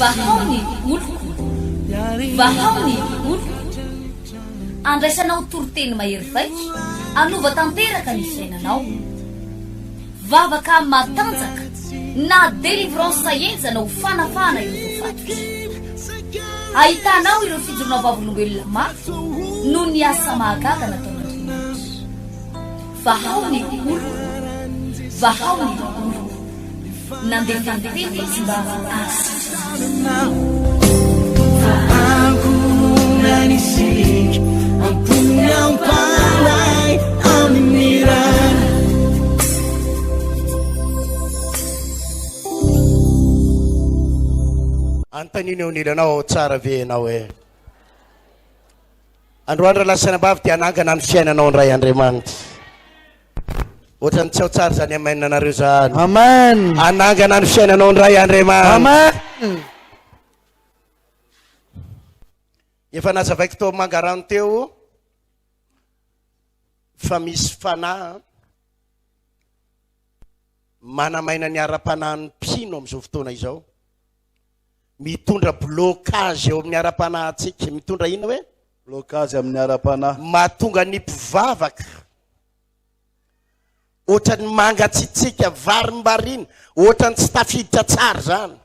vahaony oloko vahaony oloko andraisanao toroteny mahery vaika anova tanteraka ny fiainanao vavaka matanjaka na délivrance enjana ho fanafana ireo fatotra ahitanao ireo fijorona vavolombelona mafy no ny asa mahagaga nataon'Andriamanitra vahaony oloko vahaony oloko nandefandefety tsy mba nanisik ampunyang palay aminiran antaniny eo nilanao tsara venao androandra lasana bavy dia anangana ny fiainanao ndray Andriamanitra ohatrany tsy ao tsara zany amainanareo zany amen anangana ny fiainanao ndray Andriamanitra amen efa nazavaiko tao mangarano teo fa misy fanahy manamaina ny ara-panahy mpino amin'izao fotoana izao mitondra blocage eo amin'ny ara-panahintsika mitondra ina hoe blocage amin'ny ara-panahy mahatonga ny mpivavaka ohatrany mangatsitsika varimbarina ohatrany tsy tafiditra tsara zany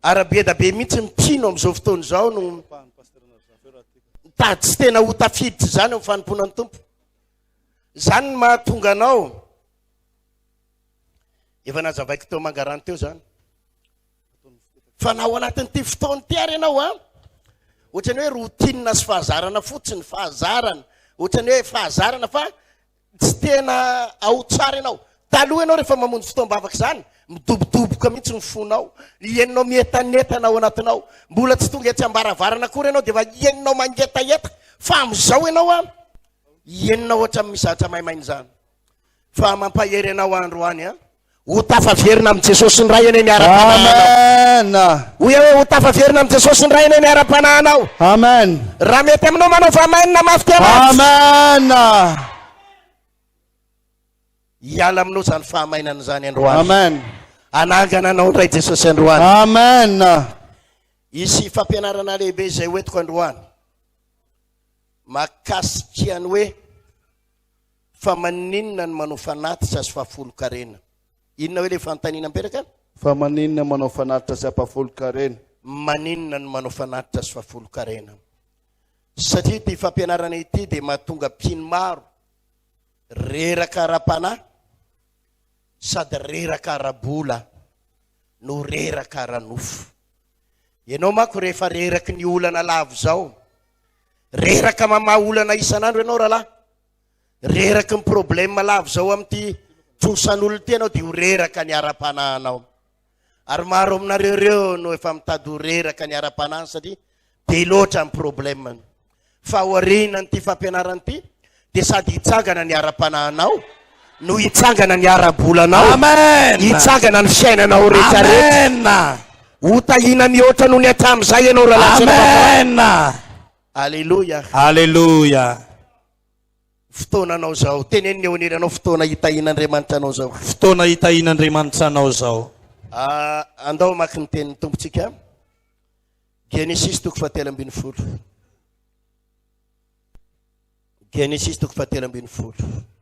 arabe da be mihitsy mpino amin'izao fotoana izao no tady tsy tena ho tafiditra zany amin'ny fanompoana ny tompo zany ny mahatonga anao efa nazavaiko teo mangarano teo zany fa nao anatin'ity fotoana ty ary ianao ohatrany hoe routine sy fahazarana fotsiny fahazarana ohatrany hoe fahazarana fa tsy tena ao tsara ianao taloha ianao rehefa mamonjy fotoam-bavaka zany midobodoboka mihitsy ny fonao ienonao mietanetana ao anatinao mbola tsy tonga tsy ambaravarana akory ianao dia fa ienonao mangetaeta fa am'izao ianao ienonao ohatra misatra maimainy zany fa mampahery ianao androany ho tafaverina amin'ny Jesosy ny ray eny miara-panahanao hoy hoe ho tafaverina amin'ny Jesosy ny ray eny miara-panahanao amen raha mety aminao manao famainina mafy tia amen iala aminao zany fahamainana zany androany amen anangana anao ndray Jesosy androany amen isy fampianarana lehibe zay hoetiko androany makasikiany hoe fa maninona ny manao fanatitra sy fahafolo-karena inona hoe le fantanina mperaka fa maninona manao fanatitra sy fahafolo-karena maninona ny manao fanatitra sy fahafolo-karena satria ty fampianarana ity dia mahatonga mpino maro reraka ara-panahy sady reraka ara-bola no reraka ara-nofo ianao manko rehefa reraky ny olana lavo zao reraka mamaha olana isan'andro ianao rahalahy reraky ny problème lavo zao amin'ity trosan'olo ty ianao dia ho reraka ny ara-panahinao ary maro aminareo reo no efa mitady ho reraka ny ara-panahy satria be loatra ny problème fa hoarinany ty fampianarana ity dia sady hitsangana ny ara-panahinao no hitsangana ny ara-bolanao amen hitsangana ny fiainanao rehetrarehetra ho tahina mihoatra noho ny hatramin'izay ianao raha amen alleluia alleluia fotoananao zao teneniny eo aniranao fotoana hitahin'Andriamanitra anao zao fotoana hitahin'Andriamanitra anao zao andao maky ny tenin'ny tompontsika Genesis 3:7 Genesis 3:7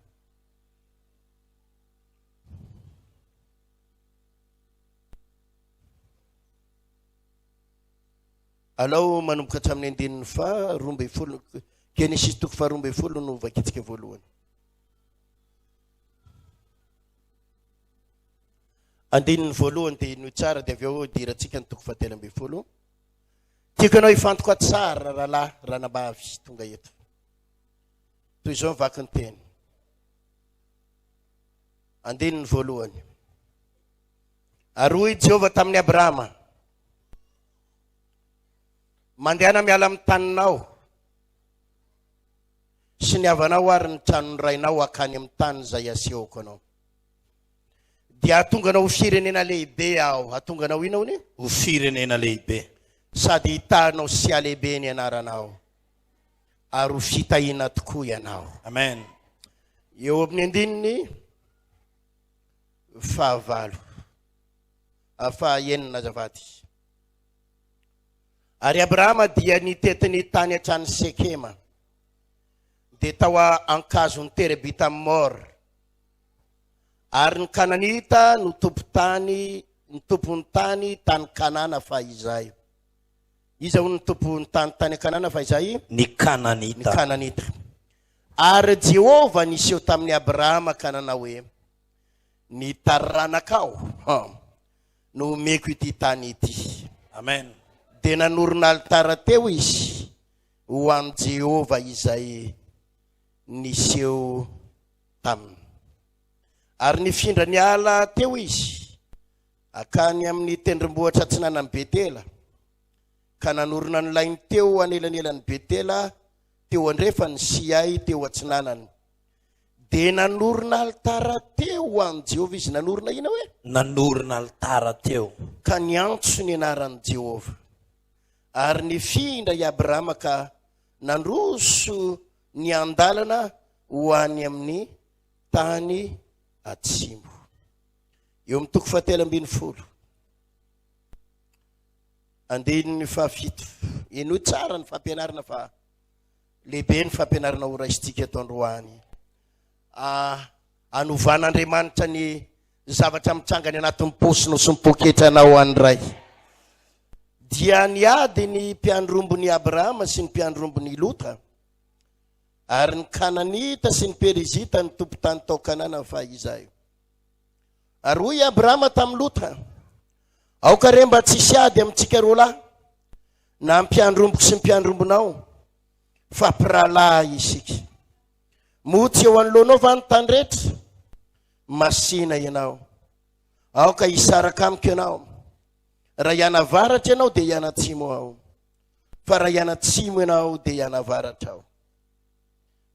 alao manomboka hatramin'ny andininy fa 12 Genesis 3:12 no vakitsika voalohany andininy voalohany dia noho tsara dia avy eo diratsika ny 3:12 tiako ianao ifantoko tsara rahalahy ranabavy tonga eto toy izao mivaky ny teny andininy voalohany ary hoy Jehovah tamin'ny Abrahama mandehana miala amin'ny taninao sy ny havanao ary ny tranony rainao akany amin'ny tany izay asehoko anao dia atonganao ho firenena lehibe aho atonganao inao ni ho firenena lehibe sady hitanao sy alehibe ny anaranao ary ho fitahina tokoa ianao amen eo amin'ny andininy fahavalo fahaenina azavady. Ary Abrahama dia nitetiny tany atrany Sekema, dia tao ankazony terebita mor. Ary ny Kananita no tompony tany tany Kanana fa izay. Iza ny tompony tany Kanana fa izay? Ny Kananita. Ny Kananita. Ary Jehova niseho tamin'ny Abrahama ka nanao hoe, ny taranakao no omeko ity tany ity. Amen. Dia nanorona alitara teo izy ho an'i Jehova izay niseho taminy. Ary nifindra ny ala teo izy akany amin'ny tendrombohitra atsinanan'ny Betela, ka nanorona ny lainy teo anelanelan'ny Betela teo andrefa ny Siay teo atsinanany. Dia nanorona alitara teo ho an'i Jehova izy. Nanorona ina hoe? Nanorona alitara teo. Ka niantso ny anaran'i Jehova. Ary nifindra i Abrahama ka nandroso ny andalana ho any amin'ny tany atsimo. Eo amin'ny toko 7:40. Andininy fahafito. Eno tsara ny fampianarana fa lehibe ny fampianarana ho raisitsika eto androany. Anovan'Andriamanitra ny zavatra mitsangany anatin'ny posino sy ny poketranao andray. Dia niady ny mpiandrombon'i Abrahama sy ny mpiandrombon'i Lota, ary ny Kananita sy ny Perizita ny tompo-tany tao Kanana fa izay. Ary hoy Abrahama tamin'ny Lota, aoka re mba tsisy ady amintsika roa lahy, na mpiandromboko sy mpiandrombonao, fa mpiralahy isika. Motsy eo anoloanao va ny tany rehetra, masina ianao. Aoka hisaraka amiko ianao. Raha ianavaratra ianao dia ianatsimo ao, fa raha ianatsimo ianao dia ianavaratra ao.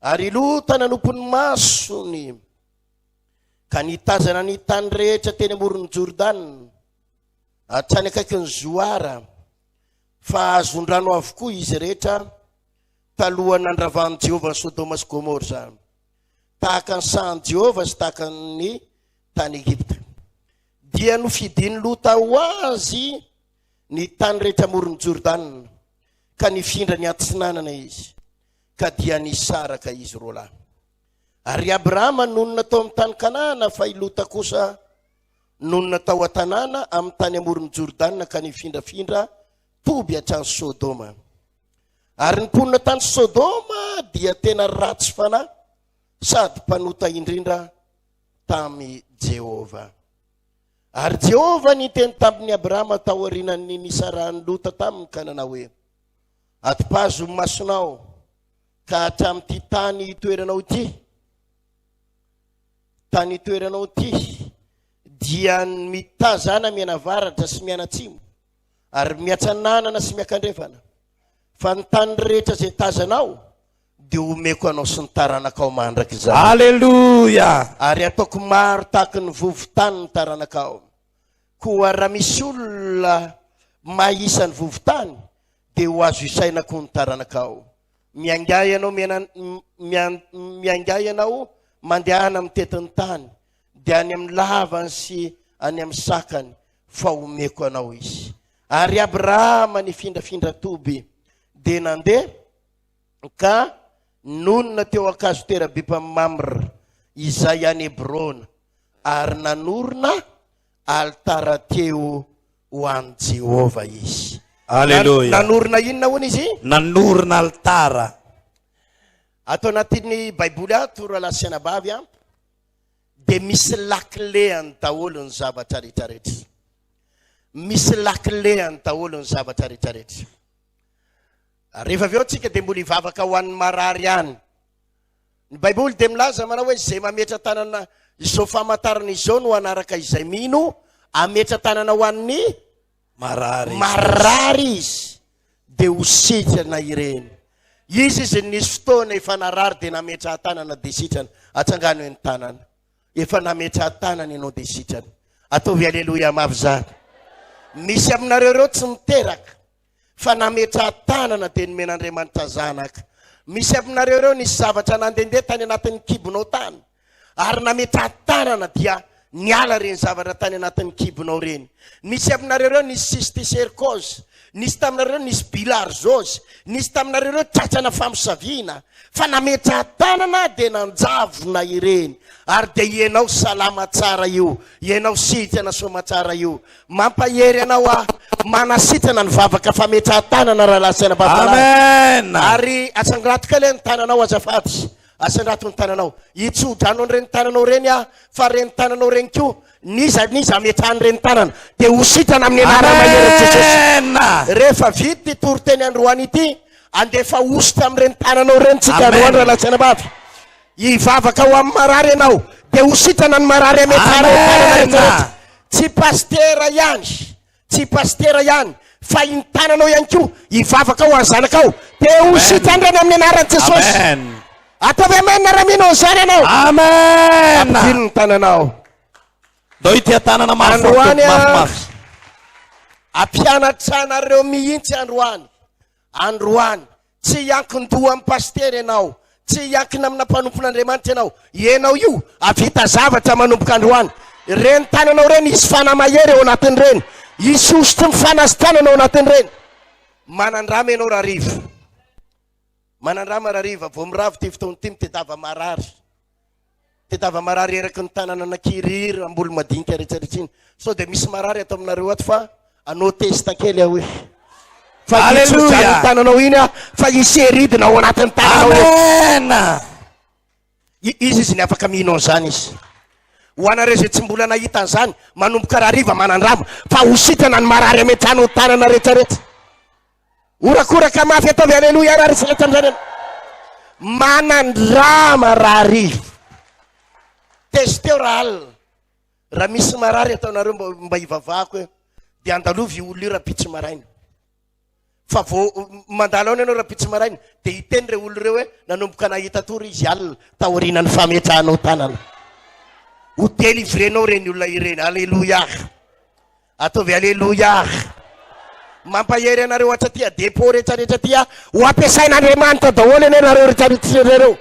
Ary Lota nanompon'ny masony ka nitazana ny tany rehetra teny amoron'ny Jordana, hatrany akaiky ny Zoara, fa azon-drano avokoa izy rehetra taloha nandravan'i Jehova ny Sodoma sy Gomora zany, tahaka ny sahan'i Jehova sy tahaka ny tany Egypta. Dia nofidiny Lota ho azy ny tany rehetra amoron'ny Jordana, ka nifindra ny atsinanana izy, ka dia nisaraka izy roa lahy. Ary Abrahama nonona tao amin'ny tany Kanana, fa i Lota kosa nonona tao an-tanàna amin'ny tany amoron'ny Jordana, ka nifindrafindra toby hatrany Sodoma. Ary ny mponina tany Sodoma dia tena ratsy fanahy sady mpanota indrindra tamin'i Jehova. Ary Jehova niteny tamin'ny Abrahama tao aorian'ny nisarahany Lota taminy ka nanao hoe, atipazo masonao ka hatramin'ity tany toeranao ity, tany toeranao ity dia mitazana mianavaratra sy mianatsimo, ary miatsananana sy miakandrefana. Fa ny tany rehetra zay tazanao dia omeko anao sy ny taranakao mandrak'izany. Haleluya. Ary ataoko maro tahaka ny vovotany ny taranakao. Koa raha misy olona mahisa ny vovotany dia ho azo isaina koa ny taranakao. Miangay ianao mandehana amin'ny tetiny tany, dia any amin'ny lavany sy any amin'ny sakany, fa omeko anao izy. Ary Abrahama nifindrafindra toby dia nandeha ka nonona teo ankazo terabipa Mamre izay any Hebrona, ary nanorona alitara teo ho an'i Jehova izy. Haleluya. Nanorona inona hono izy? Nanorona alitara. Ato anatin'ny Baiboly ato rahalahy anabavy dia misy lakileany daholo ny zavatra rehetrarehetra. Misy lakileany daholo ny zavatra rehetrarehetra. Rehefa avy eo tsika dia mbola hivavaka ho an'ny marary ihany. Ny Baiboly dia milaza manao hoe izay mametra tanana izao famantarana izao no anaraka izay mino, ametra tanana ho an'ny marary izy dia ho sitrana ireny. Izy izy nisy fotoana efa narary dia nametra tanana dia sitrana. Atsangano ny tanana efa nametra tanana ianao dia sitrana. Ataovy aleluya mavy zany. Misy aminareo reo tsy miteraka fa nametra tanana dia nomen'Andriamanitra zanaka. Misy aminareo reo nisy zavatra nandendeha tany anatin'ny kibonao tany, ary nametra tanana dia niala reny zavatra tany anatin'ny kibonao reny. Nisy aminareo reo nisy cysticercose, nisy taminareo nisy bilharzose, nisy taminareo reo tratrana famosavina, fa nametra tanana de nanjavona ireny. Ary de ianao salama tsara io, ianao sitrana soma tsara io. Mampahery anao manasitrana ny vavaka fametra tanana raha lasaina babalay. Amen. Ary asangratoka le ny tananao azafady. Asandrato ny tananao. Itsodranao reny tananao reny fa reny tananao reny ko niza ametrahany reny tanana de hositrana amin'ny anarana mahery Jesosy. Rehefa vita ty toroteny androany ity, andefa ositra amin'ireny tananao reny tsika androany raha lasaina bavy. Ivavaka ho amin'ny marary ianao de hositrana ny marary ametrahana. Tsy pastera ihany, tsy pastera ihany, fa iny tananao ihany ko ivavaka ho amin'ny zanakao de hositrana amin'ny anaran'i Jesosy. Ataovy amen raha zany ianao. Amen. Ampino ny tananao. Doi tia tanana androany ampianatranareo mihitsy androany. Androany tsy hiankin-doha amin'ny pastera ianao, tsy hiankina amina mpanompon'Andriamanitra ianao. Ianao io avita zavatra manomboka androany. Reny tananao reny isy fanamahery eo anatin'ireny, isy ositry mifanasitanana ao anatin'ireny. Manandrama ianao raha rivo, manandrama raha riva vao miravo ty fotoana ty mitedava marary. Tedava marary eraky ny tanana anakiriry ambolo madinika rehetrarehetra iny. So de misy marary atao aminareo ato fa anao testa kely aho hoe. Fa itsojany tananao iny fa isy heridina ao anatin'ny tananao. Amen. Izy ny afaka mihinao zany izy. Ho anareo zay tsy mbola nahita an'izany, manomboka raha riva manandrama fa hositrana ny marary ametrahana tanana rehetrarehetra. Orakoraka mafy ataovy aleloia raha rehetrarehetra amin'izany. Manandrama raha riva. Testeo raha alina. Raha misy marary ataonareo mba hivavahako hoe de andalovy olo io raha pitsy maraina. Fa vao mandalo ao ianao raha pitsy maraina de hiteny re olo reo hoe nanomboka nahita tory izy alina taorianany fametrahanao tanana. Ho delivrenao reny olona ireny. Aleloia. Ataovy aleloia. Mampahery anareo hatratia dépôt rehetrarehetra tia ho ampiasain'Andriamanitra daholo anareo rehetrarehetra reo.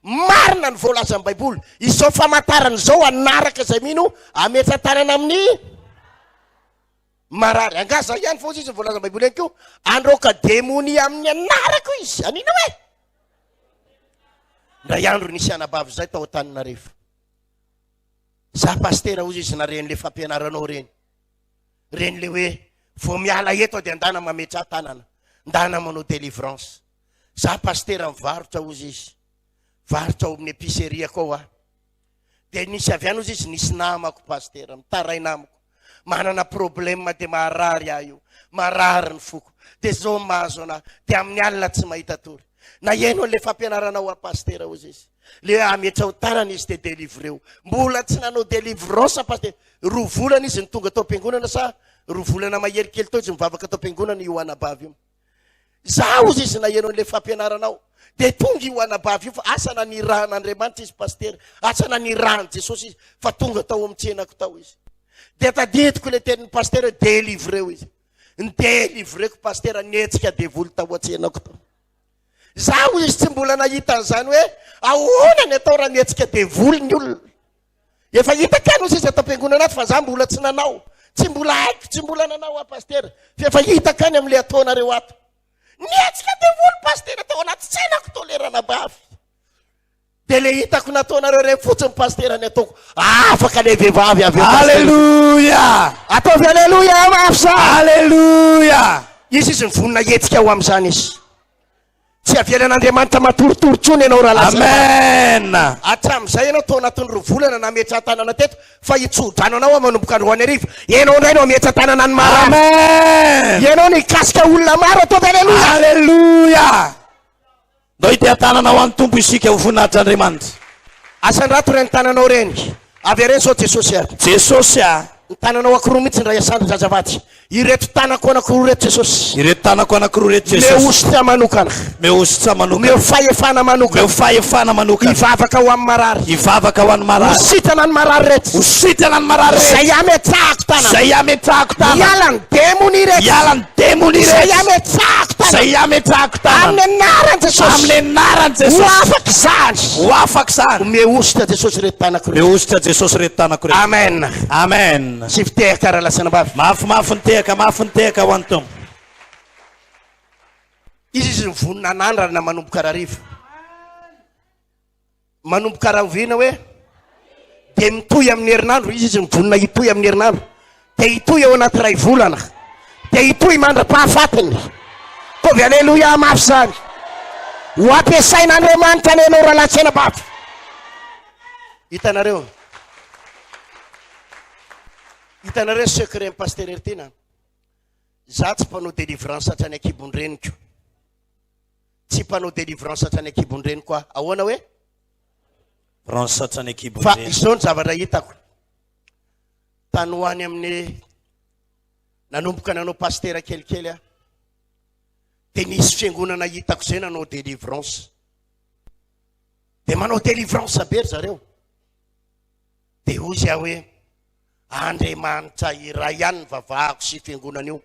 Marina ny voalaza amin'ny Baiboly. Izao famantarana izao anaraka zay mino ametra tanana amin'ny marary. Angaza ihany fotsy izy voalaza amin'ny Baiboly ihany ko androka demoni amin'ny anarako izy. Anina hoe ndray andro nisy anabavy zay tao Antananarivo. Za pastera ozy izy nareny le fampianaranao reny. Reny le hoe vao miala eto de andana mametra tanana, ndana manao délivrance. Za pastera mivarotra ozy izy. Varotra ao amin'ny épicerie koa de nisy avy any ozy izy nisy namako pastera mitaray namako manana problème de marary aho io, marary ny foko de zao mahazo ana de amin'ny alina tsy mahita tory. Na ieno le fampianaranao a pastera ozy izy le ametra ho tanana izy de délivreo. Mbola tsy nanao délivrance pastera. Roa volana izy ny tonga tao am-piangonana sa roa volana mahery kely tao izy mivavaka tao am-piangonana io anabavy io. Za ozy izy na ieno le fampianaranao de tonga io anabavy io fa asa nanirahan'Andriamanitra izy pastera, asa nanirahan Jesosy izy fa tonga tao amin'ny tsenako tao izy. De tadidiko le tenin'ny pastera délivreo izy. Ny délivreko pastera netsika devoly tao an-tsenako tao. Za ozy izy tsy mbola nahita an'izany hoe ahoana ny atao raha netsika devoly ny olona. Efa hitakany ozy izy atao am-piangonana ato fa za mbola tsy nanao, tsy mbola haiko, tsy mbola nanao a pastera fa efa hitakany amin'le ataonareo ato. Netsika devoly pastera tao anaty tsenako tolerana bavy. De le hitako nataonareo re fotsiny pastera ny ataoko afaka le vehivavy avy eo. Aleluia. Ataovy aleluia mafy sa. Aleluia. Izy ny vonina hetsika ao amin'izany izy. Tsy avelan'Andriamanitra matoritorontsony ianao raha lasa. Amen. Hatramin'izay ianao tao anatin'ny roa volana nametra tanana teto fa hitsodrano anao manomboka androany arivo. Ianao indray no ametra tanana ny marary. Amen. Ianao nikasika olona maro ataovy aleluia. Aleluia. Doi tia tananao any tompo isika ho voninahitr'Andriamanitra. Asandrato reny tananao reny. Avy reny zao Jesosy. Jesosy ny tananao ankiroa mihitsy ny ray asandro zazavaty. Ireto tanako anankiroa reto Jesosy. Ireto tanako anankiroa reto Jesosy. Mehositra manokana. Mehositra manokana. Meo fahefana manokana. Meo fahefana manokana. Ivavaka ho amin'ny marary. Ivavaka ho an'ny marary. Hositana ny marary reto. Hositana ny marary reto. Zay ametrahako tanana. Zay ametrahako tanana. Iala ny demony reto. Iala ny demony reto. Zay ametrahako tanana. Zay ametrahako tanana. Amin'ny anaran'i Jesosy. Amin'ny anaran'i Jesosy. Ho afaka izany. Ho afaka izany. Mehositra Jesosy reto tanako reto. Mehositra Jesosy reto tanako reto. Amen. Amen. Sy fitehaka raha lasana bavy. Mafimafy nitehaka ho an'ny Tompo. Izy vonona anandra na manomboka rarivo. Manomboka rahovina hoe de mitoy amin'ny herinandro. Izy mivonona hitoy amin'ny herinandro. De hitoy eo anaty ray volana. De hitoy mandra-pahafatiny. Tovy aleloia mafy zany. Ho ampiasain'Andriamanitra ny anao raha latsena bavy. Hitanareo. Hitanareo secret ny pasteur Ertina. Za tsy mpanao délivrance hatrany akibon-dreniko. Tsy mpanao délivrance hatrany akibon-dreniko koa. Ahoana hoe? France hatrany Fa akibon-dreniko. izao ny zavatra hitako. Tany hoany amin'ny nanomboka nanao pasteur kelikely a. De nisy fiangonana hitako zay nanao délivrance. De manao délivrance be ry zareo. De hoy izy hoe Andriamanitra iray ihany ny vavahako sy fiangonana io.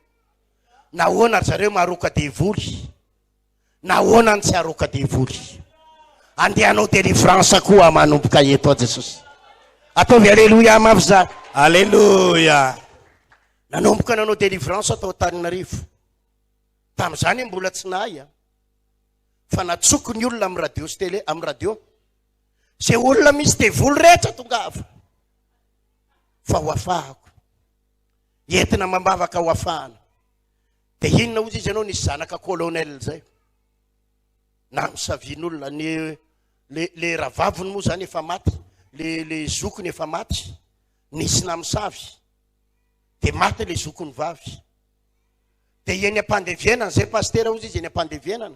Nahoana ry zareo maroka devoly. Nahoana ny tsy aroka devoly. Andehanao délivrance koa manomboka eto a Jesosy. Ataovy aleloia mafy zany. Aleluia. Nanomboka nanao délivrance atao Antananarivo. Tam'izany mbola tsy nahay a. Fa natsoko ny olona amin'ny radio sy télé, amin'ny radio. Zay olona misy devoly rehetra tonga avy. Fa ho afahako. Entina mambavaka ho afahana. De inona ozy izy ianao nisy zanaka colonel zay. Na misavin'olona le ravavony moa zany efa maty. Le zokony efa maty. Nisy namisavy. De maty le zokony vavy. De eny ampandevenana zay pasteur ozy izy eny ampandevenana.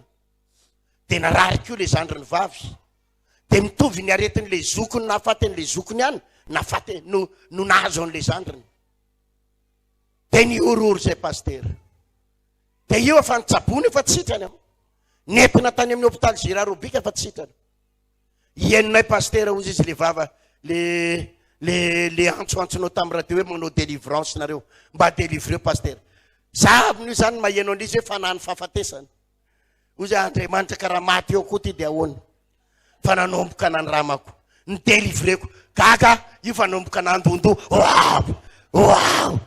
De narariky io le zandriny vavy. De mitovy ny aretiny le zokony nahafatiny le zokony ihany. Nafaty no nahazo an'le zandriny. De niororo zay pasteur. De io efa nitsabony efa tsitrany. Nentina tany amin'ny hôpital Girarobika efa tsitrany. Ienonay pasteur ozy izy le vava le antsoantsonao tamin'ny radio hoe manao délivrance nareo. Mba délivreo pasteur. Za amin'io zany maheno an'izy hoe fanany fahafatesany. Ozy Andriamanitra karaha maty eo koa ty de ahoana. Fa nanomboka nanramako. Ny délivreko. Gaga io fa nanomboka nandondo. Wow.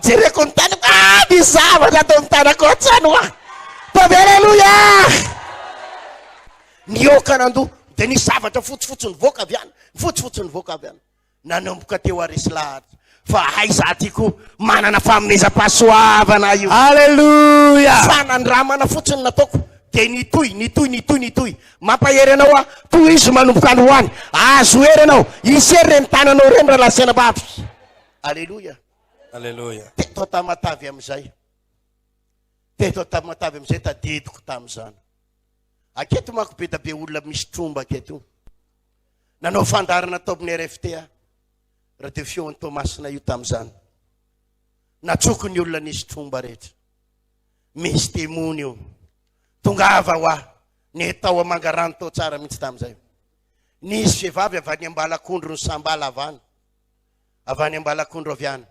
Jereko ny tanako. Ny zavatra atao ny tanako ohatrany hoa. Tovy aleloia. Nioka nando. De ny zavatra fotsifotsy ny voaka avy any. Fotsifotsy ny voaka avy any. Nanomboka teo aresy lahatra. Fa hay za tiako manana fanomezam-pahasoavana io. Aleluia. Fa nandramana fotsiny nataoko. De nitoy. Mampahery anao a. Toy izy manomboka androany. Azo hery anao. Isery reny tananao reny raha lasena bavy. Aleluia. Aleluia. Teto tamatavy amizay. Teto tamatavy amizay tadidiko tamizany. Aketo mako be da be olona misy tromba aketo. Nanao fandarana tao amin'ny RFT a. Radio Fion Tomasina io tamizany. Natsoko ny olona nisy tromba rehetra. Misy temony io. Tongava hoa. Ny tao amangarano tao tsara mihitsy tamizay. Nisy vehivavy avy any Ambalakondro ny Sambala avany. Avy any Ambalakondro avy any.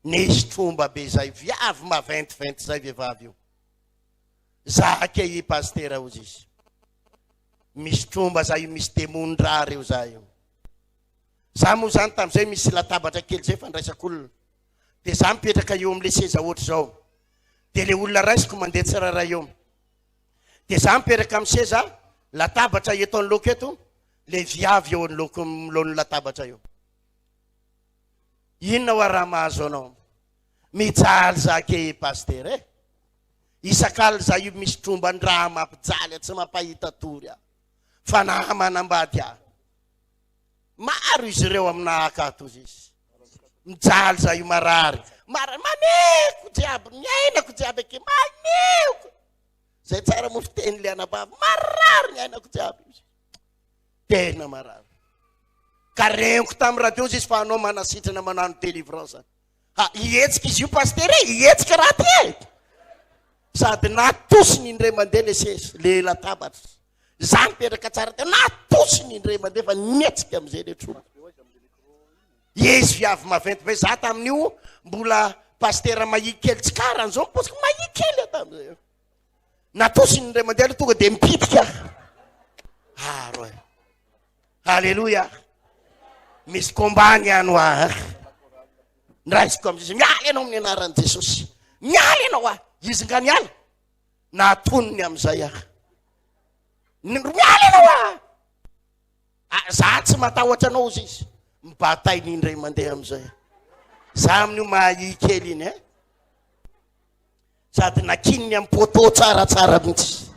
Nisy tromba be zay. Viavy maventy zay vehivavy io. Zaka i pasteur ozy izy. Misy tromba zay misy temony-dra reo zay io. Za moa zany tamizay misy latabatra kely zay fandraisak'olona. De za mipetraka eo am'le seza ohatry zao. De le olona raisiko mandeha tsirairay eo. De za mipetraka amin'ny seza, latabatra eto anoloko eto, le viavy eo anoloko milon'ny latabatra eo. Inona hoa raha mahazo anao? Mijaly zake pasteur e. Isakaly za io misy tromban-draha mampijaly tsy mampahita tory a. Fa na manambady a. Maro izy ireo amina akato izy. Mijaly za io marary. Maneko jiaby, miainako jiaby ake, maneko. Zay tsara mo fiteny le anabavy, marary ny ainako jiaby. Tena marary. ka reniko tamin'ny radio izy fa anao manasitrana manano délivrance. Ihetsika izy io pasteur ihetsika raha ty sady natosiny indray mandeha le sesy le latabatra za mipetraka tsara te natosiny indray mandeha fa nietsika am'izay le trona izy viavy maventy be za tamin'io mbola pasteur mahia kely tsy karan'izao posika mahia kely tam'izay natosiny indray mandeha le tonga de mipitika roy halleluja misy kombany ano ndraisiko am'izay mialy ianao amin'ny anaran'i Jesosy mialy ianao izy nga niala natonony am'izay mialy ianao za tsy matahotra anao izy izy mibatainy indray mandeha am'izay za amin'io mahia kely iny sady nakininy amin'ny poto tsaratsara mihitsy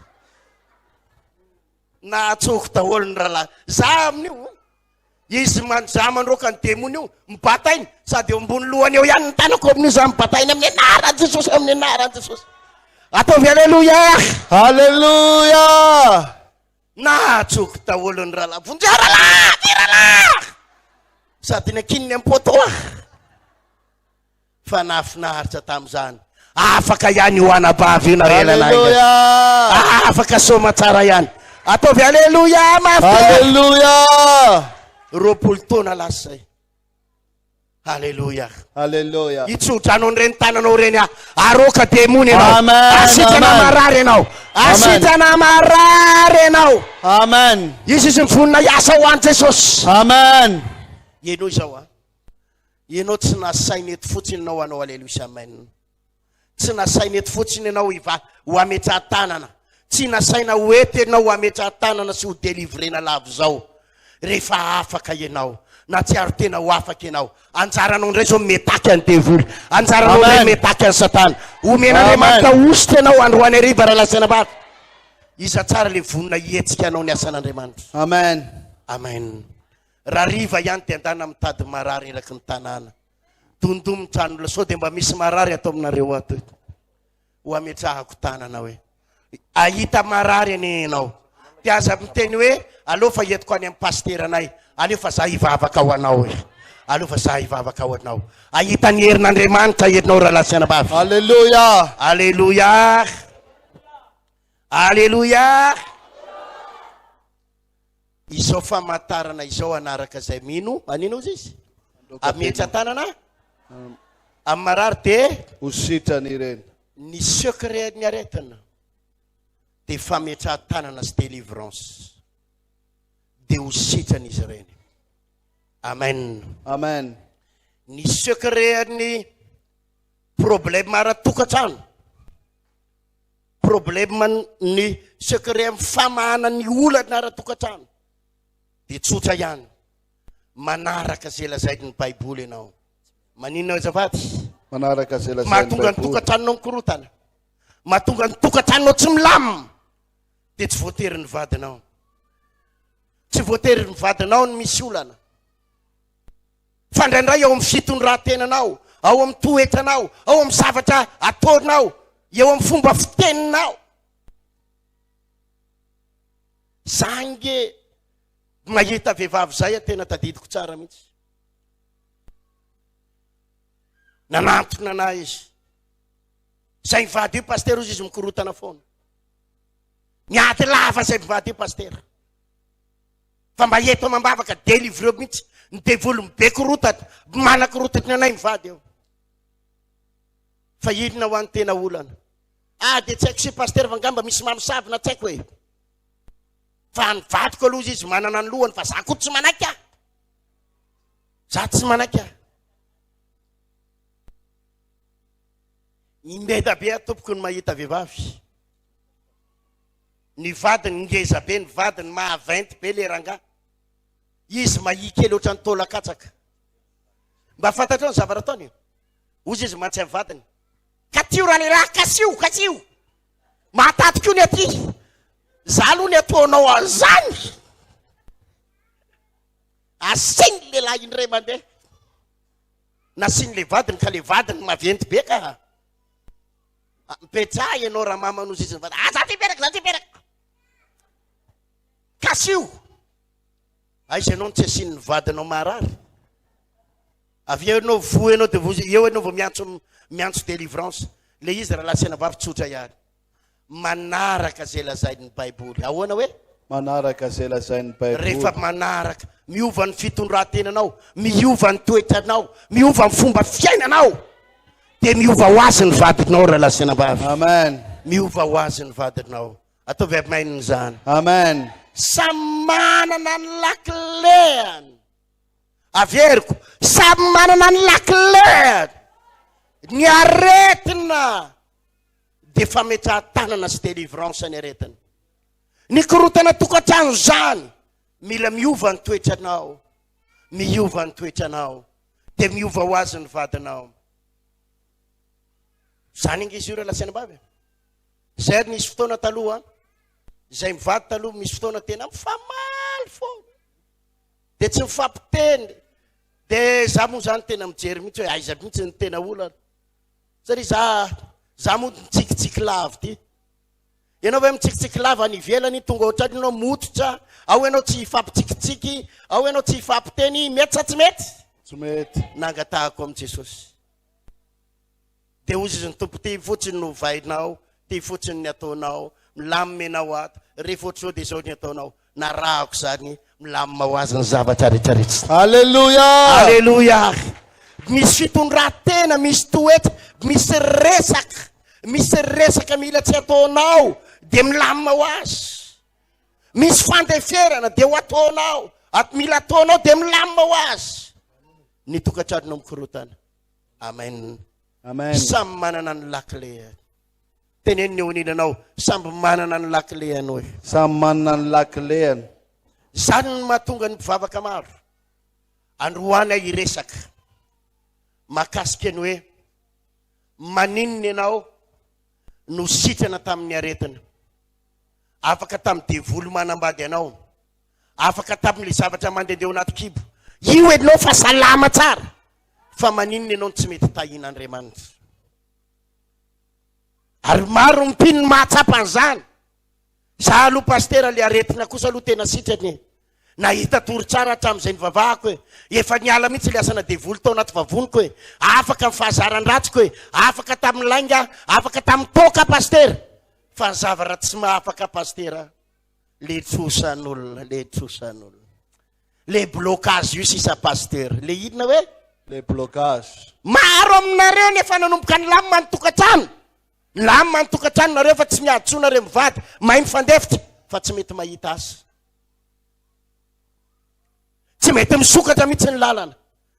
natsoko daholo ny rahalahy za amin'io izy za mandroka ny demony io mibatainy sady eo ambony lohany eo ihany ny tanako amin'io za mibatainy amin'ny anaran'i Jesosy amin'ny anaran'i Jesosy ataovy alleluja Alleluja natsoko daholo ny rahalahy vonjea rahalahy sady nakininy amin'ny poto fa nafinaritra tam'izany afaka ihany io anabavy io narelalahy afaka soma tsara ihany ataovy alleluja Alleluja roapolo taona lasa zay halleluja Alleluja itsotra anao reny tananao reny aroka demony ianao Amen, asitana amen. marary ianao asitana marary ianao Amen izy mivonina iasa ho an'i Jesosy Amen ianao izao ianao tsy nasainy eto fotsiny ianao anao alleluja amen tsy nasainy eto fotsiny ianao ho ametra tanana tsy nasaina hoety ianao ho ametra tanana sy ho délivrena lavo zao rehefa afaka ianao na tsy aro tena ho afaka ianao anjaranao ndray zao metaky any devoly anjaranao ndray metaky any satana omen'Andriamanitra ositra ianao androany ariva raha lasana bavy iza tsara le vonina hietsika anao ny asan'Andriamanitra Amen amen raha riva ihany ty andana mitady marary eraky ny tanàna dondomy trano sao de mba misy marary atao aminareo ato ho ametrahako tanana hoe ahita marary ane ianao ty aza miteny hoe aleo fa entiko any amin'ny pasteur anay aleo fa za hivavaka ho anao aleo fa za hivavaka ho anao ahita ny herin'Andriamanitra enao raha lasiana bavy Alleluja alleluja alleluja izao famantarana izao anaraka zay mino anino izy izy ametra tanana amin'ny marary de hositrany ireny ny secret ny aretina de fametra tanana sy délivrance de hositrany izy ireny amen Amen ny secret ny problème ara-tokantrano problème ny secret amin'ny famahana ny olana ara-tokantrano de tsotra ihany manaraka zay lazainy ny baiboly ianao maninona azafady manaraka zay lazainy mahatonga ny tokantranonao mikorotana mahatonga ny tokantranonao tsy milamina de tsy voatery ny vadinao tsy voatery ny vadinao ny misy olana fandraindray ao amin'ny fitondratenanao ao amin'ny toetranao ao amin'ny zavatra ataonao eo amin'ny fomba fiteninao zange mahita vehivavy zay tena tadidiko tsara mihitsy nanantona ana izy zay mivady io pasteur izy mikorotana foana miady lava zay mivady io pasteur fa mba eto mambavaka délivreo mihitsy ny devoly mibe korotatra mana korotatry anay mivady eo fa inona ho an'ny tena olana de tsy haiko sy pasteur fa ngamba misy mamosavina tsy haiko hoe fa nivadiko aloha izy manana ny lohany fa za koa tsy manaky za tsy manaky imbeda be tompoko ny mahita vehivavy ny vadiny ngeza be ny vadiny mahaventy be le ranga izy mahikely oatra ny tolakatsaka mba fantatra ny zavatra ataony ozy izy mantsy amin'ny vadiny katio raha le raha kasio mahatatiko io ny aty za aloha ny ataonao an'izany asiny lehilahy indray mandeha nasiny le vadiny ka le vadiny maventy be ka mipetra ianao raha mamanozy izy ny vadiny za ty peraka kasio aiza anao tsy asiany vadinao marary. Avy eo anao voa anao dia eo anao vao miantso délivrance. Le izy raha lasena vavy tsotra ihany. Manaraka zay lazain'ny Baiboly. Ahoana hoe? Manaraka zay lazain'ny Rehefa Baiboly. manaraka, miova ny fitondran-tenanao, miova ny toetranao, miova ny fomba fiainanao, dia miova ho azy ny vadinao raha lasena vavy. Amen. Miova ho azy ny vadinao. Ataovy aby maininy zany. Amen. Samy manana ny lakileany. Averiko, samy manana ny lakileany. Ny aretina dia fametrahan-tanana sy délivrance ny aretina. Ny korotana tokantrano zany, mila miova ny toetranao, miova ny toetranao, dia miova ho azy ny vadinao. Zany ingy izy io raha lasena vavy. Zay nisy fotoana taloha, zay mivady taloha, misy fotoana tena mifamaly foana, dia tsy mifampiteny. Dia za moa zany tena mijery mihitsy hoe aiza mihitsy ny tena olana. Satria za moa mitsikitsiky lava ty. Ianao hoe mitsikitsiky lava any ivelany, tonga ohatrany ianao mototra, ao ianao tsy hifampitsikitsiky, ao ianao tsy hifampiteny, mety sa tsy mety? Tsy mety. Nangatahako amin'i Jesosy. Dia ozy izy ny tompo, ty fotsiny no vainao, ty fotsiny ny ataonao, milamimenao ato, rehefa ohatr'izao dia izao ny ataonao. Narahako zany, milamina ho azy ny zavatra rehetrarehetra. Alleluia. Alleluia. Misy fitondran-tena, misy toetra, misy resaka mila tsy ataonao, dia milamina ho azy. Misy fandeferana, dia ho ataonao, mila ataonao, dia milamina ho azy. Ny tokantranonao mikorotana. Amen. Amen. Samy manana ny lakile. Teneniny eo aninanao, samby manana ny lakile anao. Samy manana ny lakileany. Zany ny mahatonga ny mpivavaka maro. Androany ahy iresaka. Mahakasika ny hoe, maninona ianao no sitrana tamin'ny aretina. Afaka tamin'ny devoly manambady anao. Afaka tamin'ilay zavatra mandehandeha anaty kibo. Io ianao fa salama tsara. Fa maninona ianao tsy mety tahin'Andriamanitra. Ary maro mpino mahatsapa an'izany. Za aloha pastera le aretina kosa aloha tena sitrany. Nahita tory tsara hatramin'izay nivavahako hoe, efa niala mihitsy le asana devoly tao anaty vavoniko hoe, afaka amin'ny fahazaran-dratsiko hoe, afaka tamin'ny lainga, afaka tamin'ny toka pastera. Fa ny zavatra tsy mahafaka pastera, le trosan'olona, le trosan'olona. Le blocage io sisa pastera. Le inona hoe? Le blocage. Maro aminareo nefa nanomboka ny lamina ny tokantrano. Lamina ny tokantrano nareo fa tsy miaditsonareo mivady, mahay mifandefitra, fa tsy mety mahita azy. Tsy mety misokatra mihitsy ny lalana.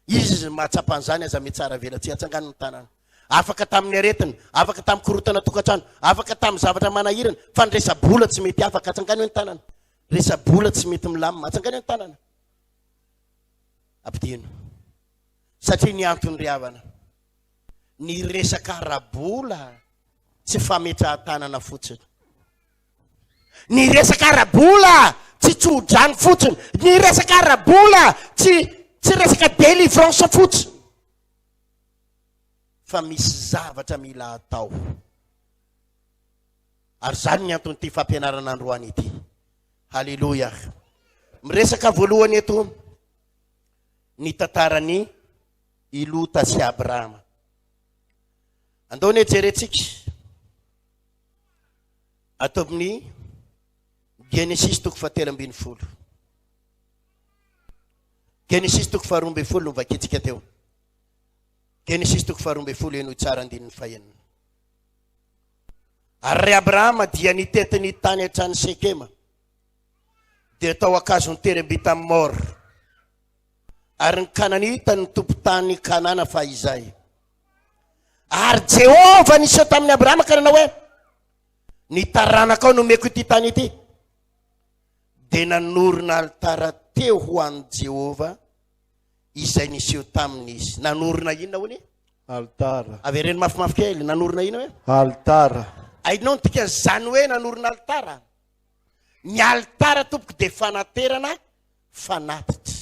Izy mahatsapa an'izany aza mety tsara vela tsy atsangano ny tanàna. Afaka tamin'ny aretina, afaka tamin'ny korotana tokantrano, afaka tamin'ny zavatra manahirana, fa ny resa-bola tsy mety afaka atsangano ny tanàna. Resa-bola tsy mety milamina, atsangano ny tanàna. Ampidino. Satria ny antony ry havana, ny resaka ara-bola tsy fametrahan-tanana fotsiny. Ny resaka ara-bola tsy tsodrany fotsiny. Ny resaka ara-bola tsy resaka délivrance fotsiny. Fa misy zavatra mila atao. Ary zany ny antony ty fampianarana androany ity. Halleluja. Miresaka voalohany eto ny tantarany Ilota sy Abrahama. Andao jerentsika ato amin'ny Genesis toko 7:12. Genesis toko 12 no vakitsika teo. Genesis toko 12 eno tsara andininy fahenina. Ary Abrahama dia nitetiny tany hatrany Sekema, dia tao akazony tery tamin'ny Mor. Ary ny Kananita ny tompo-tany Kanana fa izay. Ary Jehova niseho tamin'ny Abrahama ka nanao hoe, ny taranaka ao no meko ity tany ity. Dia nanorina altara teo ho an'i Jehova izay niseho tamin'izy. Nanorina inona hoy? Altara. Avereny mafimafy kely, nanorina inona hoe? Altara. Ainao tika zany hoe nanorina altara. Ny altara tompoko dia fanaterana fanatitra.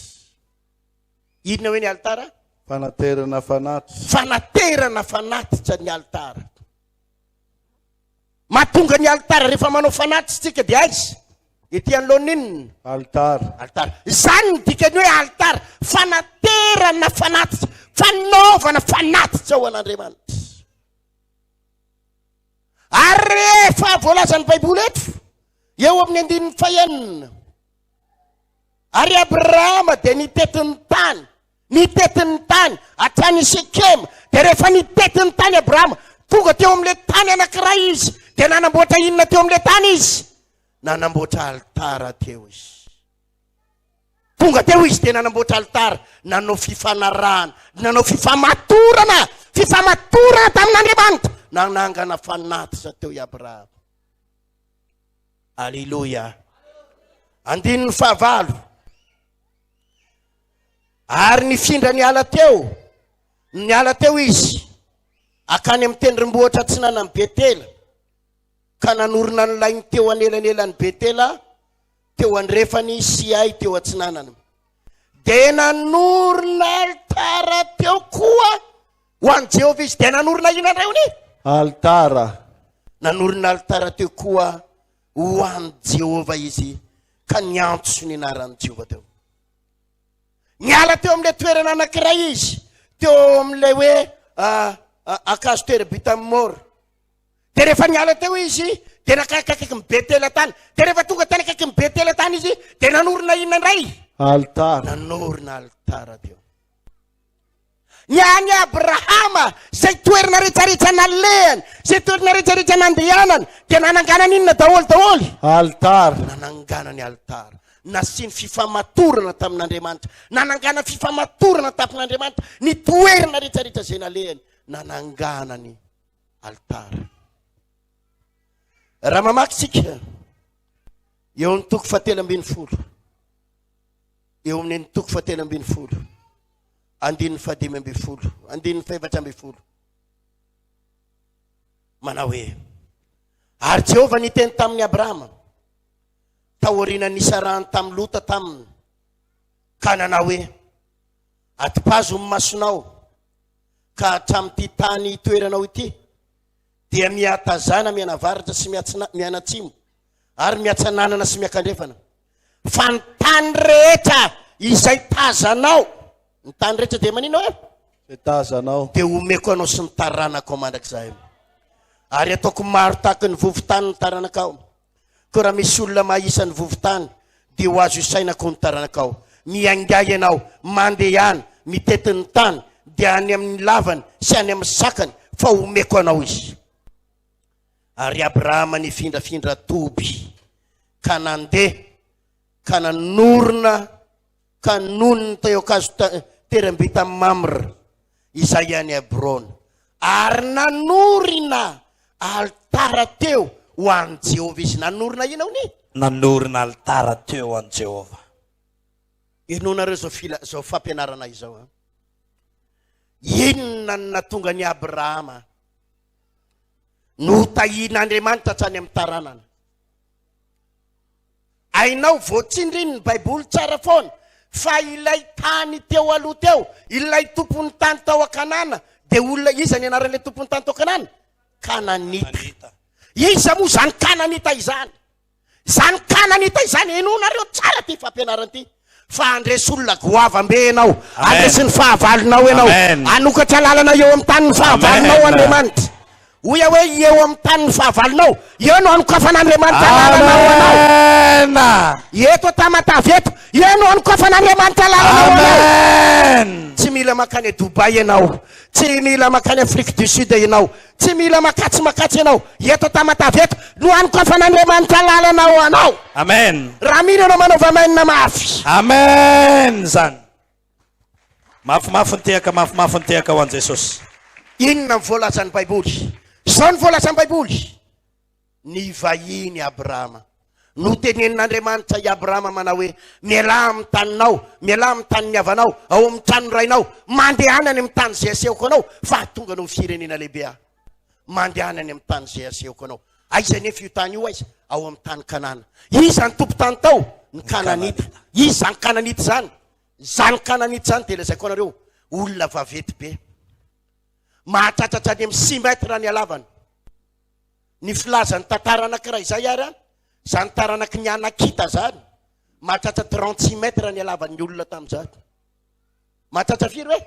Inona hoe ny altara? Fanaterana fanatitra. Fanaterana fanatitra ny altara. Mahatonga ny altara rehefa manao fanatitra tsika dia aiza? ity anoninina Altara. altara. Izany ny dikany hoe altara, fanaterana fanatitra, fanaovana fanatitra ho an'Andriamanitra. Ary rehefa voalazan'ny Baiboly eto eo amin'ny 9:4, ary Abrahama dia nitetiny tany hatrany Sekema. Dia rehefa nitetiny tany Abrahama, tonga teo amin'ilay tany anankiray izy, dia nanamboatra inona teo amin'ilay tany izy? Nanamboatra altara teo izy. Tonga teo izy dia nanamboatra altara, nanao fifanarahana, nanao fifamatorana tamin'Andriamanitra, nanangana fanatitra teo i Abrahama. Alleluia. 15. Ary nifindra niala teo izy akany amin'ny tendrombohitra tsinanan'ny Betela, ka nanorina ny lainy teo anelanelan'ny Betela teo andrefany sy ay teo atsinanana. Dia nanorina altara teo koa ho an Jehovah izy. Dia nanorina ina indray hony? Altara. Nanorina altara teo koa ho an Jehovah izy, ka niantso ny anaran'ny Jehovah teo. Niala teo amin'ilay toerana anankiray izy, teo amin'ilay hoe akazo toerabita amin'ny mora. Dia rehefa niala teo izy dia nakakaiky ny Betela tany. Dia rehefa tonga tany akaiky ny Betela tany izy dia nanorina inona indray? Altara. Nanorina altara teo. Ny Abrahama zay toerana rehetrarehetra nalehany, zay toerana rehetrarehetra nandehanany, dia nanangana inona daholy? Altara. Nanangana ny altara, nasiny fifamatorana tamin'Andriamanitra, nanangana fifamatorana tamin'Andriamanitra ny toerana rehetrarehetra zay nalehany, nanangana ny altara. Raha mamakytsika eo amin'ny toko 7:10, eo amin'ny toko 7:10, 15:10, 17:10, manao hoe, ary Jehovah niteny tamin'ny Abrahama taoriana nisarahany tamin'ny Lota taminy, ka nanao hoe, atipazo ny masonao ka hatramin'ity tany toeranao ity, dia miatazana mianavaratra sy mianatsimo, ary miatsananana sy miakandrefana. Fa ny tany rehetra izay tazanao, ny tany rehetra dia manino hoe? Izay tazanao. Dia omeko anao sy ny taranako mandrakizay. Ary ataoko maro tahaka ny vovotany ny taranakao. Ko raha misy olona mahisa ny vovotany, dia ho azo isainako ny taranakao. Miangay ianao, mandehany, mitety ny tany, dia any amin'ny lavany sy any amin'ny sakany, fa omeko anao izy. Ary Abrahama nifindrafindra toby, ka nandeha, ka nanorina, ka noniny teo akazo terambita Mamre, izay any Hebron, ary nanorina altara teo ho an Jehovah izy. Nanorina ina hony? Nanorina altara teo ho an Jehovah. Enonareo zao fampianarana izao. Inona ny natonga ny Abrahama no tahin'Andriamanitra hatrany amin'ny taranana? Ainao voatsindriny ny Baiboly tsara foana fa ilay tany teo aloha teo, ilay tompony tany tao a-Kanana, dia olona iza ny anaran'ilay tompony tany tao Kanana? Kananita. Iza moa zany Kananita izany? Zany Kananita izany, enonareo tsara ty fampianarana ty. Fa andresy olona goavam-be ianao, andresy ny fahavalonao ianao, anokatra lalana eo amin'ny tany ny fahavalonao Andriamanitra. Oya hoe eo amin'ny tany ny fahavalonao, eo no anokafan'Andriamanitra lalanao anao. Eto Tamatavy eto, eo no anokafan'Andriamanitra lalanao anao. Tsy mila makany Dubai ianao, tsy mila makany Afrique du Sud ianao, tsy mila makatsy ianao, eto Tamatavy eto no anokafan'Andriamanitra lalanao anao. Amen. Raha mino anao manao vamainina mafy. Amen zany. Mafimafy ny tehaka ho an Jesosy. Inona voalazan'ny Baiboly? Zao ny voalazan'ny Baiboly. Ny vahiny Abrahama no tenenin'Andriamanitra i Abrahama manao hoe, miala amin'ny taninao, miala amin'ny tanin'ny havanao, ao amin'ny trano rainao, mandehanany amin'ny tany zay asehoko anao, fa tonga anao firenena lehibe aho. Mandehanany amin'ny tany zay asehoko anao. Aiza nefa io tany io aiza? Ao amin'ny tany Kanana. Iza ny tompo tany tao? Ny Kananita. Iza ny Kananita zany? Zany Kananita zany dia lazaiko anareo, olona vavety be. Mahatratratra any amin'ny 6 mètre ny halavany. Ny filazan'ny tantara anankiray izay ary, Zany taranaky ny anakita zany mahatratra 36 mètres ny alavan'ny olona tamin'izany. Mahatratra firy hoe?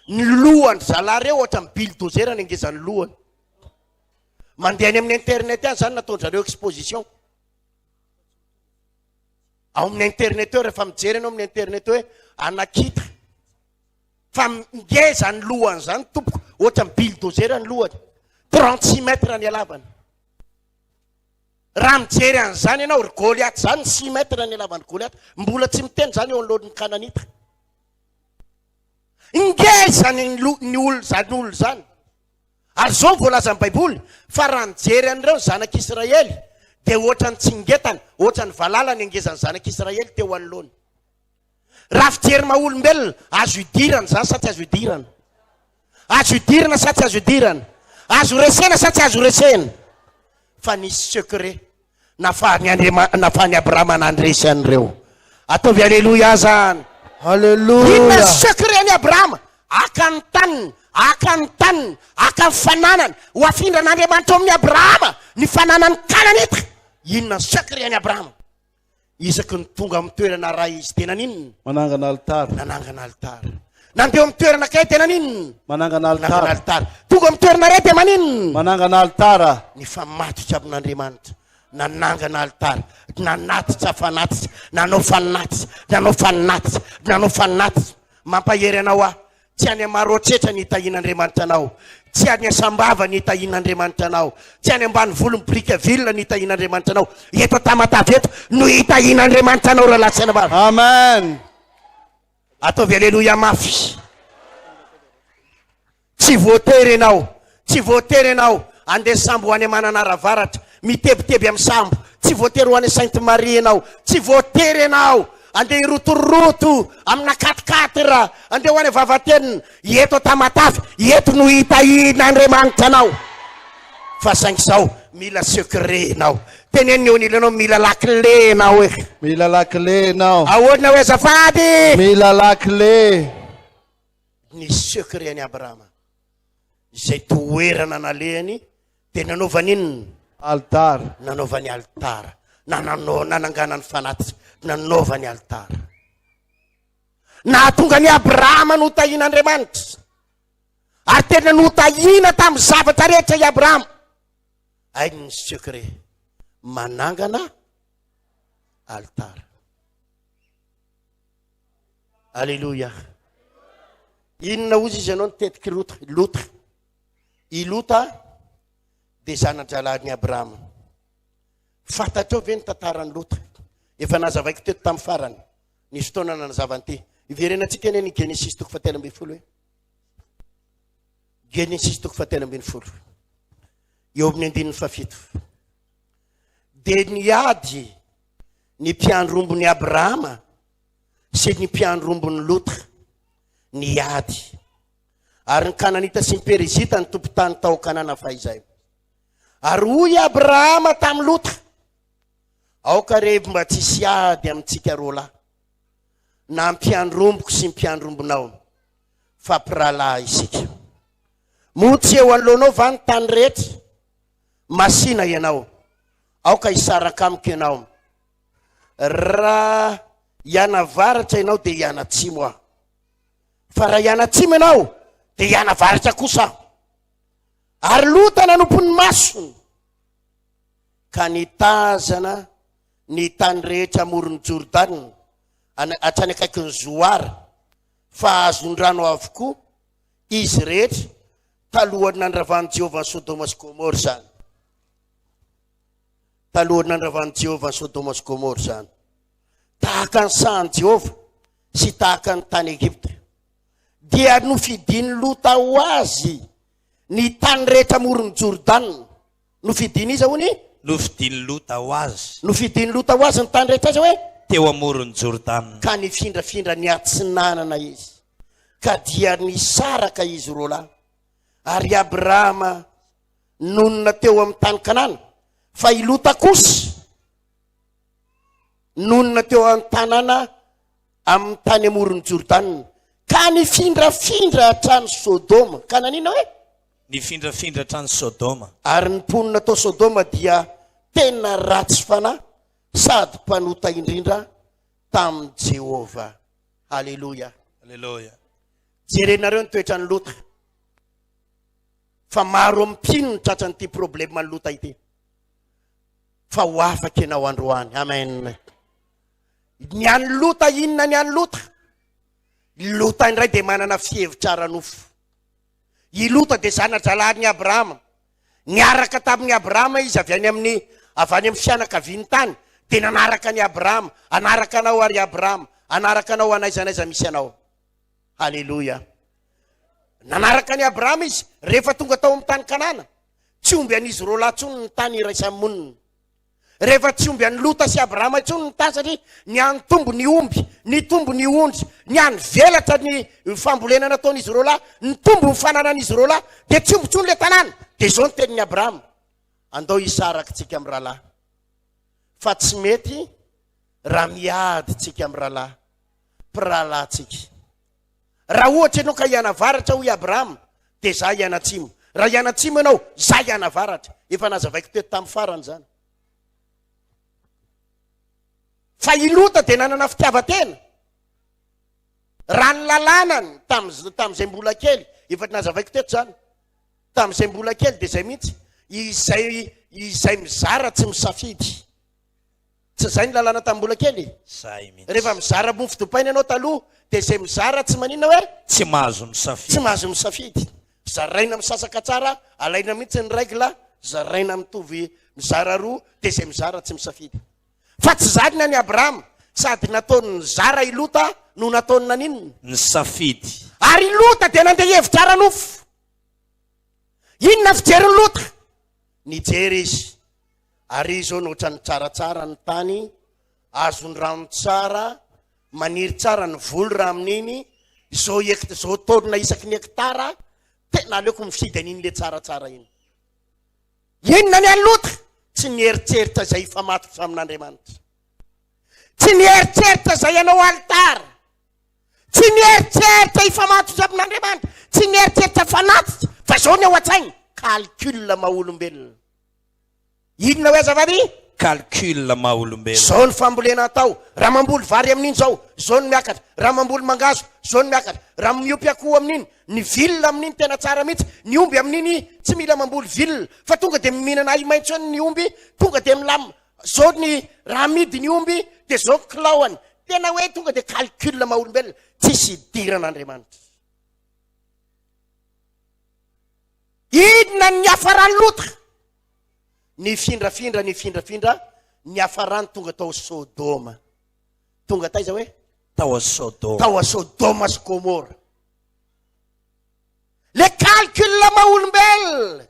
Ny lohany zalahy reo ohatra ny bulldozer ny angezany lohany. Mandeha any amin'ny internet any zany nataon'zareo exposition. Ao amin'ny internet eo rehefa mijery anao amin'ny internet hoe anakita. Fa ngeza ny lohany zany tompoko ohatra ny bulldozer ny lohany. 36 mètres ny alavany. Raha mijery an'izany ianao ry Goliath zany 6 mètres ny alavan'ny Goliath. Mbola tsy miteny zany eo anoloan'ny Kananita. Ngeza ny olo zany. Ary zao voalaza ny Baiboly fa raha mijery an'ireo zanak'Israely dia ohatra ny tsingetany, ohatra ny valala ny angezan'ny zanak'Israely teo anoloany. Raha fijery maha-olombelona azo idirana zany sa tsy azo idirana? Azo idirana sa tsy azo idirana? Azo resena sa tsy azo resena? Fa nisy secret nafahany Abrahama nandresy an'ireo. Ataovy aleloia zany. Haleluya. Inona secret ny Abrahama? Aka ny taniny, aka ny taniny, aka ny fananany. Ho afindran'Andriamanitra amin'ny Abrahama ny fananany Kananita. Inona secret ny Abrahama? Isaky ny tonga amin'ny toerana raha izy tena ninona? Manangana altara. Nanangana altara. Nandeha amin'ny toerana kay tena ninona? Manangana Nanangana altara. altara. Tonga amin'ny toerana ray tena maninona? Manangana altara. Ny famatotra amin'Andriamanitra. Nanangana altara. Nanatitra fanatitra. Nanao fanatitra. Nanao fanatitra. Nanao fanatitra. Mampahery anao aho. Tsy any Maroatsetra ny hitahin'Andriamanitra anao. Tsy any Sambava ny hitahin'Andriamanitra anao. Tsy any Ambanivolo Brickaville ny hitahin'Andriamanitra anao. Eto Tamatavy eto no hitahin'Andriamanitra anao raha latsy anao. Amen. Ataovy aleluia mafy. Tsy voatery ianao. Tsy voatery ianao andeha sambo ho any Mananavaratra mitebiteby amin'ny sambo. Tsy voatery ho any Sainte Marie ianao. Tsy voatery ianao andeha irotoroto amina 4x4 andeha ho any Vavatenina. Eto Tamatavy eto no hitahin'Andriamanitra anao. Fa saingy zao mila secret ianao. Teneniny eo nilanao mila lakile ianao e. Mila lakile ianao. Ahoana hoe azafady? Mila lakile. Ny secret ny Abrahama izay toerana nalehany dia nanaovany inona? Altara. Nanaovany altara. Nanangana ny fanatitra. Nanaovany altara. Nahatonga ny Abrahama no tahin'Andriamanitra. Ary tena no tahina tamin'ny zavatra rehetra i Abrahama. Ay ny secret. Manangana altara. Alléluia. Inona ozy izy ianao nitetiky Lota? I Lota dia zana-dralahin'i Abrahama. Fantatrao ve ny tantaran'ny Lota? Efa nazavaiko teto tamin'ny farany. Nisy fotoana nazavany. Iverenantsika eny ny Genesis 17 hoe. Genesis 17. Eo amin'ny 17. Dia niady ny mpiandrombon'ny Abrahama sy ny mpiandrombon'ny Lota. Niady. Ary ny Kananita sy ny Perizita ny tompo-tany tao Kanana fahizay. Ary hoy Abrahama tamin'ny Lota, aoka rehefa mba tsisy ady amintsika roalahy, na mpiandromboko sy mpiandrombonao, fampiralahy isika. Motsy eo anoloanao va ny tany rehetra, masina ianao, aoka hisaraka amiko ianao. Raha hianavaratra ianao dia hianatsimo aho. Fa raha hianatsimo ianao dia hianavaratra kosa aho. Ary Lota nanompon'ny masony ka nitazana ny tany rehetra amoron'ny Jordana hatrany akaiky ny Zoara fa azon-drano avokoa izy rehetra talohany nandravan'i Jehovah ny Sodoma sy Gomora zany. Talohany nandravan'i Jehovah ny Sodoma sy Gomora zany. Tahaka ny sahan'i Jehovah sy tahaka ny tany Egypta. Dia nofidiny Lota ho azy ny tany rehetra amoron'ny Jordana. Nofidiny izy hoy? Nofidiny Lota ho azy. Nofidiny Lota ho azy ny tany rehetra azy hoe? Teo amoron'ny Jordana. Ka nifindrafindra ny atsinanana izy. Ka dia nisaraka izy roalahy. Ary Abrahama nonona teo amin'ny tany Kanana. Fa i Lota kosa nonona teo amin'ny tanàna amin'ny tany amoron'ny Jordana. Ka nifindrafindra hatrany Sodoma. Ka nanina hoe? Nifindrafindra hatrany Sodoma. Ary ny mponina tao Sodoma dia tena ratsy fanahy sady mpanota indrindra tamin'i Jehova. Haleloia. Haleluya. Jerenareo ny toetra ny Lota. Fa maro ampino ny tratran'ity problema ny Lota ity. Fa ho afaka ianao androany. Amen. Ny any Lota, inona ny any Lota? Lota indray dia manana fihevitra ara-nofo. I Lota dia zana-dralahin'ny Abrahama. Niaraka tamin'ny Abrahama izy avy any amin'ny fianakaviany tany. Dia nanaraka ny Abrahama. Anaraka anao ary Abrahama. Anaraka anao anaiza misy anao. Haleluia. Nanaraka ny Abrahama izy. Rehefa tonga tao amin'ny tany Kanana, tsy omby an'izy roa latsony ny tany iraisany monina. Rehefa tsy omby any Lota sy Abrahama tsony ny tany, satria ny any tombo ny omby, ny tombo ny ondry, ny any velatra ny fambolena nataon'izy roa lahy, ny tombo ny fananan'izy roa lahy, dia tsy omby tsony le tanàna. Dia izao ny tenin'ny Abrahama, andao hisaraka tsika amin'ny rahalahy. Fa tsy mety raha miady tsika amin'ny rahalahy, mpirahalahintsika. Raha ohatra ianao ka hianavaratra hoy Abrahama, dia za hianatsimo. Raha hianatsimo ianao, za hianavaratra. Efa nazavaiko teto tamin'ny farany zany. Fa i Lota dia nanana fitiavan-tena. Raha ny lalànany tamin'izay mbola kely, efa nazavaiko teto zany. Tamin'izay mbola kely dia izay mihitsy, izay mizara tsy misafidy. Tsy zay ny lalàna tamin'ny mbola kely. Rehefa mizara mofo dopaina ianao taloha, dia izay mizara tsy maninona hoe? Tsy mahazo misafidy. Tsy mahazo misafidy. Zaraina misasaka tsara, alaina mihitsy ny règle, zaraina mitovy mizara roa, dia izay mizara tsy misafidy. Fa tsy zany ny Abrahama, sady nataony zara i Lota no nataony naninona? Ny safidy. Ary Lota dia nandeha hevitra ara-nofo. Inona fijery Lota? Nijery izy. Ary izao nohatra ny tsaratsara ny tany, azo ny rano tsara, maniry tsara ny volo raha amin'iny, izao taonina isaky ny hektara, tena aleoko mifidy an'iny le tsaratsara iny. Inona ny any Lota? Tsy nieritreritra izay ifamatotra amin'Andriamanitra. Tsy nieritreritra izay ianao altara. Tsy nieritreritra ifamatotra amin'Andriamanitra. Tsy nieritreritra fanatitra. Fa izao ny ao an-tsainy, calcul maha-olombelona. Inona hoe azavady? Calcul maha-olombelona. Izao ny fambolena atao. Raha mamboly vary amin'iny izao, izao ny miakatra. Raha mamboly mangazo, izao ny miakatra. Raha miompy akoho amin'iny, ny vilona amin'iny tena tsara mihitsy. Ny omby amin'iny tsy mila mamboly vilona, fa tonga dia mihinana maitso ny omby, tonga dia milama. Izao ny raha amidy ny omby, dia izao kilaoany. Tena hoe tonga dia calcul maha-olombelona. Tsisy idiran'Andriamanitra. Inona ny hafarany Lota? Ny findrafindra, ny hafarany tonga tao Sodoma. Tonga taiza hoe? Tao Sodoma. Tao Sodoma sy Gomora. Le calcul maha-olombelona.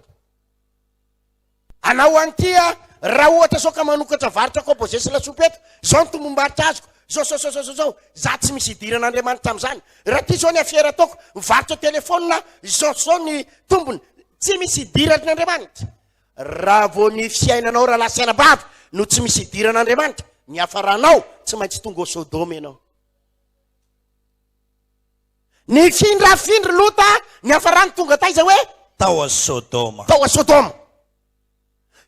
Anao antia, raha ohatra sao ka manokatra varitra ko bozesy sy lasopy eto, izao ny tombom-baritra azoko, zao, za tsy misy idiran'Andriamanitra tamin'izany. Raha ty zao ny afiera ataoko, mivarotra telefônina, zao ny tombony, tsy misy idiran'Andriamanitra. Raha vo ny fiainanao raha lasiana bava no tsy misy idiran'Andriamanitra, ny hafaranao tsy maintsy tonga ao Sodoma ianao. Ny findrafindry Lota, ny hafarany tonga taiza hoe? Tao Sodoma. Tao Sodoma.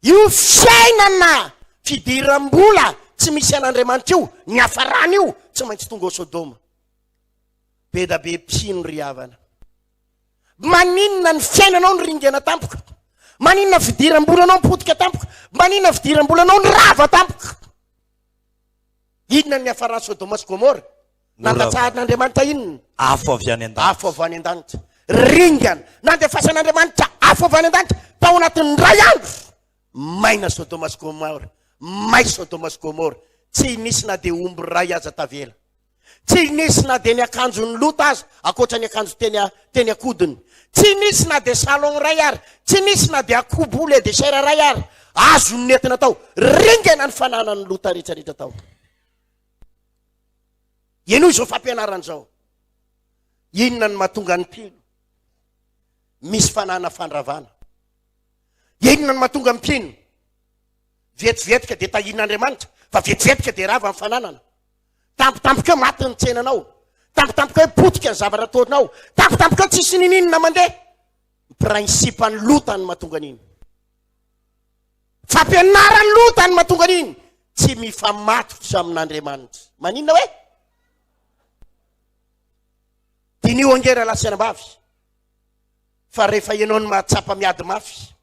Io fiainana fidiram-bola tsy misy an'Andriamanitra io, ny hafarany io tsy maintsy tonga ao Sodoma. Be da be mpino ry havana. Maninona ny fiainanao ny ringana tampoka? Maninona fidiram-bolanao nipotika tampoka? Maninona fidiram-bolanao ny rava tampoka? Inona ny hafarany Sodoma sy Gomora? Nandatsahan'Andriamanitra inona? Afo avy any an-danitra. Afo avy any an-danitra. Ringana. Nandefasan'Andriamanitra afo avy any an-danitra. Tao anatin'ny ray andro. Maina Sodoma sy Gomora. May Sodoma sy Gomora. Tsy nisy na dia omby ray aza tavela. Tsy nisy na dia ny akanjon'ny Lota aza, akoatra ny akanjo teny akodiny. Tsy nisy na dia salon ray ary. Tsy nisy na dia akoho boulet de chair ray ary. Azo ny nentina tao. Ringana ny fananan'ny Lota rehetrarehetra tao. Eno izao fampianarana izao. Inona ny mahatonga ny mpino? Misy fanana fandravana. Inona ny mahatonga ny mpino? Vetivetika dia tahin'Andriamanitra, fa vetivetika dia rava ny fananana. Tampotampoka maty ny tsenanao. Tampotampoka potika ny zavatra ataonao. Tampotampoka tsisy ninina mandeha. Prinsipany Lota ny mahatonga an'iny. fampianarany lotany mahatonga an'iny tsy mifamatotra amin'Andriamanitra. Maninona hoe dinio angera lasianambavy fa rehefa ianao ny mahatsapa miady mafy,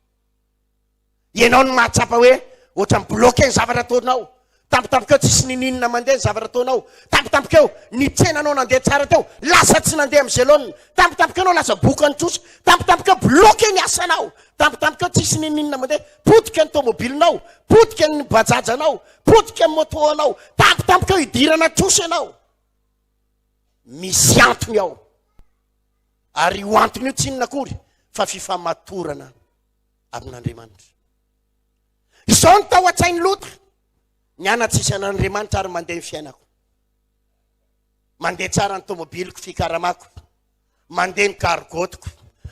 ianao ny mahatsapa hoe ohatra mibloke ny zavatra ataonao, tampitampikeo tsisy nininina mandeha ny zavatra ataonao, tampitampikeo ny tsenanao nandeha tsara teo lasa tsy nandeha amin'ny zelonina, tampitampikeo lasa bokany tsosa, tampitampikeo bloke ny asanao, tampitampikeo tsisy nininina mandeha, potika ny tomobilinao, potika ny bajajanao, potika ny moto anao, tampitampikeo idirana tsosa ianao. Misy antony ao, ary io antony io tsy inona akory fa fifamatorana amin'Andriamanitra. Izao ny tao an-tsainy Lota, niana-tsisy an'Andriamanitra ary mandeha ny fiainako, mandeha tsara ny tomobiliko fikaramako, mandeha ny kargotiko,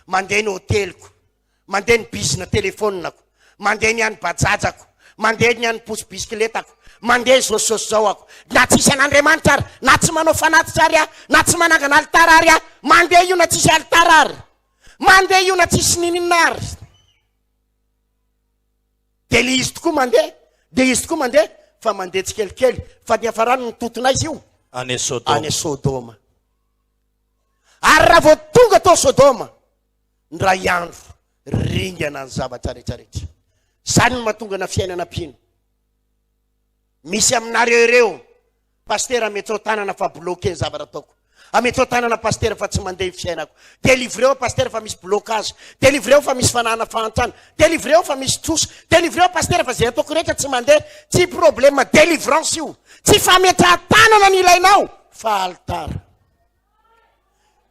mandeha ny hoteliko, mandeha ny bisina telefoninako, mandeha ny any bajajako, mandeha ny any posy bisikletako, mandeha zososy zao ako, na tsisy an'Andriamanitra ary, na tsy manao fanatitra ary, na tsy manangana alitara ary, mandeha io na tsisy alitara ary, mandeha io na tsisy nininina ary. De le izy tokoa mandeha, de izy tokoa mandeha, fa mandeha tsikelikely, fa ny hafarany nitotona izy io any Sodoma. Ary raha vao tonga tao Sodoma, ny ray andro ringana ny zavatra rehetrarehetra. Zany no mahatonga na fiainana pino. Misy aminareo ireo pastera metao tanana fa bloke ny zavatra ataoko, ametao tanana pastera fa tsy mandeha fiainako, délivreo pastera fa misy blocage, délivreo fa misy fanana fantrana, délivreo fa misy trosa, délivreo pastera fa zay ataoko rehetra tsy mandeha, tsy problème délivrance io, tsy fametraha-tanana ny ilainao fa altara,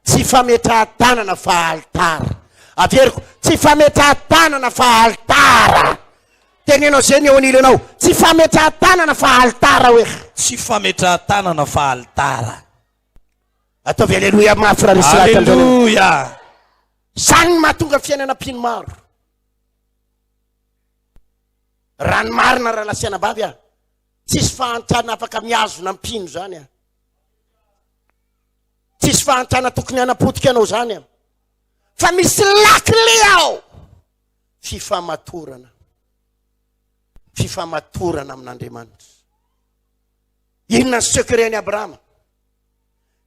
tsy fametraha-tanana fa altara. Averiko, tsy fametraha-tanana fa altara. Tenenao zany eo anilanao, tsy fametraha-tanana fa altara hoe, tsy fametraha-tanana fa altara. Ataovy aleluia mafy raha misy raha. Aleluia. Zany mahatonga fiainana pino maro. Raha ny marina raha lasianambavy a, tsisy fahantrana afaka miazona amin'ny pino zany a, tsisy fahantrana tokony hanapotika anao zany a, fa misy lakile ao, fifamatorana amin'Andriamanitra. Inona ny secret-ny Abrahama?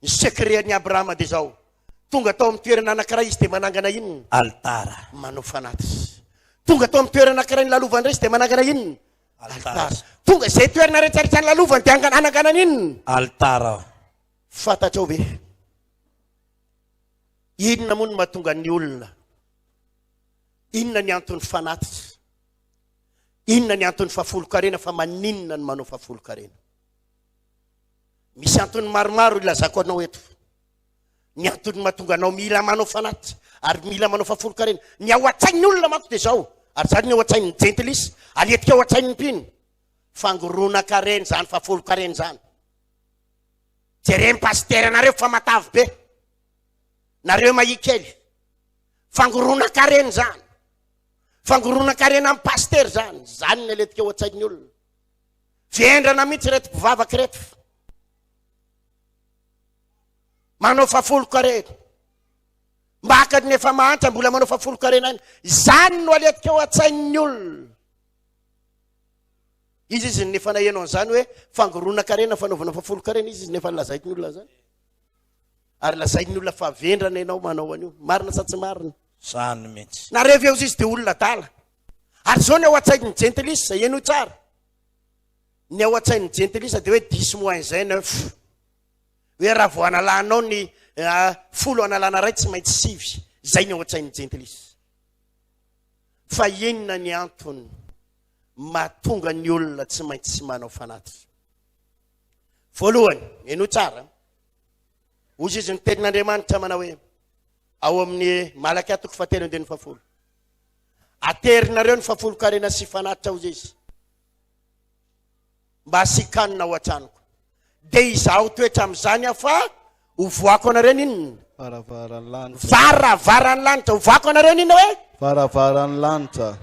Ny secret-ny Abrahama de zao, tonga tao amin'ny toerana anankiray izy de manangana inona? Altara. Manao fanatitra. Tonga tao amin'ny toerana anankiray ny lalovany iray izy de manangana inona? Altara. Tonga zay toerana rehetrarehetra ny lalovany de anangana inona? Altara. Fantatrao ve? Inona moa no mahatonga ny olona? Inona ny antony fanatitra? Inona ny antony fahafolo-karena fa maninona ny manao fahafolo-karena? Misy antony maromaro ilazako anao eto. Ny antony mahatonga anao mila manao fanatitra ary mila manao fahafolo-karena. Ny ao an-tsain'ny olona manko de zao, ary zany ny ao an-tsain'ny jentilisa, aletika ao an-tsain'ny mpino, fangorona-karena zany fahafolo-karena zany. Jeremy pastera nareo fa matavy be, nareo mahikely, fangorona-karena zany, fangorona-karena amin'ny paster zany, zany ny aletika ao an-tsain'ny olona. Vendrana mihitsy reto mpivavaka reto, manao fahafolo-karena, mbaka ny efa mahantra mbola manao fahafolo-karena any, zany no aletika ao an-tsain'ny olona. Izy nefa nahenao an'izany hoe fangorona-karena fanaovana fahafolo-karena, izy nefa lazainy olona zany, ary lazainy olona fa vendrana ianao manao an'io. Marina sa tsy marina? Zany mihitsy. Nareo eo izy de olona dala. Ary zao ny ao an-tsain'ny jentilisa eno tsara. Ny ao an-tsain'ny jentilisa de hoe 10 mois zay 9. Hoe raha vao analanao ny folo analana ray tsy maintsy 7. Zay ny ao an-tsain'ny jentilisa. Fa inona ny antony mahatonga ny olona tsy maintsy sy manao fanatitra? Voalohany, eno tsara. Ozy izy ny tenin'Andriamanitra manao hoe ao amin'ny Malaky 3:7 aterinareo ny fahafolo-karena sy fanatitra ozy izy, mba hasikanina ao an-tranoko, de izaho toetra amin'izany fa hovoako anareo ninona? Varavaran'ny lanitra. Hovoako anareo ninona hoe? Varavaran'ny lanitra.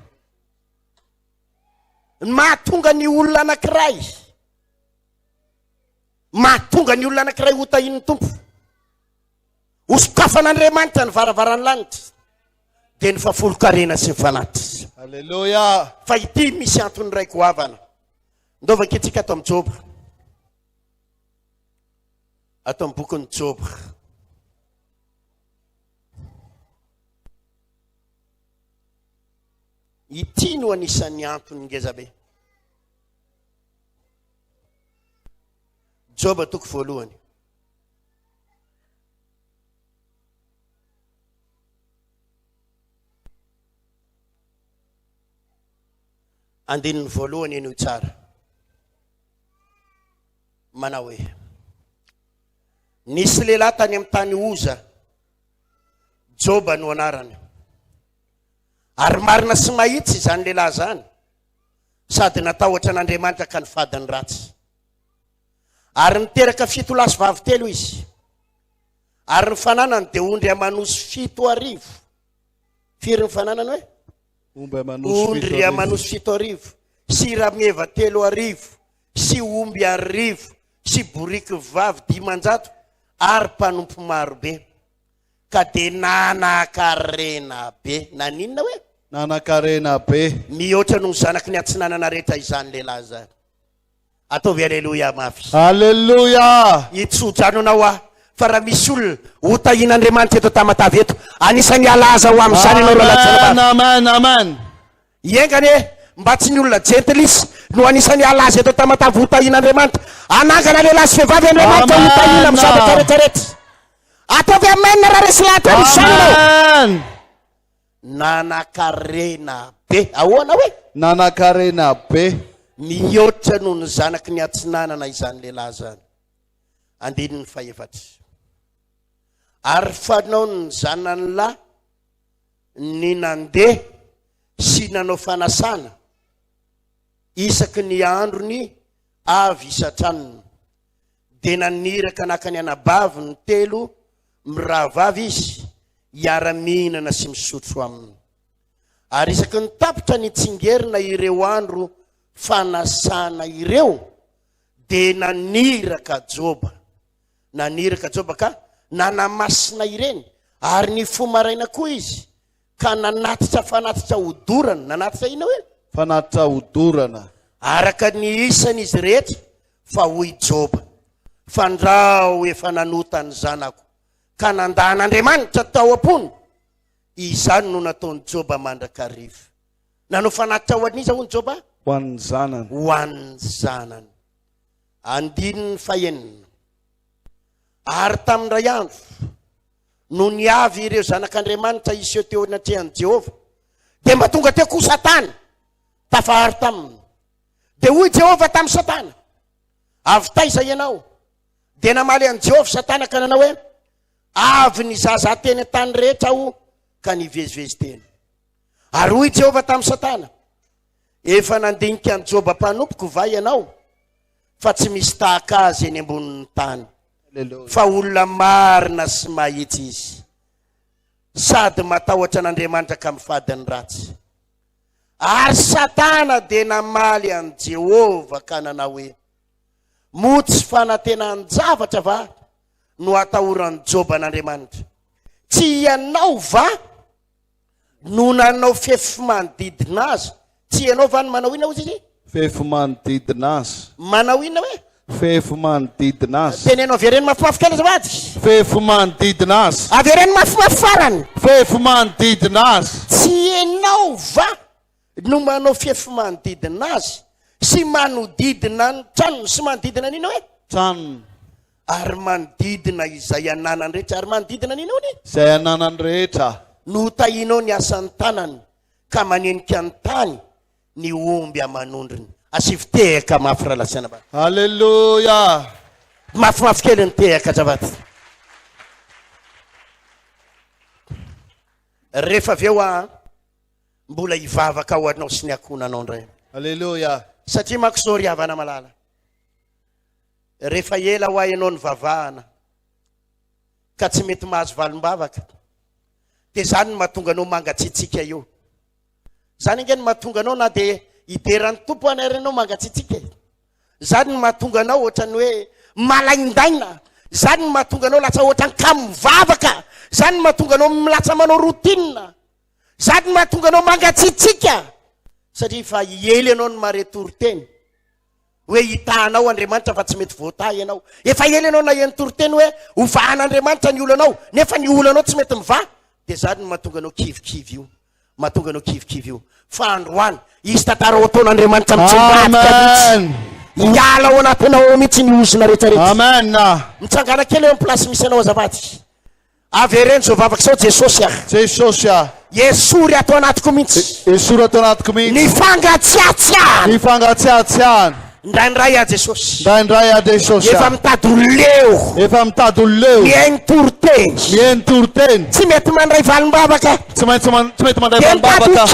Mahatonga ny olona anankiray, mahatonga ny olona anankiray ho tahin'ny tompo, hosokafan'Andriamanitra ny varavaran'ny lanitra, dia ny fahafolo-karena sy ny fanatitra. Haleluya. Fa ity misy antony ray goavana. Ndova ankehitrika ato amin'ny Joba. Ato amin'ny bokin'ny Joba. Ity no anisan'ny antony ngezabe. Joba toko voalohany. Andininy voalohany eny tsara. Manao hoe nisy lehilahy tany amin'ny tany Oza, Joba no anarany. Ary marina sy mahitsy izany lehilahy zany, sady natahotra n'Andriamanitra ka ny fadiny ratsy. Ary niteraka 7 lahy sy vavy 3 izy. Ary ny fananany dia ondry amanosy 7,000. Firy ny fananany hoe? Ondry amanosy 7,000. Sy rameva 3,000. Sy omby 1,000. Sy boriky vavy 500. Ary mpanompo maro be. Ka dia nanan-karena be. Naninona hoe? Nanan-karena be. Mihoatra noho zanaky ny atsinanana rehetra izany lehilahy zany. Ataovy aleluya mafy. Haleluya. Itsodrano anao fa raha misy olona hotahin'Andriamanitra eto tamatavy eto, anisany alaza ho amin'izany ianao raha amen, amen. Iengane mba tsy ny olona gentlisy no anisany alaza eto tamatavy hotahin'Andriamanitra. Anangana lehilahy sy vehivavy Andriamanitra hotahina amin'ny zavatra rehetrarehetra. Ataovy amen raha resy lahatra amen. Nanan-karena be. Ahoana hoe? Nanan-karena be. Mihoatra noho ny zanaky ny atsinanana izany lehilahy zany. Andininy faefatra. Ary fanao ny zanany lahy ny nandeha sy nanao fanasana isaky ny androny avy isatranony. Dia naniraka nakany anabavy ny 3 mirahavavy izy, hiara-mihinana sy misotro aminy. Ary isaky ny tapitra ny tsingerina ireo andro fanasana ireo, dia naniraka Joba. Naniraka Joba ka nanamasina ireny. Ary ny fomaraina koa izy ka nanatitra fanatitra hodorana. Nanatitra ina hoe? Fanatitra hodorana. Araka ny isany izy rehetra, fa hoy Joba, fandrao efa nanota ny zanako ka nandahan'Andriamanitra tao am-pony. Izany no nataony Joba mandrakariva. Nanao fanatitra ho an'iza hoy Joba? Ho an'ny zanany. Ho an'ny zanany. Andininy fahenina. Ary tamin'ray andro no niavy ireo zanak'Andriamanitra iseho teo anatrehan'i Jehova, dia mba tonga teo koa Satana tafahary taminy. Dia hoy Jehova tamin'ny Satana, avy taiza ianao? Dia namaly an'i Jehova Satana ka nanao hoe, avy ny zaza teny an-tany rehetra aho ka nivezivezy teny. Ary hoy Jehova tamin'ny Satana, efa nandinika an'i Joba mpanompoko va ianao? Fa tsy misy tahaka azy eny ambonin'ny tany. Fa olona marina sy mahitsy izy, sady matahotra n'Andriamanitra ka mifadiny ratsy. Ary Satana dia namaly an'i Jehova ka nanao hoe, motsy fanantenan-javatra va no atahoran'i Joba n'Andriamanitra? Tsy ianao va no nanao fefy manodidina azy? Tsy ianao va no manao ina hozy izy? Fefy manodidina azy. Manao ina hoe? Fefy manodidina azy. Tenenao avereny mafimafy kely azavady. Fefy manodidina azy. Avereny mafimafy farany. Fefy manodidina azy. Tsy ianao va no manao fefy manodidina azy sy manodidina ny tranony sy manodidina nina hoe? Tranony. Ary manodidina izay ananany rehetra. Ary manodidina nina hony? Izay ananany rehetra. No tahinao ny asan'ny tanany ka manenika ny tany ny omby amanondriny. Asivy tehaka mafy raha lasana ba. Haleluya. Mafimafy kely ny tehaka zavaty. Rehefa avy eo mbola hivavaka ho anao sy ny akonanao ndray. Haleluya. Satria manko zao ry havana malala. Rehefa ela ho ianao ny vavahana ka tsy mety mahazo valim-bavaka, dia zany no mahatonga anao mangatsitsika io. Zany ange no mahatonga anao na dia hideran'ny tompo anaranao mangatsitsika. Zany no mahatonga anao ohatrany hoe malaindaina. Zany no mahatonga anao lasa ohatrany kamo mivavaka. Zany no mahatonga anao milatsa manao routine. Sady mahatonga anao mangatsitsika satria fa iely ianao ny maretoro-teny hoe hitanao Andriamanitra fa tsy mety voatay ianao. Efa ely ianao na entoro-teny hoe hovahan'Andriamanitra ny olanao nefa ny olanao tsy mety miva. Dia zany no mahatonga anao kivikivy io, mahatonga anao kivikivy io. Fa androany izy tantara ho ataon'Andriamanitra mitsimbatika hiala ao anatinao mihitsy ny osina rehetrarehetra. Amen. Mitsangana kely eo amin'ny plasy misy anao azavady. Avy ireny zao vavaka sao Jesosy ah. Jesosy ah. Esory atao anatiko mihitsy. Esory atao anatiko mihitsy. Ny fangatsiatsiahana. Ny fangatsiatsiahana. Ndraindray a Jesosy. Ndraindray a Jesosy. Efa mitady leo. Efa mitady leo. Mihaino toroteny. Mihaino toroteny. Tsy mety mandray valim-bavaka. Tsy mety mandray valim-bavaka.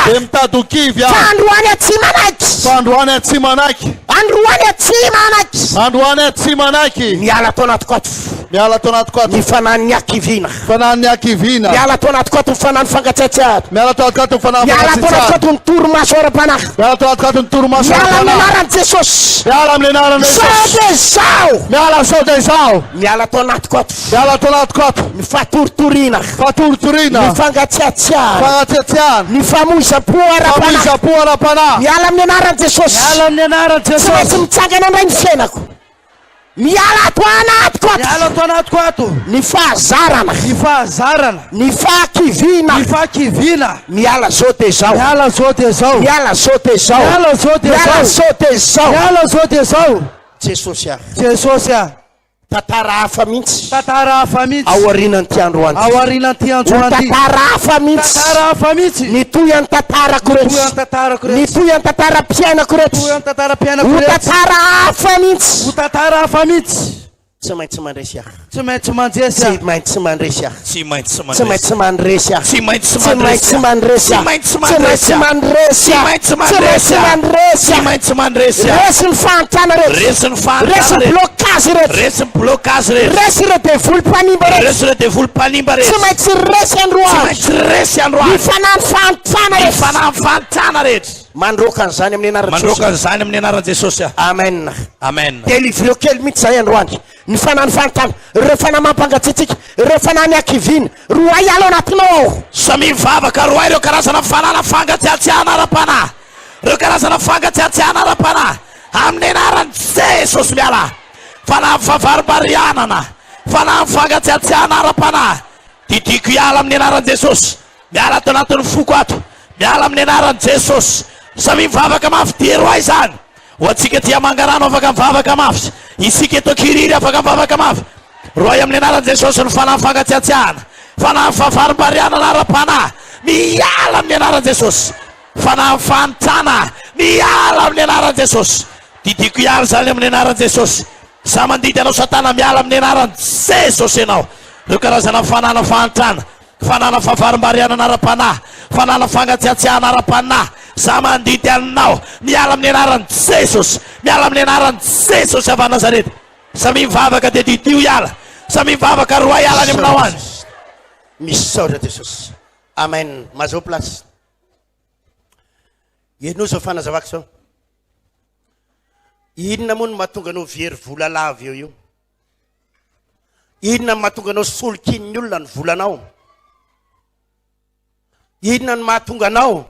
Dia mitady kivy ah. Fa androany atsy manaiky. Fa androany atsy manaiky. Androany atsy manaiky. Androany atsy manaiky. Miala atao anatiko ato. Miala atao anatiko ato. Ny fanan'ny akivina. Fanan'ny akivina. Miala atao anatiko ato ny fanan'ny fangatsiatsiahana. Miala atao anatiko ato ny fanan'ny fangatsiatsiahana. Miala atao anatiko ato ny toromaso ara-panahy. Miala atao anatiko ato ny toromaso ara-panahy. Miala amin'ny anaran'i Jesosy. Miala amin'ny anaran'i Jesosy. Miala sao de zao. Miala atao anatiko ato. Miala atao anatiko ato. Ny fatoritoriana. Fatoritoriana. Ny fangatsiatsiahana. Fangatsiatsiahana. Ny famoiza-po ara-panahy. Famoiza-po ara-panahy. Miala amin'ny anaran'i Jesosy. Miala amin'ny anaran'i Jesosy. Tsy maintsy mitsangana indray ny fiainako. Miala atao anatiko ato. Miala atao anatiko ato. Ny fahazarana. Ny fahazarana. Ny fakivina. Ny fakivina. Miala zao de zao. Miala zao de zao. Miala zao de zao. Miala zao de zao. Miala zao de zao. Miala zao de zao. Jesosy ah. Jesosy ah. Tantara hafa mihitsy. Tantara hafa mihitsy. Ao aorianan'ity androany. Ao aorianan'ity androany. Tantara hafa mihitsy. Tantara hafa mihitsy. Ny toyan'ny tantarako reto. Toyan'ny tantarako reto. Ny toyan'ny tantara mpiainako reto. Toyan'ny tantara mpiainako reto. Ho tantara hafa mihitsy. Ho tantara hafa mihitsy. Tsy maintsy mandresy ah. Tsy maintsy mandresy ah. Tsy maintsy mandresy ah. Tsy maintsy mandresy ah. Tsy maintsy mandresy ah. Tsy maintsy mandresy ah. Tsy maintsy mandresy ah. Tsy maintsy mandresy ah. Tsy maintsy mandresy ah. Resy ny fahantana reto. Resy ny fahantana reto. Resy ny blokazy reto. Resy ny blokazy reto. Resy ireo devolim-panimba reto. Resy ireo devolim-panimba reto. Tsy maintsy resy androany. Tsy maintsy resy androany. Ny fanahy fahantana reto. Ny fanahy fahantana reto. Mandroka an'izany amin'ny anaran'i Jesosy. Mandroka an'izany amin'ny anaran'i Jesosy. Amen. Amen. Delivreo kely mihitsy zay androany. Ny fanahy fahantana, ireo fanahy mampangatsiatsika, ireo fanahy ny akivina, roa iala anatinao ao. Samy mivavaka roa ireo karazana fanana fangatsiatsiahana ara-panahy. Ireo karazana fangatsiatsiahana ara-panahy. Amin'ny anaran'i Jesosy miala. Fanahy favaribarianana, fanahy fangatsiatsiahana ara-panahy. Didiko iala amin'ny anaran'i Jesosy. Miala ato anatin'ny foko ato. Miala amin'ny anaran'i Jesosy. Samy mivavaka mafy dia roa izany. Ho atsika tia mangarano afaka mivavaka mafy. Isika eto Kiriry afaka mivavaka mafy. Roa amin'ny anaran'i Jesosy ny fanahy fangatsiatsiahana. Fanahy favaribarianana ara-panahy. Miala amin'ny anaran'i Jesosy. Fanahy fantana. Miala amin'ny anaran'i Jesosy. Didiko iala zany amin'ny anaran'i Jesosy. Sa mandidy anao Satana miala amin'ny anaran'i Jesosy ianao. Ireo karazana fanana fantana. Fanana favaribarianana ara-panahy. Fanana fangatsiatsiahana ara-panahy. Sa mandidy anao miala amin'ny anaran'i Jesosy. Miala amin'ny anaran'i Jesosy avy Nazareta. Samy mivavaka dia didio iala. Samy mivavaka roa iala ny aminao any. Misaotra Jesosy. Amen. Mazao place. Ianao zao fanazavako zao. Inona moa no mahatonga anao very vola lava eo io? Inona no mahatonga anao solokiny olona ny volanao? Inona no mahatonga anao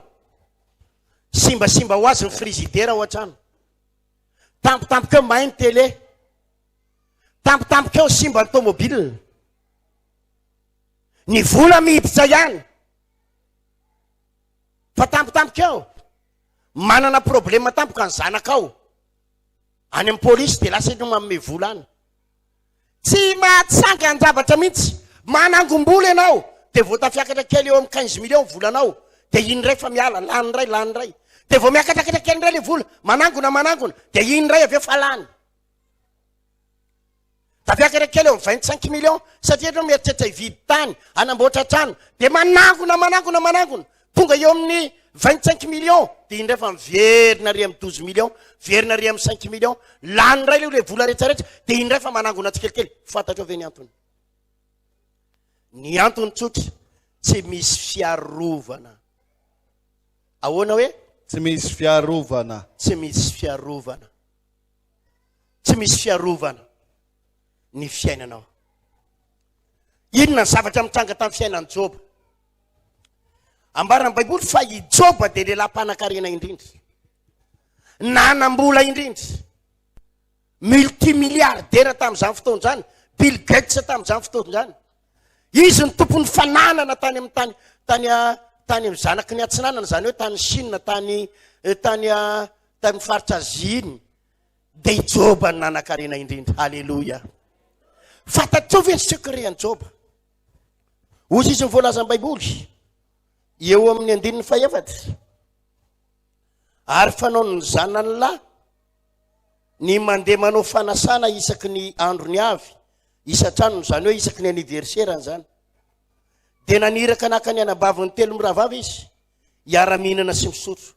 simbasimba ho azy ny frizidera ao an-trano? Tampotampoka eo mahay ny télé. Tampotampoka eo simba ny tomobile. Ny vola mihipitra ihany. Fa tampotampoka eo manana problema tampoka ny zanakao. Any amin'ny polisy dia lasa ianao manome vola any. Tsy mahatsanga ny zavatra mihitsy. Manangom-bola ianao dia vao tafiakatra kely eo amin'ny 15 millions volanao dia iny iray fa miala lany iray. Dia vao miakatakatra kely indray le vola manangona dia iny iray avy eo fa lany. Tafiakatra kely eo amin'ny 25 millions satria ianao mieritreritra hividy tany hanamboatra trano dia manangona tonga eo amin'ny 25 millions dia iny iray fa miverina ry amin'ny 12 millions, verina ry amin'ny 5 millions, lany iray le vola rehetrarehetra dia iny iray fa manangona tsikelikely. Fantatro ve ny antony? Ny antony tsotra tsy misy fiarovana. Ahoana hoe? Tsy misy fiarovana. Tsy misy fiarovana. Tsy misy fiarovana ny fiainanao. Inona ny zavatra mitranga tamin'ny fiainan'i Job? ambarana ny baiboly fa i Joba dia lehilahy mpanan-karena indrindra, nanam-bola indrindra, multimilliardaire tamin'izany fotoana izany, Bill Gates tamin'izany fotoana izany. Izy ny tompon'ny fananana tany amin'ny tany amin'ny zanaky ny atsinanana, zany hoe tany Chine, tany faritra Asia iny. Dia Joba ny nanan-karena indrindra. Halleluja. Fantatrao ve ny secret-ny Joba? Ozy izy ny voalazan'ny baiboly eo amin'ny 14. Ary fanaony zanany lahy ny mandeha manao fanasana isaky ny andro ny avy isatranony, zany hoe isaky ny anniversaire zany. Dia naniraka naka ny anabaviny telo miravavy izy hiara-mihinana sy misotro.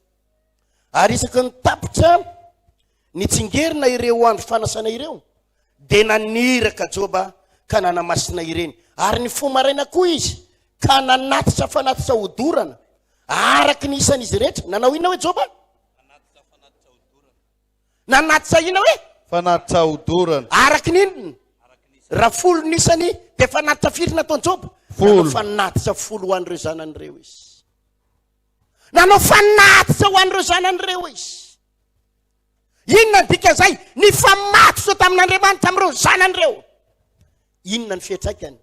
Ary isaky ny tapitra nitsingerina ireo andro fanasana ireo, dia naniraka Joba ka nanamasina ireny. Ary ny fomaraina koa izy ka nanatitra fanatitra hodorana araky ny isan'izy rehetra. Nanao inona hoe Joba? Nanatitra inona hoe? Fanatitra hodorana. Araky n'inona? Raha 10 nisany dia fanatitra firy nataony Joba? Nanao fanatitra 10 ho an'ireo zanan'ireo izy. Nanao fanatitra ho an'ireo zanan'ireo izy. Inona ny dikan'izay? Ny famatotra tamin'Andriamanitra amin'ireo zanan'ireo. Inona ny fiantraikany?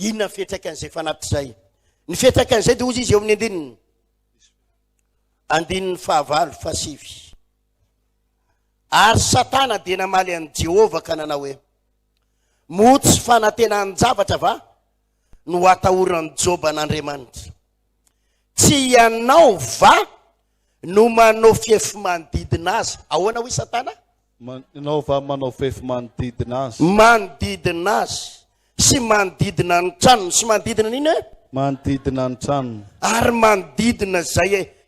Inona ny fiantraikan'izay fanatitra izay? Ny fiantraikan'izay dia ozy izy eo amin'ny 15. Ary Satana dia namaly an'i Jehova ka nanao hoe, motsy fanantenan-javatra va no atahorany Joba n'Andriamanitra. Tsy ianao va no manao fiefy manodidina azy. Ahoana hoy Satana? Ianao va manao fiefy manodidina azy. Manodidina azy sy manodidina ny tranony. Sy manodidina n'ino hoe? Manodidina ny tranony. Ary manodidina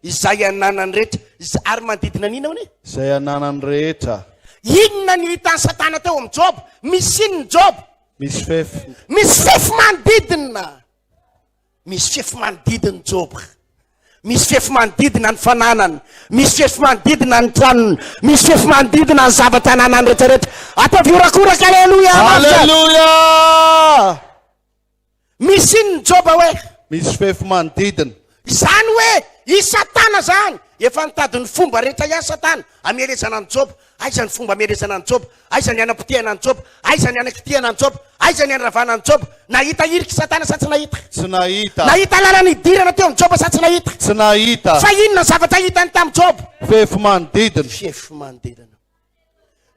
izay ananany rehetra. Ary manodidina n'ino hoe? Izay ananany rehetra. Inona ny hitan'ny Satana teo amin'ny Joba? Misy inona Joba? Misy fefy. Misy fefy manodidina. Misy fefy manodidina Joba. Misy fefy manodidina ny fananany. Misy fefy manodidina ny tranony. Misy fefy manodidina ny zavatra ananany rehetrarehetra. Atao fiorakoraka. Halleluja. Halleluja. Misy inona Joba hoe? Misy fefy manodidina. Zany hoe i Satana zany efa nitady ny fomba rehetra ihany Satana amelezana ny Joba. Aiza ny fomba amelezana ny Joba? Aiza ny anapotehana ny Joba? Aiza ny anakitihana ny Joba? Aiza ny anravana ny Joba? Nahita iriky Satana sa tsy nahita? Tsy nahita. Nahita lalana idirana teo amin'ny Joba sa tsy nahita? Tsy nahita. Fa inona zavatra hitany tamin'ny Joba? Fefy manodidina. Fefy manodidina.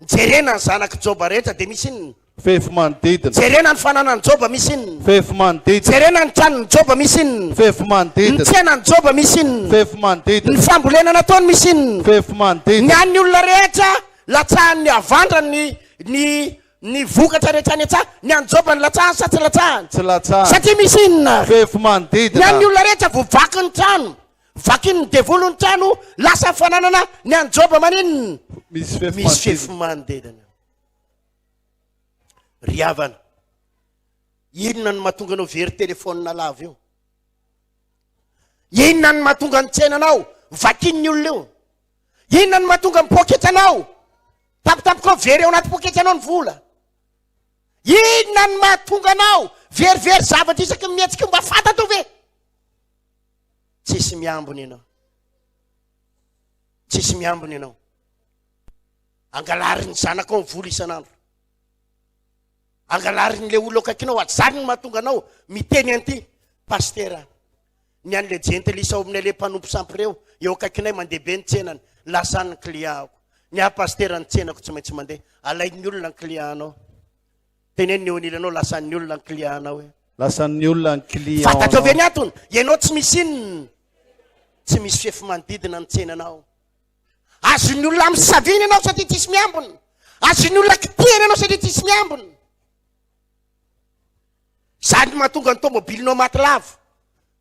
Jerena ny zanaky Joba rehetra dia misy inona? Fefy manodidina. Jerena ny fananany Joba misy inona? Fefy manodidina. Jerena ny tranony Joba misy inona? Fefy manodidina. Ny tsenany Joba misy inona? Fefy manodidina. Ny fambolena nataony misy inona? Fefy Ny manodidina. an'ny olona rehetra latsahan'ny avandra ny vokatra rehetra ny atsaha. Ny an'ny Joba ny latsahany sa tsy latsahany? Tsy latsahany. Satria misy inona? Fefy Ny manodidina. an'ny olona rehetra vovaky ny trano, vaky ny devolo ny trano, lasa fananana. Ny an'ny Joba maninona? Misy fefy Misy fefy manodidina. manodidina. Ry havana, inona ny mahatonga anao very telefônina lava io? Inona ny mahatonga ny tsenanao vakin'ny olona io? Inona ny mahatonga ny poketranao tapitapikao very eo anaty poketranao ny vola? Inona ny mahatonga anao verivery zavatra isaky mihetsika mba fantatao ve? Tsisy miambony ianao. Tsisy miambony ianao. Angalariny zanakao ny vola isan'andro. Angalariny le olo akaikinao aty. Zany ny mahatonga anao miteny an'ity, pastera, ny an'le jentilisa ao amin'ny le mpanompo sampireo eo akaikinay mandeha be ny tsenany, lasany ny clientako. Ny pastera ny tsenako tsy maintsy mandeha. Alain'ny olona ny clientanao. Teneny eo anilanao lasan'ny olona ny clientanao. Lasan'ny olona ny client. Fantatrao ve ny antony? Ianao tsy misy inona? Tsy misy fefy manodidina ny tsenanao. Azon'ny olona misaviny ianao satria tsisy miambony. Azon'ny olona kitihana ianao satria tsisy miambony. Zany mahatonga ny tômôbilinao maty lava,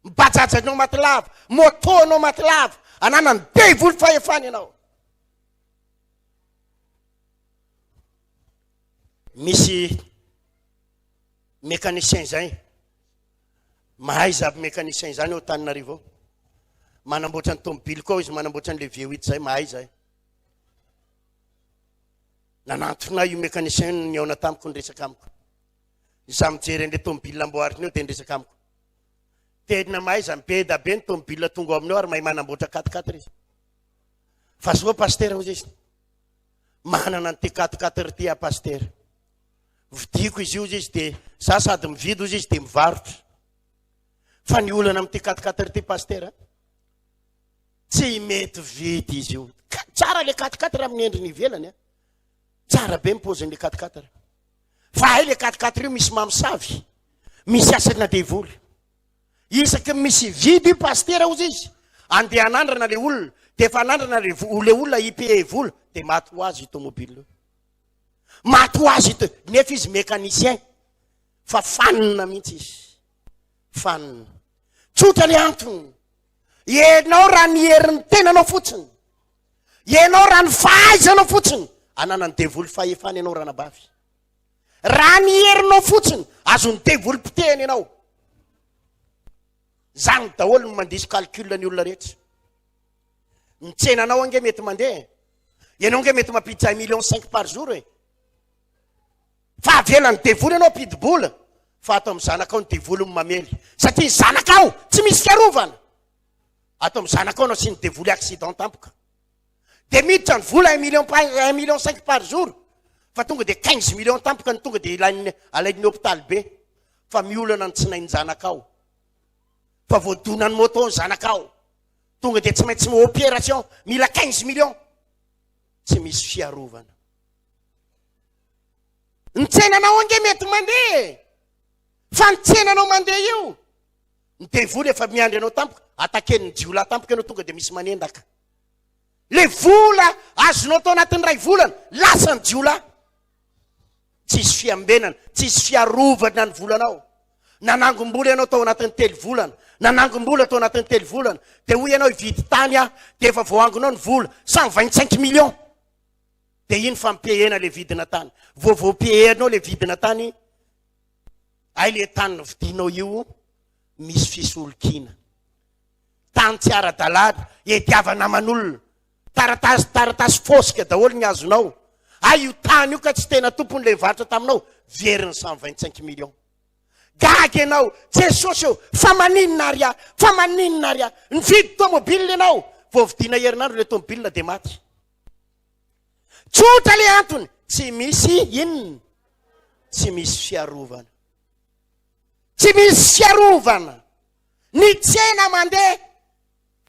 bajajanao maty lava, motonao maty lava, ananany devoly fahefana ianao. Misy mécanicien zay, mahay zaby mécanicien zany eo Antananarivo. Manamboatra ny tômôbily koa izy, manamboatra ny le V8 zay, mahay zay. Nanantona io mécanicien ny aona tamiko ny resaka amiko. Izaho mijery an'le tômôbily amboariny eo dia nresaka amiko. tena mahay zany be da be ny tomobile tonga aminao ary mahay manamboatra 4x4 izy. Fa soa pasteur hozy izy. Manana ny ty 4x4 ty a pasteur. Vidiko izy io izy de za sady mividy hozy izy de mivarotra. Fa ny olana amin'ny ty 4x4 ty pasteur. Tsy mety vidy izy io. Tsara le 4x4 amin'ny endriny ivelany. Tsara be mipoziny le 4x4. Fa hay le 4x4 io misy mamosavy. Misy asana devoly. Isaky misy vidy pasteur hozy izy. Andeha anandrana le olona. De fa anandrana le olona IPE vola. De maty ho azy tomobile. Maty ho azy nefa izy mécanicien. Fa fanina mihitsy izy. Fanina. Tsotra le antony. Ianao raha ny herin'ny tenanao fotsiny. Ianao raha ny fahaizanao fotsiny. Anana ny devoly fahefana ianao ranabavy. Raha ny herinao fotsiny. Azony devoly pitehany ianao. Zany daholo no mandisy calcul ny olona rehetra. Ny tsenanao ange mety mandeha. Ianao ange mety mampiditra 1,5 million par jour e. Fa avelany devoly ianao pidi-bola. Fa atao amin'ny zanakao ny devoly mamely. Satria zanakao tsy misy fiarovana. Atao amin'ny zanakao no sy ny devoly accident tampoka. De miditra ny vola 1,5 million par jour. Fa tonga de 15 millions tampoka ny tonga de alain'ny hôpital be. Fa miolana ny tsinainy zanakao. Fa voadona ny moto ny zanakao. Tonga de tsy maintsy opération mila 15 millions. Tsy misy fiarovana. Ny tsenanao ange mety mandeha. Fa ny tsenanao mandeha io. Ny devoly efa miandry anao tampoka. Atakeny ny jiola tampoka anao tonga de misy manendaka. Le vola azonao tao anatin'ny ray volana. Lasa ny jiola. Tsisy fiambenana. Tsisy fiarovana ny volanao. Nanangom-bola ianao tao anatin'ny 3 volana. Nanangom-bola tao anatin'ny 3 volana. De hoy ianao hividy tany de efa voangonao ny vola 125 millions. De iny fampihena le vidina tany. Voapihenao le vidina tany. Ay le tany vidinao io misy fisolokina. Tany tsy ara-dalàna, etiavana aman'olona. Taratasy fosika daholo ny azonao. Ay io tany io ka tsy tena tompony le varotra taminao, veriny 125 millions. Gaga ianao, Jesosy eo, fa maninona ary. Ny vidy tomobile ianao, vao vidina herinandro le tomobile de maty. Tsotra le antony, tsy misy inona? Tsy misy fiarovana. Tsy misy fiarovana. Ny tsena mandeha,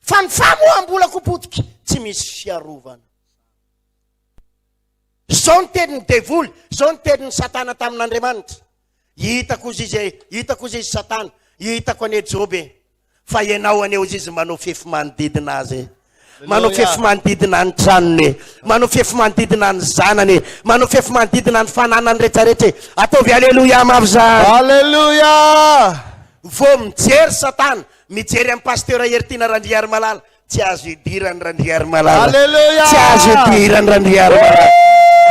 fa ny famoam-bola kopotika, tsy misy fiarovana. Zao ny tenin'ny devoly, zao ny tenin'ny Satana tamin'Andriamanitra. Hitako izy Satana, hitako ane Jobe. Fa ianao aneo izy manao fefy manodidina azy. Manao fefy manodidina ny tranony. Manao fefy manodidina ny zanany. Manao fefy manodidina ny fananany rehetrarehetra. Ataovy aleluia mafy zany. Alléluia. Vao mijery Satana, mijery amin'ny pasteur Ertina Randriary Malala. Tsy azo idirany Randriary Malala. Alléluia. Tsy azo idirany Randriary Malala.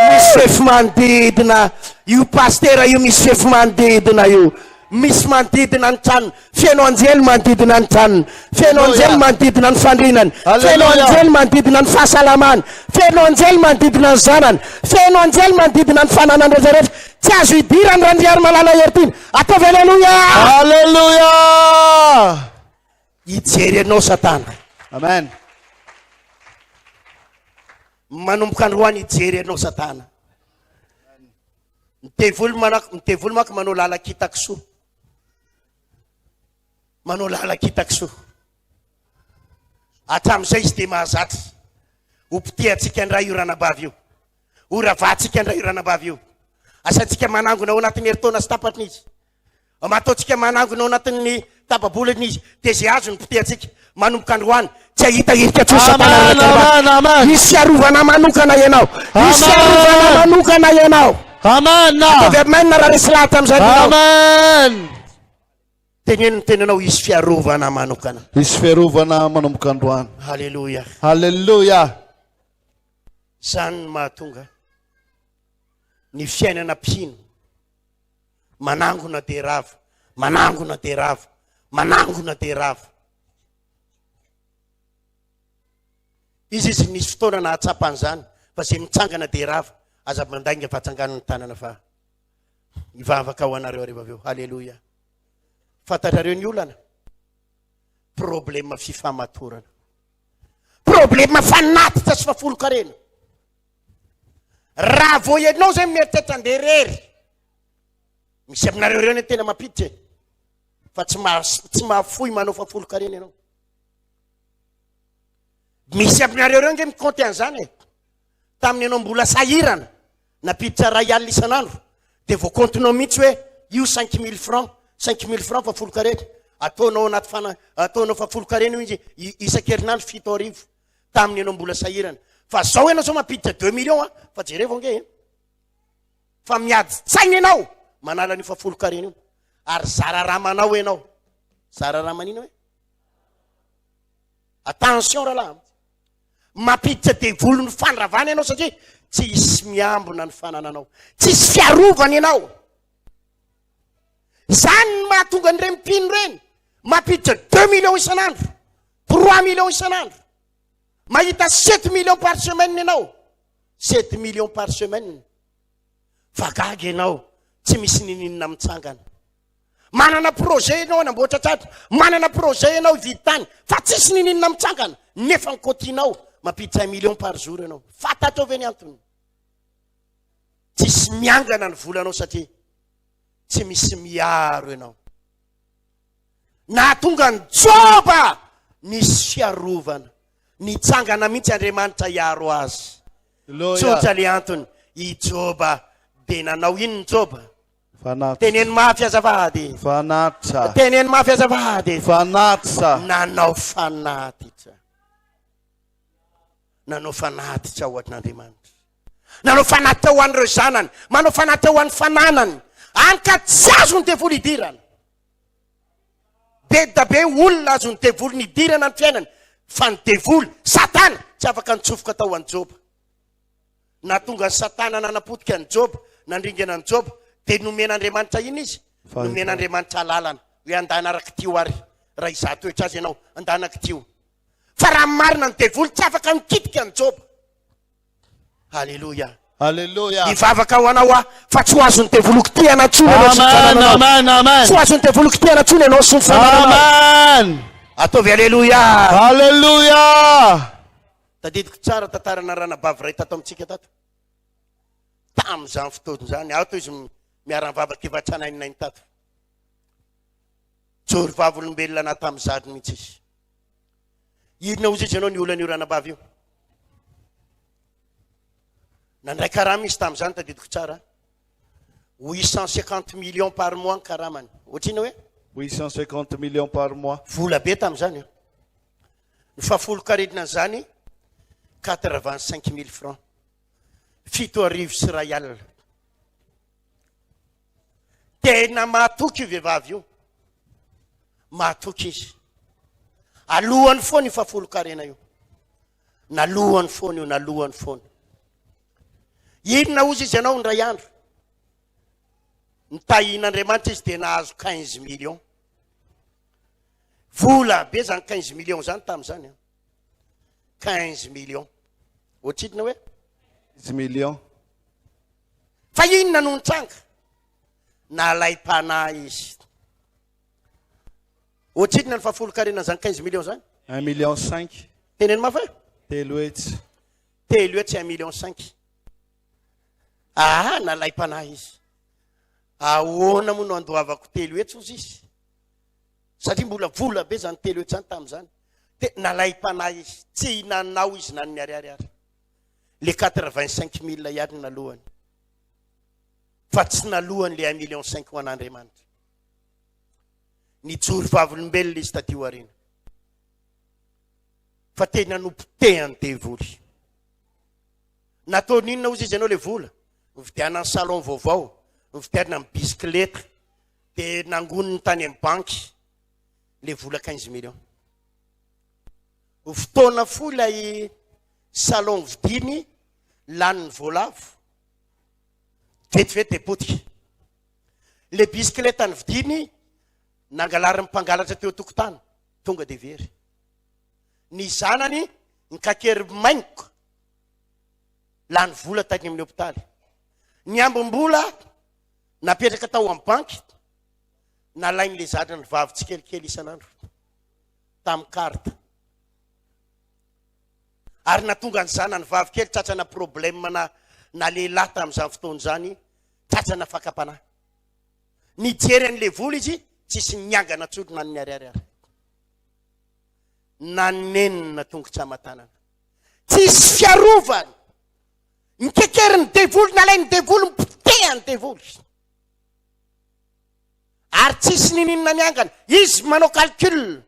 Misy fefy manodidina. Io pasteur io misy fefy manodidina io. Misy manodidina ny tranony. Feno anjely manodidina ny tranony. Feno anjely manodidina ny fandrinany. Feno anjely manodidina ny fahasalamany. Feno anjely manodidina ny zanany. Feno anjely manodidina ny fananany rehetrarehetra. Tsy azo idirany Randriary Malala Ertina. Ataovy aleluia. Alléluia. Ijery anao Satana. Amen. Manomboka androany ijery anao Satana. Mitevoly maka manao lalakitakisoa. Manao lalakitakisoa. Hatramin'izay izy de mahazatra. Hopitiatsika andray io ranabavy io. Horavatsika andray io ranabavy io. Asantsika manangona ao anatin'ny heritaona sy tapatiny izy. Mataontsika manangona ao anatin'ny tapabolany izy. De zay azo ny pitiatsika. Manomboka androany. Tsy ahita irika tso Satana. Misy fiarovana manokana ianao. Misy fiarovana manokana ianao. Amen. Ataovy amen raha resy lahatra amin'izay ianao. Amen. Teneno ny tenanao isy fiarovana manokana. Isy fiarovana manomboka androany. Halleluja. Alléluia. Zany ny mahatonga ny fiainana mpino manangona de rava, manangona de rava, manangona de rava. Izy nisy fotoana nahatsapany zany fa zay mitsangana de rava aza mandainga fa atsanganany tanana fa ivavaka ho anareo areva aveo. Halleluja. Fantatrareo ny olana problema fifamatorana, problema fanatitra sy fafolo-karena. Raha vo ianao zay mieritreritra andeha rery, misy aminareo reo ny tena mampiditra fa tsy mahafoy manao fafolo-karena ianao. Misy aminareo reo nge mikonty an'izany tamin'ny ianao mbola sahirana napiditra ray alina isan'andro dia vo kontinao mihitsy hoe io 5000 francs, 5000 francs fafolo-karena ataonao anaty ataonao fafolo-karena izy isan-kerinandro 7 arivo tamin'ny ianao mbola sahirana. Fa zao ianao zao mampiditra 2 millions fa jereo nge fa miady tsaigna ianao manala ny fafolo-karena io ary zara raha manao ianao. Zara raha manino hoe attention rahalahy, mampiditra devoly ny fanravana ianao satria tsy isy miambona ny fanananao, tsy isy fiarovana ianao. Zany ny mahatonga ny rempino reny mampiditra 2 millions isan'andro, 3 millions isan'andro, mahita 7 millions par semaine ianao, 7 millions par semaine. Fa gaga ianao tsy misy nininona mitsangana. Manana projet ianao anamboatra tratra, manana projet ianao hividy tany fa tsisy nininona mitsangana, nefa ny kotinao mampiditra 1 million par jour ianao. Fantatrao ve ny antony? Tsisy miangana ny volanao satria tsy misy miaro ianao. Nahatonga ny Joba nisy fiarovana, nitsangana mihitsy Andriamanitra hiaro azy. Tsotra le antony i Joba dia nanao ino ny Joba? Teneny mafy azavady. Fanatitra. Teneny mafy azavady. Fanatitra. Nanao fanatitra. Nanao fanatitra ho an'Andriamanitra. Nanao fanatitra ho an'ireo zanany. Manao fanatitra ho an'ny fananany. Any ka tsy azo ny devoly hidirana. Be da be olona azo ny devoly ny hidirana ny fiainany. Fa ny devoly, Satana, tsy afaka nitsofoka tao an'i Joba. Nahatonga ny Satana nanapotika ny Joba, nandringana ny Joba, dia nomen'Andriamanitra iny izy. Nomen'Andriamanitra lalana. Hoe andana araka tio ary. Raha izatoetra azy ianao, andana araka tio. Fa raha marina ny devoly tsy afaka mikitika ny Joba. Halleluja. Alléluia. Ivavaka ho anao fa tsy ho azon'ny devoly ty anatsony. Amen, amen. Tsy ho azon'ny devoly ty anatsony ianao sy ny fanananao. Amen. Ataovy halleluja. Alléluia. Tadidiko tsara tantarana ranabavy ray tato amintsika tato. Tamin'izany fotoana zany, aho toy izy miara-mivavaka evatranainainy tato. Jory vavolombelona na tamin'izany mihitsy izy. Inona ozy izy ianao ny olana io ranabavy io? Nandray karaha misy tamin'izany tadidiko tsara. 850 millions par mois ny karamany. Ohatrina hoe 850 millions par mois. vola be tamin'izany. Ny fafolo-karenina zany 85 000 francs. 7 arivo sy ray alina. Tena mahatoky io vehivavy io. Mahatoky izy. Alohany foana io fafolo-karena io. Nalohany foana io, nalohany foana. Inona ozy izy ianao ny ray andro? Nitahin'Andriamanitra izy dia nahazo 15 millions. Vola be zany 15 millions zany tamin'izany. 15 millions. Ohatridina hoe 10 millions. fa inona no nitsanga? Nalaim-panahy izy. Ohatridina ny fafolo-karena zany 15 millions zany? 1,5 million. Teneny mafy hoe? Telo hetsy. Telo hetsy 1,5 million. Ah, nalaim-panahy izy. Ahoana moa no andohavako telo hetsy ozy izy? Satria mbola vola be zany telo hetsy zany tamin'izany. Nalaim-panahy izy. Tsy nanao izy na ny ariariary. Le 85 000 ihany nalohany. Fa tsy nalohany le 1,5 million ho an'Andriamanitra. Nijory vavolombelona izy taty aoriana. Fa tena nompotehany devoly. Natao ninona ozy izy ianao le vola? Nividiana ny salon vaovao, nividiana ny bisikileta, dia nangoniny tany amin'ny banky le vola 15 millions. Fotoana fo ilay salon vidiny lany ny voalavo. Vetivety potika. Le bisikileta ny vidiny nangalary ny mpangalatra teo tokotany, tonga dia very. Ny zanany ny kakery mainiko lany vola tany amin'ny hopitaly. Ny ambom-bola napetraka tao amin'ny banky, nalainy le zanany vavy tsy kelikely isan'andro. tamin'ny karta. Ary natonga an'izany ny vavikely tratrana problème na lehilahy tamin'izany fotoana zany, tratrana fakapana. Nijery an'le vola izy, tsisy niangana tsolo na ny ariary. Nanenina tongotra amatanana. Tsisy fiarovana. Nikekeriny devoly, nalainy devoly, mipotehany devoly. Ary tsisy nininona niangana. Izy manao calcul.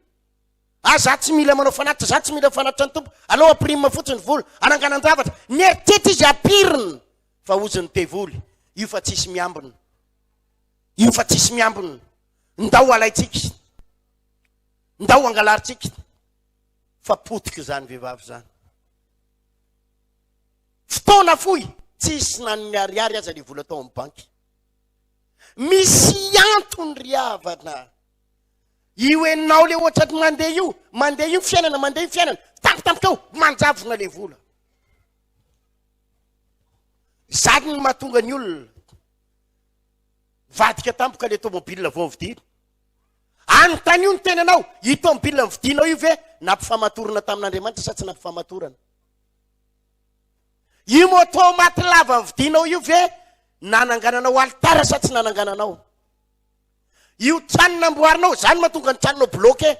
Za tsy mila manao fanatitra, za tsy mila fanatitra ny tompo. Alao aprime fotsiny vola, ananganan-javatra. Nieritety izy apiriny. Fa oziny devoly. Io fa tsisy miambiny. Io fa tsisy miambiny. Ndao alaitsika. Ndao angalaritsika. Fa potika zany vehivavy zany. Fotoana fohy, tsisy nan'ny ariary aza le vola tao amin'ny banky. Misy antony ry havana. Io enao le ohatra mandeha io fiainana, tampotampoka eo, manjavona le vola. Zany ny mahatonga ny olona. Vadika tampoka le tomobile vao vidiana. Anontany io ny tenanao, i tomobile vidianao io ve nampifamatorana tamin'Andriamanitra sa tsy nampifamatorana? Io moto maty lava vidianao io ve nanangananao altara sa tsy nanangananao? Io trano namboarinao, zany mahatonga ny tranonao bloqué.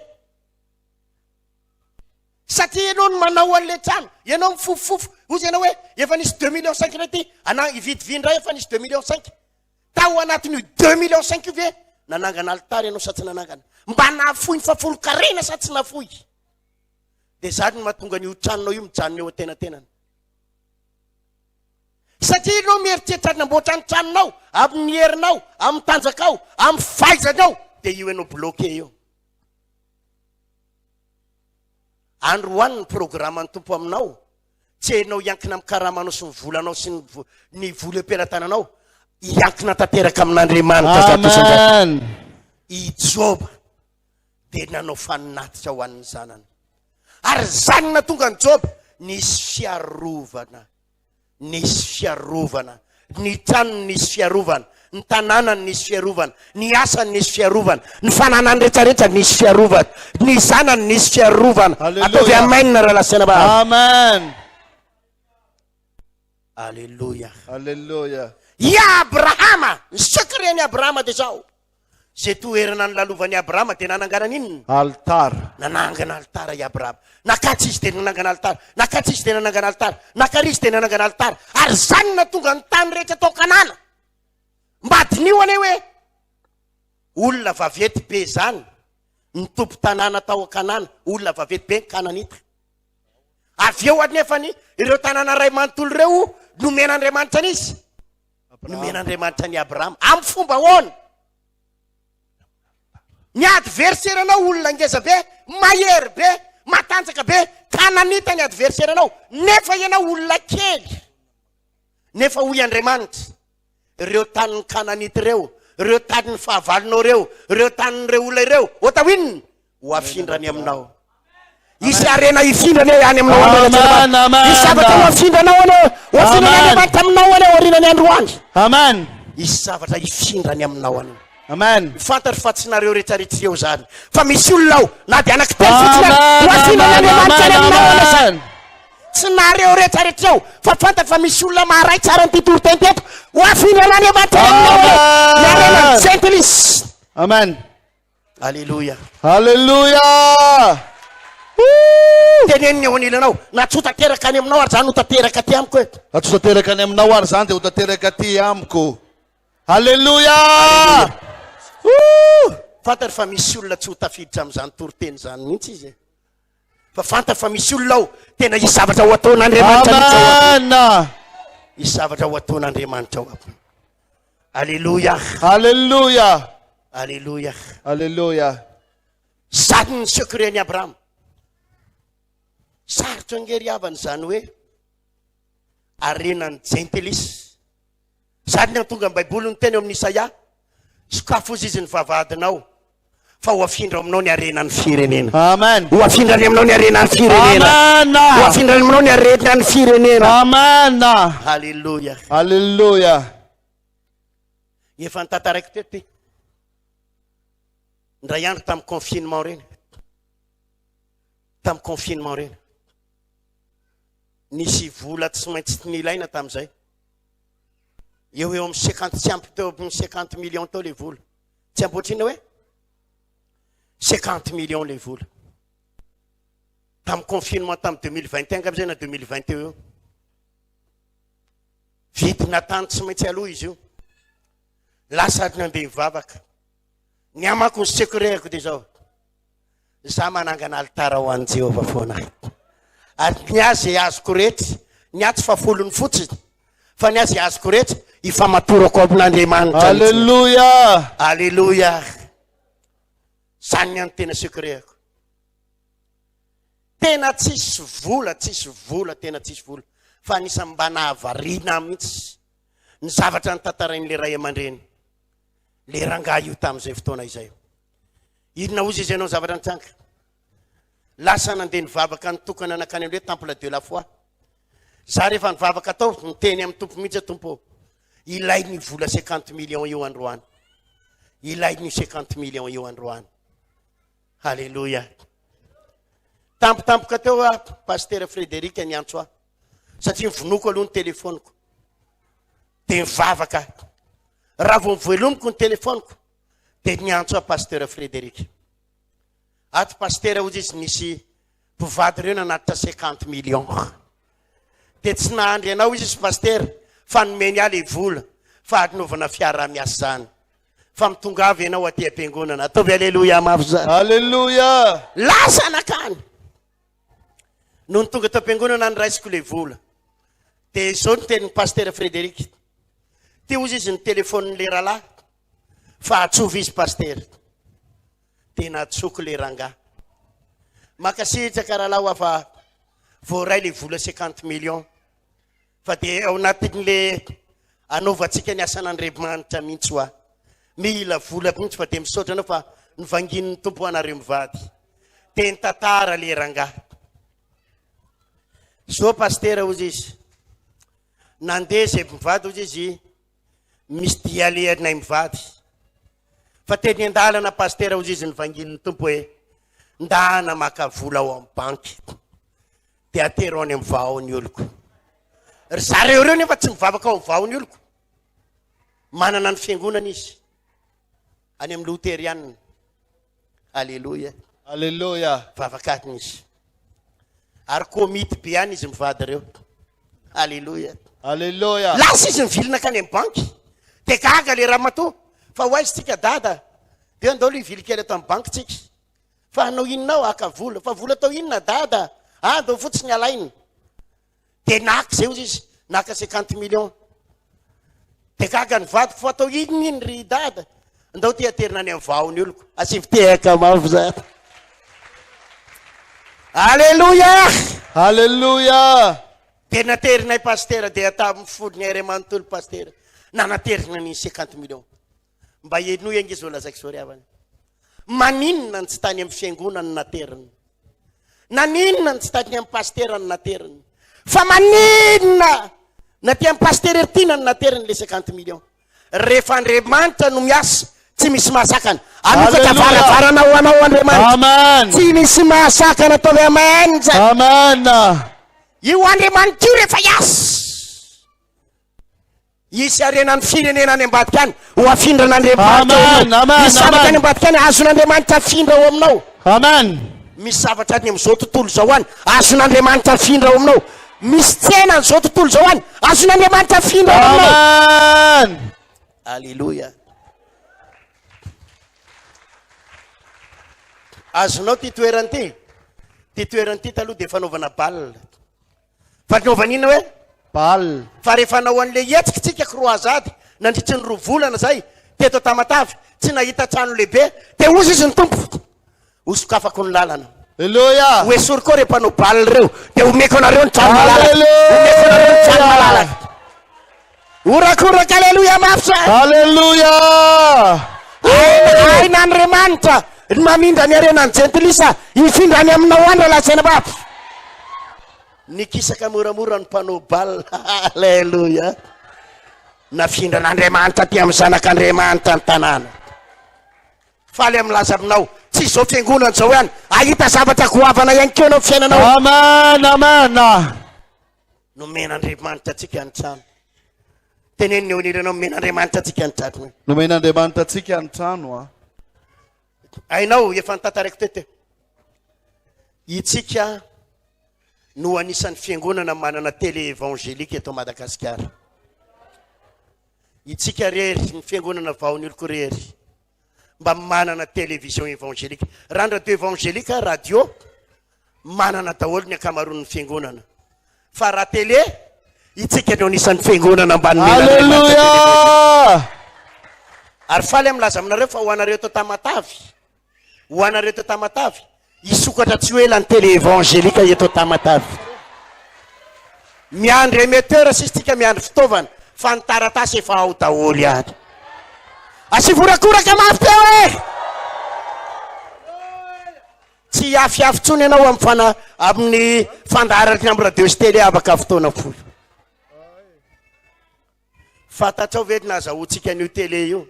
Satria ianao no manao an'le trano, ianao mifofofofo, ozy ianao hoe efa nisy 2,5 millions rety, ividiviandray efa nisy 2,5 millions. Tao anatin'io 2,5 millions io ve nanangana altara ianao sa tsy nanangana? Mba nafoy ny fafolo-karena sa tsy nafoy? Dia zany mahatonga n'io tranonao io mijanona eo an-tenatenany. Satria ianao mieritreritra namboatra ny tranonao, amin'ny herinao, amin'ny tanjakao, amin'ny fahaizanao, dia io ianao bloqué eo. Androany ny programme ny tompo aminao, tsy hainao iankina amin'ny karamanao sy ny volanao sy ny vola am-pelantananao, iankina tanteraka amin'Andriamanitra. Amen. I Joba dia nanao faninatitra ho an'ny zanany. Ary zany natonga ny Joba nisy fiarovana. Nisy fiarovana. Ny tranony nisy fiarovana. Ny tanànany nisy fiarovana. Ny asany nisy fiarovana. Ny fananany rehetrarehetra nisy fiarovana. Ny zanany nisy fiarovana. Ataovy amen na relasena ba. Amen. Alléluia. Alléluia. I Abrahama, ny secret-ny Abrahama dia zao. Zay toerana ny lalovany Abrahama dia nanangana n'inona? Altar. Nanangana altara i Abrahama. Nakatsy izy dia nanangana altara. Nakatsy izy dia nanangana altara. Nakary izy dia nanangana altara. Ary zany natonga ny tany rehetra tao Kanana. Mbadinio ane hoe olona vavety be zany ny tompo tanàna tao Kanana, olona vavety be Kananita. Avy eo anefany ireo tanàna ray manontolo ireo nomen'Andriamanitra an'izy. Nomen'Andriamanitra ny Abrahama amin'ny fomba ahoana? Ny adverseranao olona ngeza be, mahery be, matanjaka be, Kananita ny adverseranao, nefa ianao olona kely. Nefa hoy Andriamanitra, ireo tanin'ny Kananita ireo, ireo tanin'ny fahavalonao ireo, ireo tanin'ireo olona ireo, otawin ho afindrany aminao. Isy arena ifindrany any aminao andro. Isy zavatra ho afindranao any, ho afindran'ny Andriamanitra aminao any, orinany androany. Amen. Isy zavatra ifindrany aminao any. Amen. Fantary fa tsy nareo rehetrarehetra eo zany. Fa misy olona ao, na dia anankitelo fotsiny ho afindrany Andriamanitra any aminao any. Tsy nareo rehetrarehetra eo, fa fantary fa misy olona maharay tsara ny titoro teto, ho afindrany Andriamanitra any aminao any. Ny arena Saint-Élis. Amen. Alléluia. Alléluia. Teneniny eo anilanao, na tsy ho tanteraka any aminao ary zany ho tanteraka aty amiko eto. Atso tanteraka any aminao ary zany dia ho tanteraka aty amiko. Alléluia. Fantary fa misy olona tsy ho tafiditra amin'izany toroteny zany mihitsy izy. Fa fantary fa misy olona ao tena isy zavatra ho ataon'Andriamanitra. Amen. Isy zavatra ho ataon'Andriamanitra ao. Alléluia. Alléluia. Alléluia. Alléluia. Zany ny secret-ny Abrahama. Sarotra angery havany zany hoe arenan'ny Saint-Élis. Zany ny tonga ny Baiboly ny teny eo amin'ny Isaia, sokafo izy izy ny vavahadinao fa ho afindra aminao ny arenan'ny firenena. Amen. Ho afindrany aminao ny arenan'ny firenena. Amen. Ho afindrany aminao ny arenan'ny firenena. Amen. Alléluia. Alléluia. Efa nitantaraiky teto ty. Ndray andro tamin'ny confinement reny. tamin'ny confinement reny nisy vola tsy maintsy nilaina tamin'izay eo eo amin'ny 50 tsy ampy teo amin'ny 50 millions teo le vola tsy ampotrina hoe 50 millions le vola tamin'ny confinement tamin'ny 2021 ka zay na 2021 eo vidina tany tsy maintsy aloha izy io lasa nandeha mivavaka ny amako ny sekureko de zao za manangana altara ho an'i Jehova foana ary ny azy azoko rehetra ny atsy fa folony fotsiny fa ny azy azoko rehetra ifamatorako amin'Andriamanitra. Alleluia. Alleluia. Zany ny tena sekureko. Tena tsisy vola, tena tsisy vola. Fa anisany mba nahavariana mihitsy ny zavatra ny tantarain'le ray aman-dreny. Le rangahy io tamin'izay fotoana izay. Inona ozy izy ianao zavatra nitranga? Lasa nandeha nivavaka nitokana anakany hoe temple de la foi. Za rehefa nivavaka tao niteny amin'ny tompo mihitsy tompo. Ilay ny vola 50 millions eo androany. Ilay ny 50 millions eo androany. Alléluia. Tampotampoka teo pasteur Frédéric niantso aho. Satria vonoko aloha ny telefoniko. De nivavaka. Raha vao mivelomiko ny telefoniko. De niantso aho pasteur Frédéric. Ato pasteur ozy izy nisy mpivady reo nanatitra 50 millions. De tsy nahandry anao izy pasteur fa nomeny ahy le vola fa anaovana fiara-miasa zany. Fa mitongavy ianao aty am-piangonana. Ataovy alleluia mafy zany. Alleluia. Lasa anakany. No ny tonga tao am-piangonana niraisiko le vola. De zao ny tenin'ny pasteur Frédéric. Ty ozy izy ny telefonin'le rahalahy. Fa atsovy izy pasteur. Tena atsoko le rangahy. Makasitraka rahalahy fa voaray le vola 50 millions. Fa de ao anatin'le anaovantsika ny asan'Andriamanitra mihitsy hoa. Mila vola mihitsy fa de misaotra anao fa nivangin'ny tompo anareo mivady. De nitantara le rangahy. So pasteur ozy izy. Nandeha zay mivady ozy izy. Misy dia lehanay mivady. Fa teny andalana pasteur ozy izy nivangin'ny tompo hoe ndana maka vola ao amin'ny banky. De atero any amin'ny vahaony oloko. Zareo reo nefa tsy mivavaka ao amin'ny vahaony oloko. Manana ny fiangonana izy. Any amin'ny Luterianina. Alléluia. Alleluia. Vavakatiny izy. Ary komity be any izy mivady reo. Alléluia. Alleluia. Lasa izy mivilina kany amin'ny banky. De gaga le raha matoa. Fa hoaizy tsika dada. De andao le ivily kely ato amin'ny banky tsika. Fa anao inonao aka vola. Fa vola tao inona dada. Andao fotsiny alainy. De naka zay ozy izy. Naka 50 millions. De gaga ny vady. Fa atao inony ry dada. Andao ty aterina any amin'ny vahaony oloko. Asivitehaka mafy zany. Alléluia. Alleluia. De naterinay pasteur de atamin'ny folony Andriamanitolo pasteur. Nanaterina ny 50 millions. Mba eno engy izy olazako soriavany. Maninona ny tsy tany amin'ny fiangonana naterina. Naninona ny tsy tany amin'ny pasteur naterina. Fa maninona na ty amin'ny pasteur ertina naterina le 50 millions. Rehefa Andriamanitra no miasa tsy misy mahasakana. Anokatra varavarana ho anao Andriamanitra. Amen. Tsy misy mahasakana ataovy amen. Amen. Io Andriamanitra io rehefa iasa. Isy arenan'ny firenena any ambadika any ho afindran'Andriamanitra. Amen. Amen. Misy zavatra any ambadika any azon'Andriamanitra afindra ao aminao. Amen. Misy zavatra any amin'izao tontolo zao any azon'Andriamanitra afindra ao aminao. Misy tsena n'izao tontolo zao any azon'Andriamanitra afindra ao aminao. Amen. Alléluia. Azonao ty toerany ty. Ty toerany ty taloha de fanaovana bal. Fanaovana inona hoe? Bal. Fa rehefa nao an'le hetsika tsika croisade nandritry ny 2 volana zay teto Tamatavy tsy nahita trano lehibe de ozy izy ny tompo. Osokafako ny lalana. Alleluia. Hoe sory koa rehefa no bal reo de omeko anareo ny trano malalaka. Omeko anareo ny trano malalaka. Orakoraka alleluia mafy. Alleluia. Aina Andriamanitra mamindra ny arenany jentilisa ifindrany aminao andra lasaina mafy. Nikisaka moramora ny mpanao bal. Alleluia. Nafindran'Andriamanitra ty amin'ny zanak'Andriamanitra ny tanàna. faly am'laza aminao tsy zao fiangonana zao ihany ahita zavatra goavana ihany keo anao fiainanao Amen, amen. nomen'andriamanitra atsika ny trano teneniny eo aniranao nomen'andriamanitra atsika ny trano Nomen'Andriamanitra atsika ny trano. ainao efa nitantarako tete itsika no anisan'ny fiangonana manana télé évangélique eto Madagasikara itsika rery ny fiangonana vaon'oloko rery mba manana télévision évangélique raha ny radio évangélique radio manana daholo ny akamaroan'ny fiangonana fa raha télé itsika no anisan'ny fiangonana mba Alléluia. ary faly am'laza aminareo fa ho anareo to Tamatavy ho anareo to Tamatavy isokatra tsy hoe la ny télé évangélique eto Tamatavy miandry émetteur sisitsika miandry fitaovana fa ny taratasy efa ao daholo ihany asivorakoraka mafy teo e tsy afiafy tsony ianao amin'ny fandaharany amin'ny radio sy télé afaka fotoana folo fatatrao ve nazahoantsika an'io télé io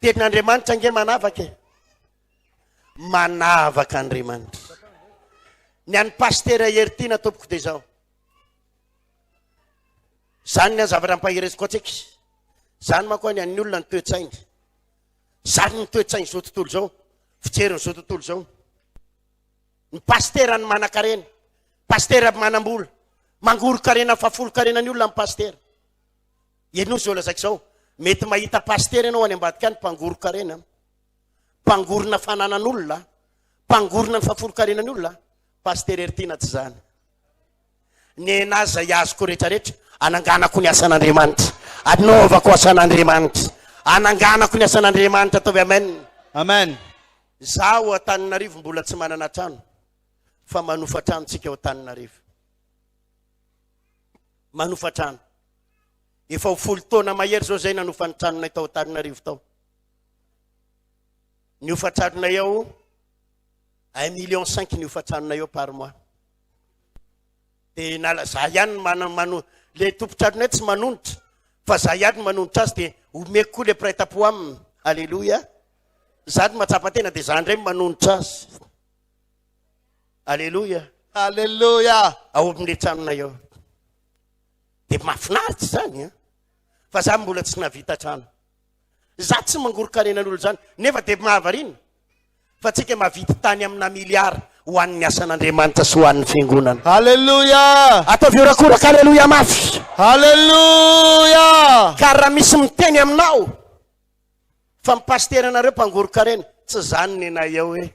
tenin'Andriamanitra ange manavaka e manavaka Andriamanitra ny an'ny pasteur Hertina tompoko de zao zany ny zavatra ampahiresiko atsika zany manko any an'ny olona ny toetsainy zany ny toetsainy zao tontolo zao fijeriny zao tontolo zao ny pasteur ny manan-karena pasteur manam-bola mangoro-karena fa folo-karena ny olona ny pasteur eno zao lazaka zao mety mahita pasteur ianao any ambadika any mpangoro-karena mpangorona fananan'olona mpangorona ny fafolo-karena ny olona pasteur Hertina tsy zany ny nazy zay azoko rehetrarehetra ananganako ny asan'Andriamanitra anaovako asan'Andriamanitra ananganako ny asan'Andriamanitra ataovy amen Amen. zaho Antananarivo mbola tsy manana trano fa manofa trano tsika ao Antananarivo manofa trano efa ho folo taona mahery zao zay nanofa ny tranonay tao Antananarivo tao ny ofatranonay ao 1,5 million ny ofatranonay ao par mois de za ihany le tompotranonay tsy manonitra fa za ihany manonitra azy de omeko koa le prêt-à-pot aminy alleluia zady matsapa-tena de za ndray manonitra azy alleluia Alléluia. ao amin'le tranonay ao de mafinaritra zany fa za mbola tsy navita trano za tsy mangoro-karenan'olo zany nefa de mahavarina fa tsika mavita tany amina miliara ho an'ny asan'Andriamanitra sy ho an'ny fiangonana Alléluia. ataovy orakoraka alleluia mafy Alléluia. ka raha misy miteny aminao fa mipasteur anareo mpangoro-karena tsy zany ny anay ao hoe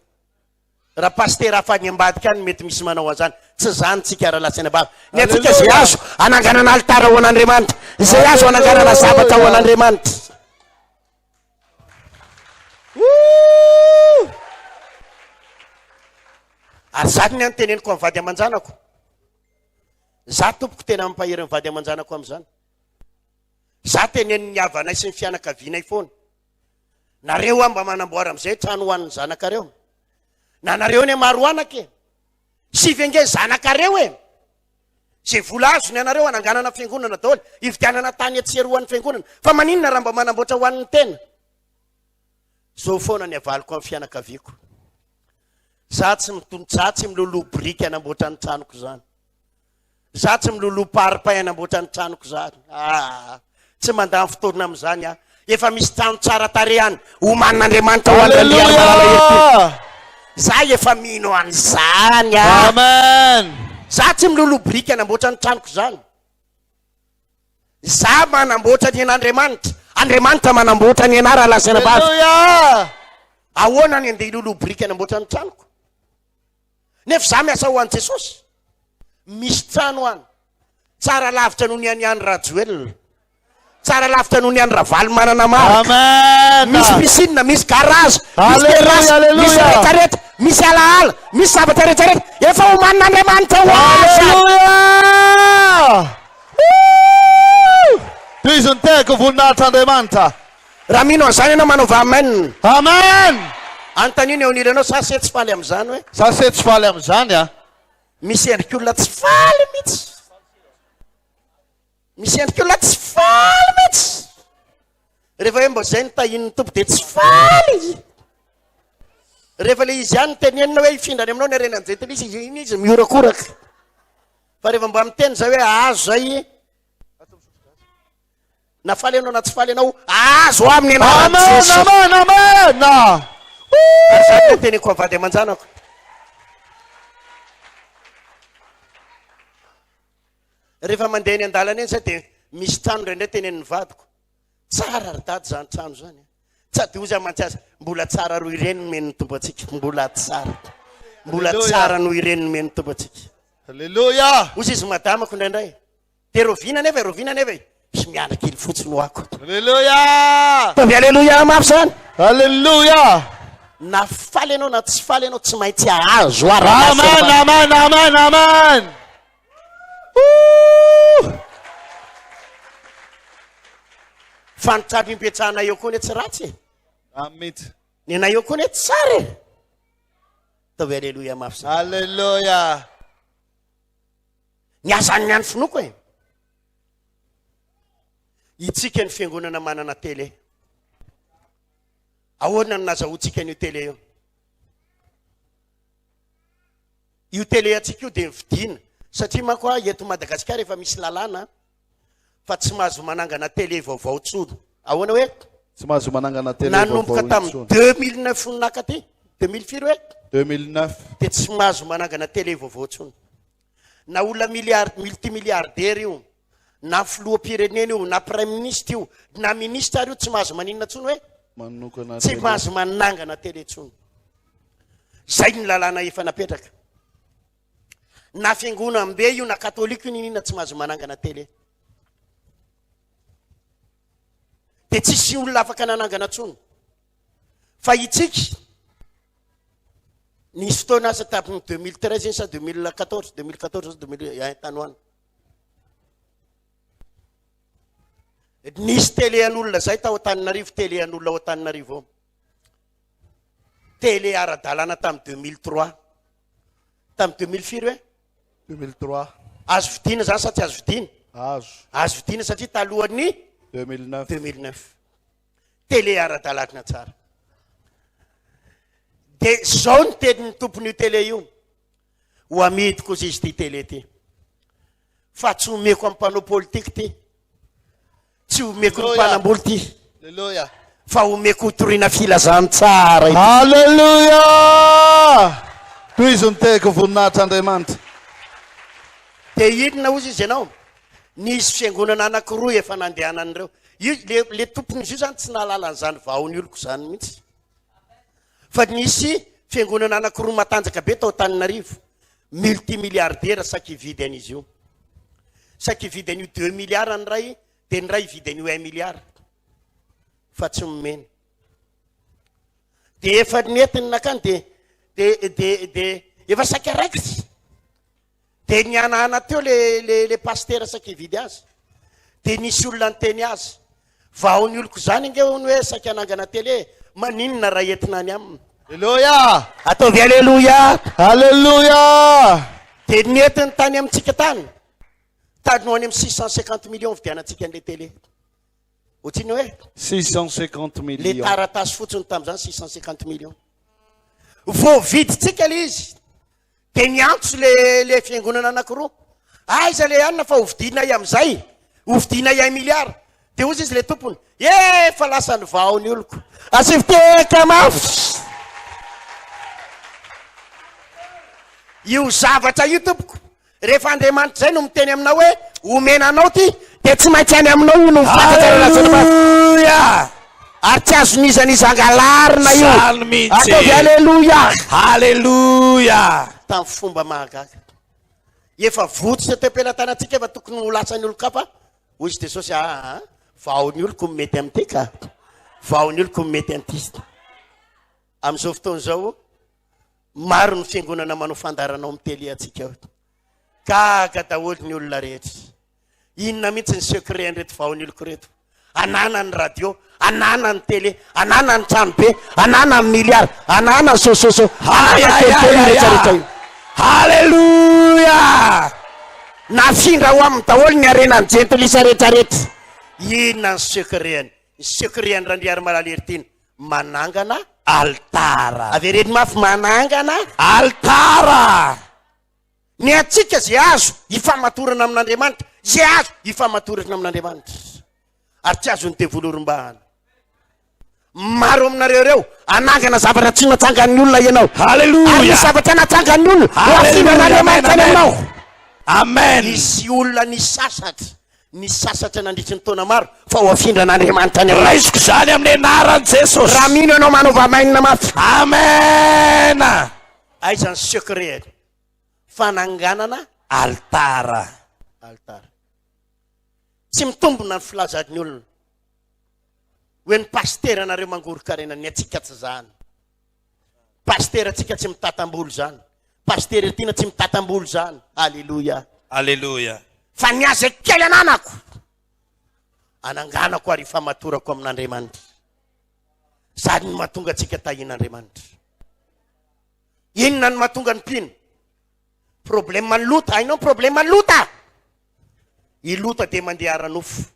raha pasteur hafa ny ambadika any mety misy manao an'izany tsy zany tsika raha lasaina bava ny atsika zay azo ananganana altara ho an'Andriamanitra zay azo ananganana zavatra ho an'Andriamanitra ary zany ny anoteneniko amin'ny vady aman-janako za tompoko tena mampahery ny vady aman-janako amin'izany za teneny ny havanay sy ny fianakavianay foana nareo mba manamboara amin'izay trano ho an'ny zanakareo na nareo ny maro anake sivy ange zanakareo e zay vola azony anareo ananganana fiangonana daholo ividianana tany atseroan'ny fiangonana fa maninona raha mba manamboatra ho an'ny tena zao foana ny avaliko amin'ny fianakaviako za tsy miloloha briky anamboatra ny tranoko zany za tsy miloloha paripay anamboatra ny tranoko zany tsy mandany fotoana amin'izany efa misy trano tsara tare any ho man'Andriamanitra ho an'Andriamanitra za efa mino an'izany Amen. za tsy miloloha briky anamboatra ny tranoko zany za manamboatra ny an'Andriamanitra Andriamanitra manamboatra ny anara lasaina bavy Alléluia. ahoana ny andeha hiloloha briky anamboatra ny tranoko nefa za miasa ho an'i Jesosy misy trano any tsara lavitra noho ny any Rajoel tsara lavitra noho ny any Ravaly manana marika Amen. misy piscine misy garage misy Alléluia, terrasse alléluia. misy rehetrarehetra misy alaala misy zavatra rehetrarehetra efa ho man'Andriamanitra ho azy Alléluia. Tuizin teko voninahitran'Andriamanitra. raha mino an'izany ianao manaova amen Amen. antaniny eo aniranao sasy tsy faly amin'izany hoe Sa se tsy faly amin'izany misy endrik'olona tsy faly mihitsy misy endrik'olona tsy faly mihitsy rehefa hoe mbo zay ny tahin'ny tompo de tsy faly. Rehefa le izy ihany tenenina hoe ifindrany aminao ny arenanjetely izy miorakoraka. Fa rehefa mbo amin'ny teny zay hoe azo zay na faly anao na tsy faly anao azo amin'ny anaran'i Jesosy. Amen. Zany ny teniko avady aman-janako. Rehefa mandeha eny an-dalana eny zay de misy trano indray tenen'ny vadiko. Tsara ry dady zany trano zany. Tsy ady ozy aman-tsiazy mbola tsara ro ireny nomen'ny tompo atsika. Mbola tsara. Mbola tsara no ireny nomen'ny tompo atsika. Alléluia. Ozy izy madamako indraindray. De rovina neva sy miala kely fotsiny hoako. Alléluia. Tovy alléluia mafy zany. Alléluia. Na faly anao na tsy faly anao tsy maintsy ahazo Amen. Fanitsapy impetrahana eo koa ny tsy ratsy. Amen. Ny anay eo koa ny tsara. Tovy alléluia mafy zany. Alléluia. Ny azany any finoko e. Itsika ny fiangonana manana tele. Ahoana no nazahoantsika n'io tele io? Io tele atsika io dia nividiana. Satria manko eto Madagasikara efa misy lalàna fa tsy mahazo manangana tele vaovao tsony. Ahoana hoe? Tsy mahazo manangana tele nanomboka tamin'ny 2009 no naka ty. 2004 hoe? 2009. Dia tsy mahazo manangana tele vaovao tsony. Na olona multimilliardaire io, na filoham-pirenena io, na prime ministre io, na ministre io tsy mahazo maninona tsony hoe? Tsy mahazo manangana tele tsony. Zay ny lalàna efa napetraka. Na fiangonana be io na katolika io ninona tsy mahazo manangana tele. De tsisy olona afaka nanangana tsony. Fa itsika nisy fotoana asa tamin'ny 2013 sa 2014 tanoana. Nisy tele an'olona zay tao Antananarivo, tele an'olona ao Antananarivo. Tele ara-dalàna tamin'ny 2003. Tamin'ny 2004 hoe? 2003. Azo vidiana zany sa tsy azo vidiana? Azo vidiana satria talohan'ny 2009. Tele ara-dalàna tsara. De zao ny tenin'ny tompon'io tele io. Ho amidiko izy ty tele ty. Fa tsy omeko amin'ny mpanao politika ty. Tsy omeko ny mpanamboly ty. Alléluia. Fa omeko hotoriana filazany tsara. Alléluia. Tohizo ny teko voninahitra Andriamanitra. De inona ozy izy ianao? Nisy fiangonana anankiroa efa nandehanan'ireo. Le tompon'izy io zany tsy nahalala an'izany vahony oloko zany mihitsy. Fa nisy fiangonana anankiroa matanjaka be tao Antananarivo. Multimilliardaire saky hividy an'izy io. Saky hividy an'io 2 milliards ny ray, de ny ray hividy an'io 1 milliard. Fa tsy momeny. De efa netiny nakany de efa saky araiky. De nianana teo le pasteur saky hividy azy. De nisy olona niteny azy. Vahony oloko zany nge hoe saky anangana tele. Maninona raha entina any aminy. Alléluia. Ataovy alléluia. Alléluia. De netiny tany amintsika tany. Tadino any amin'ny 650 millions vidianantsika an'le tele. Ohatriny hoe? 650 Le millions. taratasy fotsiny tamin'izany 650 millions. Voaviditsika le izy. De niantso le fiangonana anankiroa. Aiza le anina fa hovidina amin'izay. Hovidina 1 milliard. De ozy izy le tompony. Fa lasa ny vahony oloko. Asiviteka mafy. Io zavatra io tompoko. Rehefa Andriamanitra zay no miteny aminao hoe omenanao ty de tsy maintsy any aminao io no Alléluia. ary tsy azonizanizangalarina io. Ataovy alléluia. Alléluia. Tamin'ny fomba mahagaga. Efa votsy tempelatanatsika efa tokony ho lasany olon-kafa. Hoy izy Jesosy vahony oloko mety amin'ity ka. Vahony oloko mety amin'ity. Amin'izao fotoana zao maro ny fiangonana manao fandaranao amin'ny tele atsika. Gaga daholo ny olona rehetra. Inona mihitsy ny secret reto vahony oloko reto? Anana ny radio, anana ny tele, anana ny trano be, anana ny milliard, anana ny sososo. Alléluia. Nafindra ho amin'ny daholo ny arenany jentilisa rehetrarehetra. Inona ny secret-ny? ny secret randriary malalertiny manangana altara. avereny mafy manangana Altara. ny atsika zay azo ifamatorana amin'Andriamanitra, zay azo ifamatorana amin'Andriamanitra ary tsy azo ny devolorombahana. Maro aminareo reo anangana zavatra tsy natsangan'ny olona ianao. Hallelujah. Ary ny zavatra natsangan'ny olona Hallelujah. ianao. Amen. Misy olona ny sasatra nandritra ny taona maro fa ho afindran'Andriamanitra ny Raisiko zany amin'ny anaran'i Jesosy. raha mino ianao manova mainina mafy. Amen. Aizany secret fananganana Altara. altara. Tsy mitombona ny filazan'ny olona hoe ny pasteur anareo mangorokarena, ny atsika tsy zany. Pasteur atsika tsy mitatam-bolo zany. Pasteur tiana tsy mitatam-bolo zany. Alleluia. Hallelujah. Fa ny aza kely ananako ananganako ary famatorako amin'Andriamanitra, sady ny mahatonga atsika tahin'Andriamanitra. Inona ny mahatonga ny mpino? Problema ny lota. Hainao problema ny lota? I lota dia mandeha ara-nofo.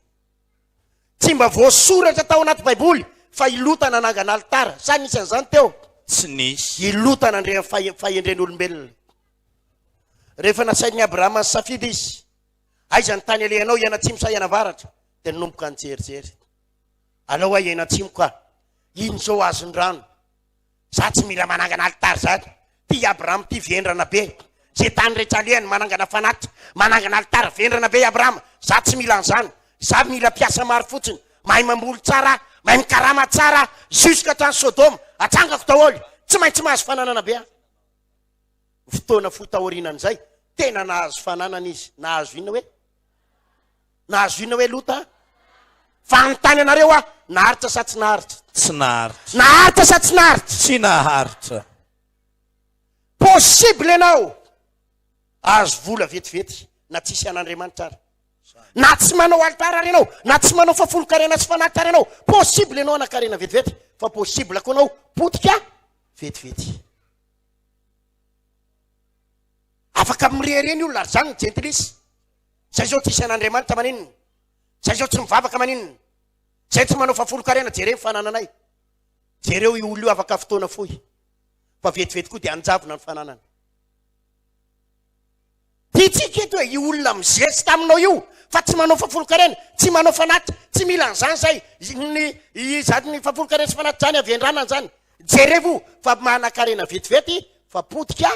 Tsy mba voasoratra tao anaty baiboly fa i lota nanangana altara. Sa nisy an'izany teo? Tsy nisy. I lota nandre fahendren'olombelona. Rehefa nasain'ny Abrahama ny safidy izy, aiza ny tany alehanao, ianatsimo sa ianavaratra? Dia nomboka ny jerijery. Alao ahy ianatsimo ka, ino zao azony rano? Za tsy mila manangana altara zany. Ty Abrahama ty vendrana be. Zay tany rehetra alehany manangana fanatitra, manangana altara, vendrana be Abrahama. Za tsy mila an'izany. Za mila piasa maro fotsiny. Mahay mamboly tsara, mahay mikarama tsara, jusqu'à trano Sodoma. Atsangako daholo. Tsy maintsy mahazo fananana be. Fotoana fotahorinan'izay, tena nahazo fananana izy. Nahazo ina hoe? Nahazo ina hoe lota? Fanontany anareo naharitra sa tsy naharitra? Tsy naharitra. Naharitra sa tsy naharitra? Tsy naharitra. Possible ianao azo vola vetivety na tsisy an'Andriamanitra ary. Na tsy manao altara ary ianao, na tsy manao fafolo-karena sy fanatitra ary ianao, possible ianao anakarena vetivety, fa possible koa ianao potika vetivety. Afaka mirereny olona ary zany ny gentilisy. Zay zao tsisy an'Andriamanitra maninona? Zay zao tsy mivavaka maninona? Zay tsy manao fafolo-karena, jereo fanananay. Jereo i olo io afaka fotoana fohy. Fa vetivety koa dia anjavona ny fananana. Titsika eto hoe i olona mizery taminao io fa tsy manao fafolo-karena, tsy manao fanatitra, tsy mila an'izany zay. Zany ny fafolo-karena sy fanatitra zany avendranana zany. Jerevo fa manakarena vetivety fa potika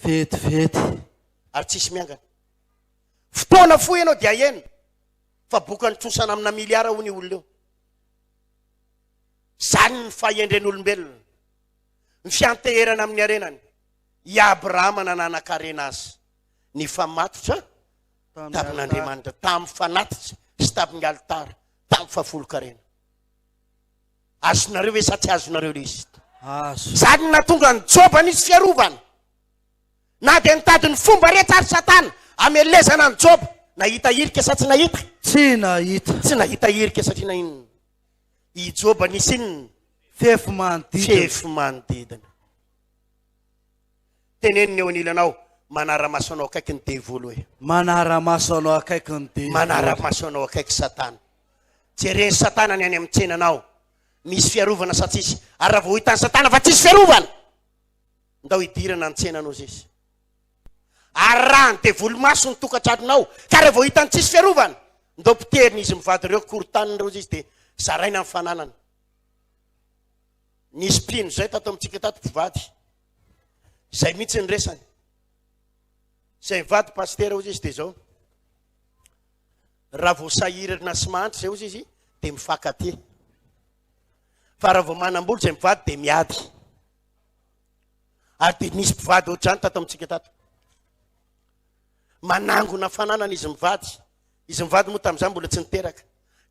Vetivety. ary tsisy miangana. Fotoana fohy ianao dia ena fa bokany trosana amina miliara ho ny olona eo. Zany ny fahendren'olombelona. Ny fianteherana amin'ny arenany. I Abrahama nananakarena azy. Ny famatotra tamin'Andriamanitra, tamin'ny fanatitra sy tamin'ny altara, tamin'ny fafolo-karena. Azonareo ve sa tsy azonareo izy? Azo. Zany natonga ny Joba nisy fiarovana. Na dia nitady ny fomba rehetra ary Satana amelezana ny Joba. Nahita irika sa tsy nahita? Tsy nahita. Tsy nahita irika satria na inona? I Joba nisy inona? Fefy manodidina. Fefy manodidina. Teneniny eo anilanao, manara-maso anao akaiky ny devolo hoe. Manara-maso anao akaiky ny devolo. Manara-maso anao akaiky Satana. Jereny Satana ny any amin'ny tsenanao. Misy fiarovana sa tsisy? Ary raha vao hitan'ny Satana fa tsisy fiarovana, ndao hidirana ny tsenanao izy. Ary raha ny devolo maso ny tokatranonao, ka raha vao hitany tsisy fiarovana, ndao piteriny izy mivady ireo korotaniny ireo izy dia zaraina amin'ny fananana. Nisy mpino zay tato amintsika tato mpivady. Zay mihitsy ny resany. Zay mivady pasteur izy dia zao. Raha vao sahirana sy mahantra zay izy dia mifankaty. Fa raha vao manam-bola zay mivady dia miady. Ary dia nisy mpivady ohatrany tato amintsika tato. Manangona fananana izy mivady. Izy mivady moa tamin'izany mbola tsy niteraka.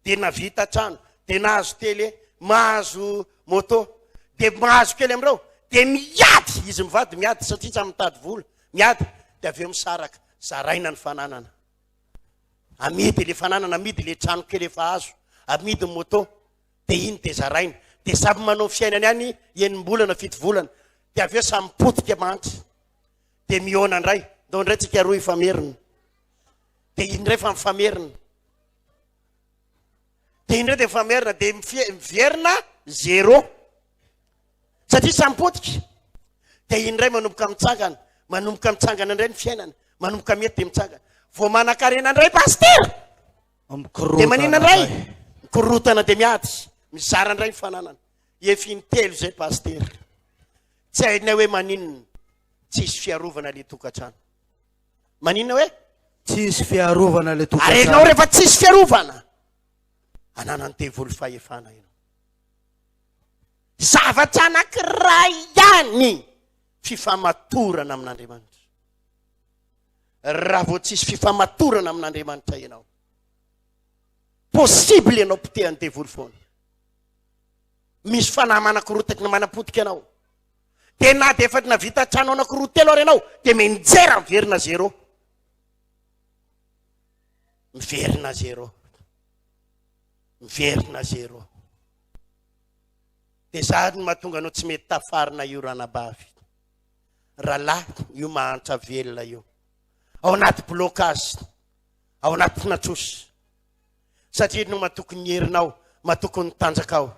Dia navita trano, dia nahazo tele, mahazo moto, dia mahazo kely amin'ireo, dia miady izy mivady, miady satria tsy mitady vola, miady, dia avy eo misaraka, zaraina ny fananana. Amidy le fananana, amidy le trano kely efa azo, amidy moto, dia iny dia zaraina. Dia samy manao fiainany any enim-bolana, fito volana, dia avy eo samy potika mantsy. Dia miona ndray, ndao indray tsika roa ifamerina. Dia indray fa mifamerina. dia indray dia efa merina dia miverina 0 satria sampotika dia indray manomboka mitsangana indray ny fiainana manomboka mety dia mitsangana vao manan-karena indray paster dia manina indray mikorotana dia miady mizara indray ny fananana efinitelo zay paster tsy hainao hoe maninona tsisy fiarovana le tokantrano maninona hoe tsisy fiarovana le tokantrano arenao rehefa tsisy fiarovana ananany devoly fahefana ianao zavatra anankiray ihany fifamatorana amin'Andriamanitra raha vao tsisy fifamatorana amin'Andriamanitra ianao possible ianao potehany devoly foana misy fanahy manakorotaky na manapotika ianao dia na dia efa navita trano anakorotelo ary ianao dia menjera miverina 0 miverina 0 miverina 0 dia zany mahatonga anao tsy mety tafarina io ranabavy rahalahy io mahantra velona io ao anaty blocage ao anaty finatrosy satria no matokony herinao matokony tanjaka ao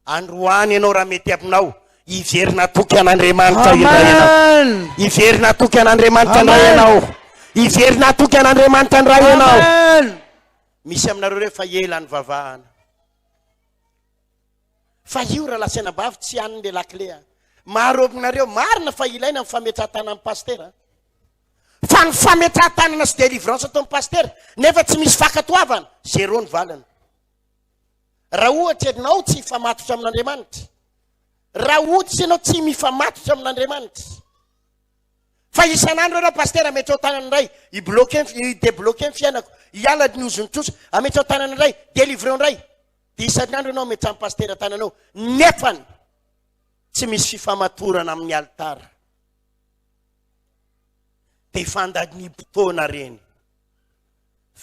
androany ianao raha mety aminao iverina toky an'Andriamanitra ianao iverina toky an'Andriamanitra indray ianao iverina toky an'Andriamanitra indray ianao misy aminareo re fa ela ny vavahana fa io raha lasaina bavy tsy haniny le lakilea maro aminareo marina fa ilaina ny fametratana amin'ny pastera fa ny fametratanana sy délivrance atao amin'ny pastera nefa tsy misy fakatoavana 0 ny valana raha ohatra ianao tsy mifamatotra amin'Andriamanitra raha ohatra ianao tsy mifamatotra amin'Andriamanitra fa isan'andro ianao pastera ametrao tanana indray idébloqué ny fiainako hiala ny ozonytrosa ametrao tanana indray délivreo indray dia isan'andro ianao ametra amin'ny pastera tananao nefany tsy misy fifamatorana amin'ny altara dia fandaniam-potoana reny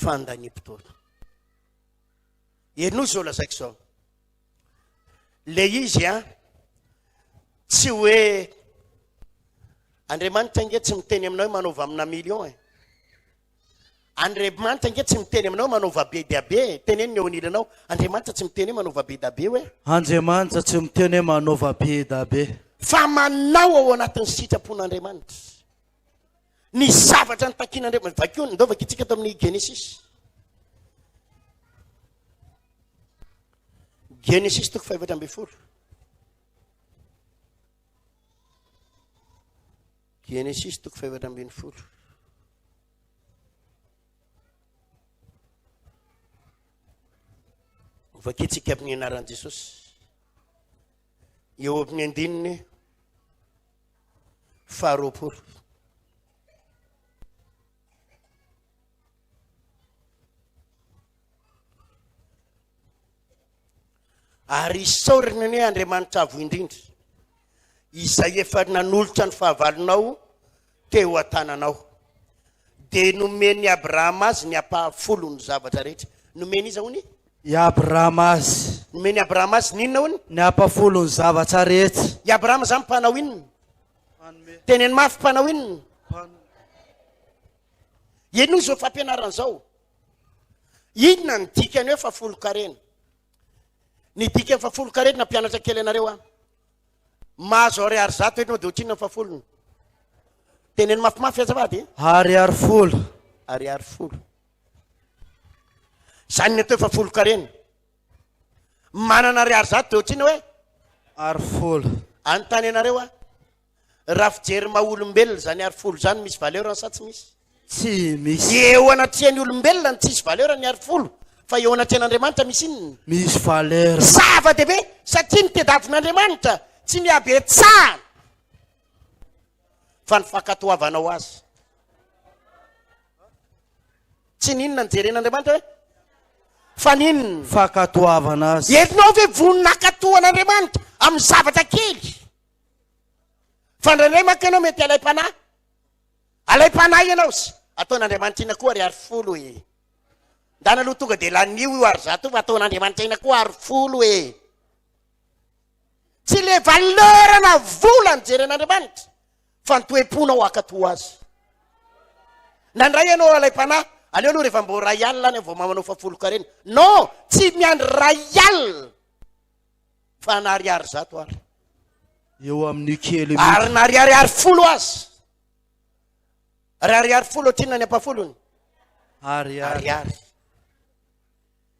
fandaniam-potoana eno zao lazaiko zao le izy tsy hoe Andriamanitra nge tsy miteny aminao hoe manova amina million Andriamanitra nge tsy miteny aminao manova be dia be teneny ny eo anilanao Andriamanitra tsy miteny hoe manova be dia be hoe Andriamanitra tsy miteny hoe manova be dia be fa manao ao anatin'ny sitrapon'Andriamanitra ny zavatra ny takian'Andriamanitra vakio ndovaka itsika ato amin'ny Genesis toko 7:12 Genesis toko 7:12 vakitsika amin'ny anaran'i Jesosy eo amin'ny 9:20 ary isaorina ny Andriamanitra avo indrindra izay efa nanolotra ny fahavalonao teo an-tananao dia nomeny Abrahama azy ny apahafolo ny zavatra rehetra nomeny izy hony i Abrahama azy nomeny Abrahama azy ninona hony ny apahafolo ny zavatra rehetra i Abrahama zany mpanao inona teneny mafy mpanao inona eno zao fampianaran' zao inona ny dikany hoe fafolo-karena ny dikany fafolo-karena na mpianatra kely anareo mahazo ariary zato enao dia ohatrinona ny fafolony teneny mafimafy azavady ariary folo ariary folo zany ny atao fafolo-karena manana ariary zato dia ohatrinona hoe ary folo anontany anareo raha fijery maha-olombelona zany ary folo zany misy valeur sa tsy misy tsy misy eo anatrehan'ny olombelona ny tsisy valeur ny ary folo fa eo anatrehan'Andriamanitra misy inona misy valeur zava-dehibe satria ny tediavin'Andriamanitra tsy miabetsahana fa ny fankatoavanao azy tsy ninona ny jeren'Andriamanitra hoe fa ninona fankatoavana azy entinao ve voninakatoan'Andriamanitra amin'ny zavatra kely fa ndraindray manko ianao mety alay-panahy ianao sy ataon'Andriamanitra ina koa ary folo ndana aloha tonga dia lanio io ary zato fa ataon'Andriamanitra ina koa ary folo tsy le valerana vola ny jeren'Andriamanitra fa ny toe-ponao akatoa azy nandray ianao alay-panahy aleo aloha rehefa mbo ray alina any vao manao fafolo-karena. Non, tsy miandry ray alina fa nariary zato ary. Eo amin'ny kely Ary nariariary folo azy. Ariariary folo ohatrina ny ampafolony. Ariary.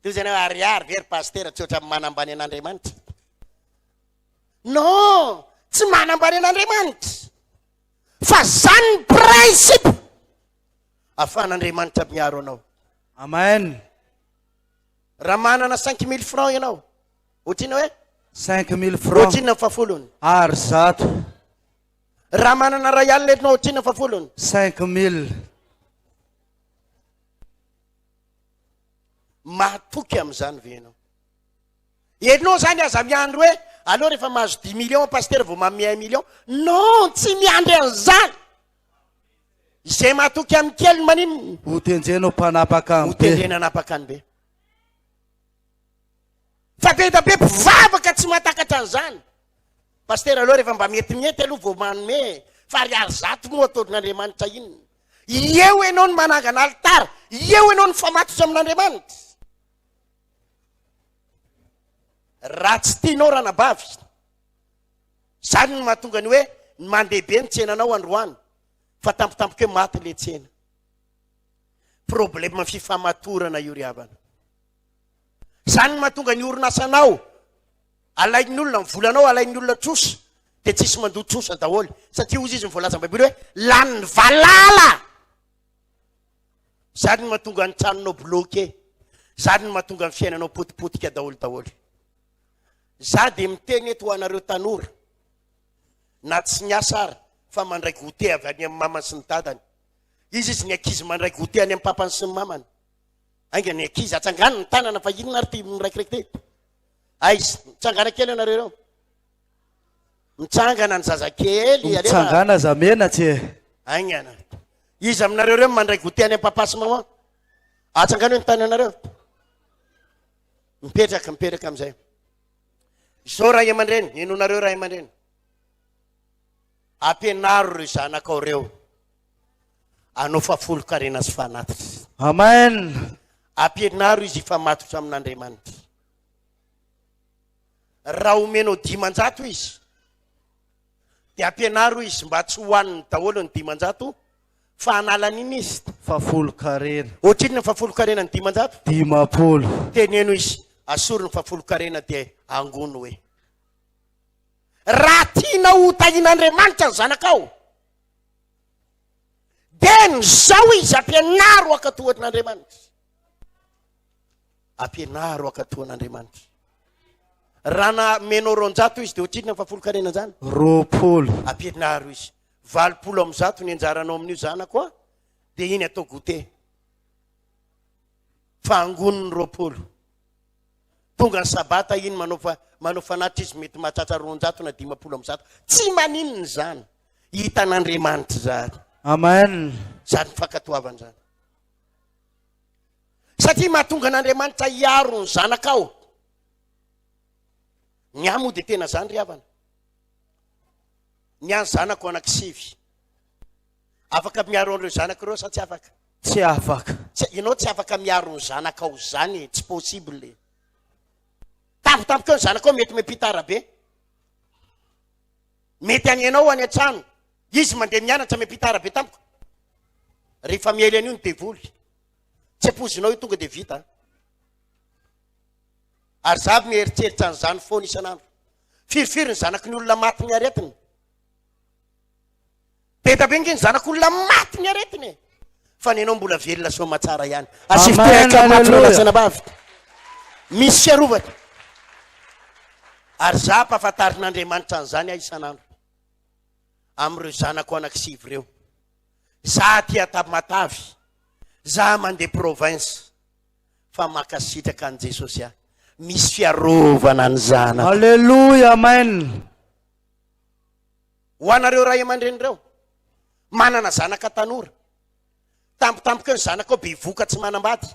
Toy izany hoe ariary very pastera tsy ohatra manambany an'Andriamanitra. Non, tsy manambany an'Andriamanitra. Fa zany principe ahafahan'Andriamanitra miaro anao. Amen. Raha manana 5 000 francs ianao, ohatrina hoe 5 000 francs ohatrina fafolony. ary zato. Raha manana ray alina entinao, ohatrina fafolony. 5 000. Mahatoky amin'izany ve ianao? Enao zany aza miandro hoe aloha rehefa mahazo 10 millions pasteur vao manome 1 million. Non, tsy miandry an'izany. Izay mahatoky amin'ny kely maninona? Hotenjenao mpanapaka ny be. Hotendrena anapaka ny be. Fa be da be mpivavaka tsy mahatakatra an'izany. Pasteur aloha rehefa mba mety aloha vao manome fa ariary zato moa ataon'Andriamanitra inona. Eo ianao ny manangana altara, eo ianao ny famatotra amin'Andriamanitra. Raha tsy tianao ranabavy, zany no mahatonga ny hoe mandehibe ny tsenanao androany, fa tampotampoka hoe maty le tsena. Problème fifamatorana io ry havana. Zany no mahatonga ny orinasanao alain'ny olona, ny volanao alain'ny olona tsosa, dia tsisy mandoa tsosa daholo. Satria ozy izy ny voalaza ny Baiboly hoe lany valala. Zany no mahatonga ny tranonao bloqué. Zany no mahatonga ny fiainanao potipotika daholo. Za dia miteny eto ho anareo tanora, na tsy ny asa ary fa mandray goûté avy any amin'ny mamany sy ny dadany. Izy ny ankizy mandray goûté any amin'ny papany sy ny mamany. Ainga ny ankizy atsangana ny tanana fa inona ary ty miraikiraiky ty. Aizy, mitsangana kely anareo reo. Mitsangana ny zazakely. Mitsangana zamena tsy. Aingana. Izy aminareo reo mandray goûté any amin'ny papa sy mama. Atsangana hoe ny tananareo. Mipetraka amin'izay. Zao ray aman-dreny, enonareo ray aman-dreny. Ampianaro reo zanakao reo anao fafolo-karena sy fanatitra. Amen. Ampianaro izy ifamatotra amin'Andriamanitra. Raha omenao 500 izy, dia ampianaro izy mba tsy hohaniny daholo ny 500 fa analan'iny izy. Fafolo-karena. Ohatriny ny fafolo-karena ny 500? 50. Teneno izy, asoro ny fafolo-karena dia angono hoe. Raha tiana ho tahin'Andriamanitra ny zanakao, dia nizao izy ampianaro akatohan'Andriamanitra. Ampianaro akatohan'Andriamanitra. Raha na menao 200 izy dia ohatriny ny fafolo-karena zany? 20. Ampianaro izy. 20 amin'ny 100 ny anjaranao amin'io zanako a, dia iny atao goûté. Fa angono ny 20. Tonga ny sabata iny manao fanatitra izy mety mahatratra 200 na 50 amin'ny 100. Tsy maninona zany. Hitan'Andriamanitra zany. Amen. Zany fankatoavana zany. Satria mahatonga an'Andriamanitra hiaro ny zanakao. Ny amo dia tena zany ry havana. Ny any zanako anankisivy. Afaka miaro an'ireo zanakireo sa tsy afaka? Tsy afaka. Ianao tsy afaka miaro ny zanakao zany, tsy possible. Tampotampoka ny zanakao mety miampitara be. Mety any ianao any an-trano, izy mandeha mianatra miampitara be tampoka. Rehefa miely an'io ny devoly, tsy apozinao io tonga dia vita. Ary zavy mieritreritra an'izany foana isan'andro. Firifiry ny zanaky ny olona maty ny aretiny. Be da be nge ny zanak'olona maty ny aretiny. Fa nenao mbola velona soma tsara ihany. Asifiteraka maty zanabavy. Misy fiarovana. Ary za mpahafantarin'Andriamanitra an'izany aho isan'andro. Amin'ireo zanako anankisivy ireo. Za tia Tamatavy. Za mandeha province. Fa makasitraka an' Jesosy aho. Misy fiarovana ny zanako. Alléluia, amen. Ho anareo ray aman-dreny reo, manana zanaka tanora. Tampotampoka ny zanakao be voka tsy manambady.